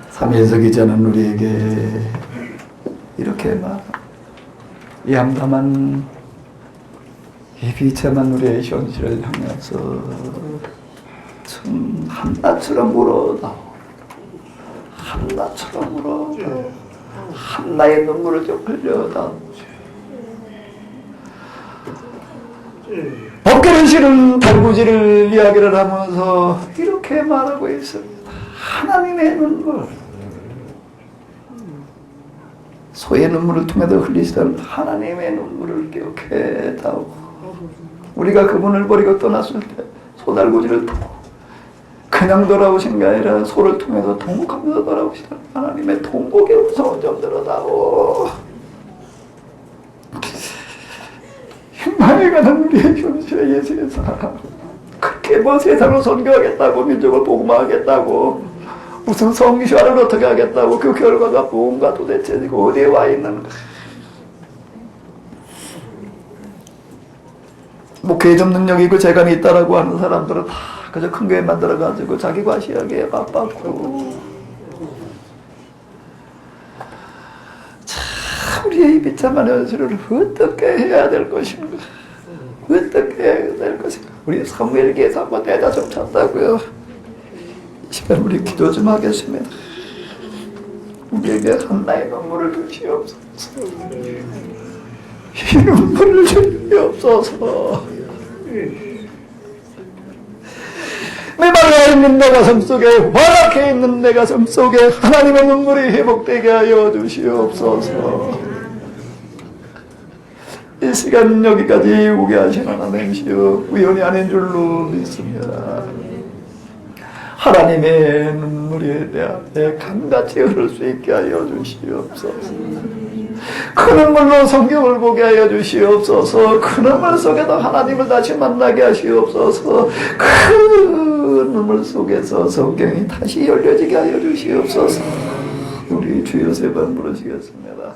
삼일서 기자는 우리에게 이렇게 막 양담한 이 비참한 우리의 현실을 향해서 참 한나처럼 울어다오. 한나처럼 울어다오. 한나의 눈물을 좀 흘려다오. 법계는 실은 달구지를 이야기를 하면서 이렇게 말하고 있습니다. 하나님의 눈물, 소의 눈물을 통해서 흘리시던 하나님의 눈물을 기억해다오. 우리가 그분을 버리고 떠났을 때 소달구지를 통해 그냥 돌아오신 게 아니라 소를 통해서 통곡하면서 돌아오시던 하나님의 통곡의 음성을 좀 들어다오. 망해가는 우리의 현실의 세상, 그렇게 뭐 세상을 선교하겠다고, 민족을 복음화하겠다고, 무슨 성교화를 어떻게 하겠다고, 그 결과가 뭔가 도대체 지금 어디에 와 있는가. 목회에 좀 능력이 있고 재간이 있다라고 하는 사람들은 다 그저 큰 교회 만들어가지고 자기 과시하기에 바빴고, 참 우리의 이 비참한 현실을 어떻게 해야 될 것인가, 어떻게 해야 될 것인가. 우리 사무엘기에서 한번 대자 좀 찾다고요. 이 시간 우리 기도 좀 하겠습니다. 우리에게 한나의 눈물을 주시옵소서. 이 눈물을 주시옵소서. 메말라 있는 내 가슴 속에, 활락해 있는 내 가슴 속에 하나님의 눈물이 회복되게 하여 주시옵소서. 이 시간 여기까지 오게 하신 하나님이시여, 우연이 아닌 줄로 믿습니다. 하나님의 눈물이 내 앞에 강같이 흐를 수 있게 하여 주시옵소서. 그 눈물로 성경을 보게 하여 주시옵소서. 그 눈물 속에도 하나님을 다시 만나게 하시옵소서. 그 눈물 속에서 성경이 다시 열려지게 하여 주시옵소서. 우리 주여 세 번 부르시겠습니다.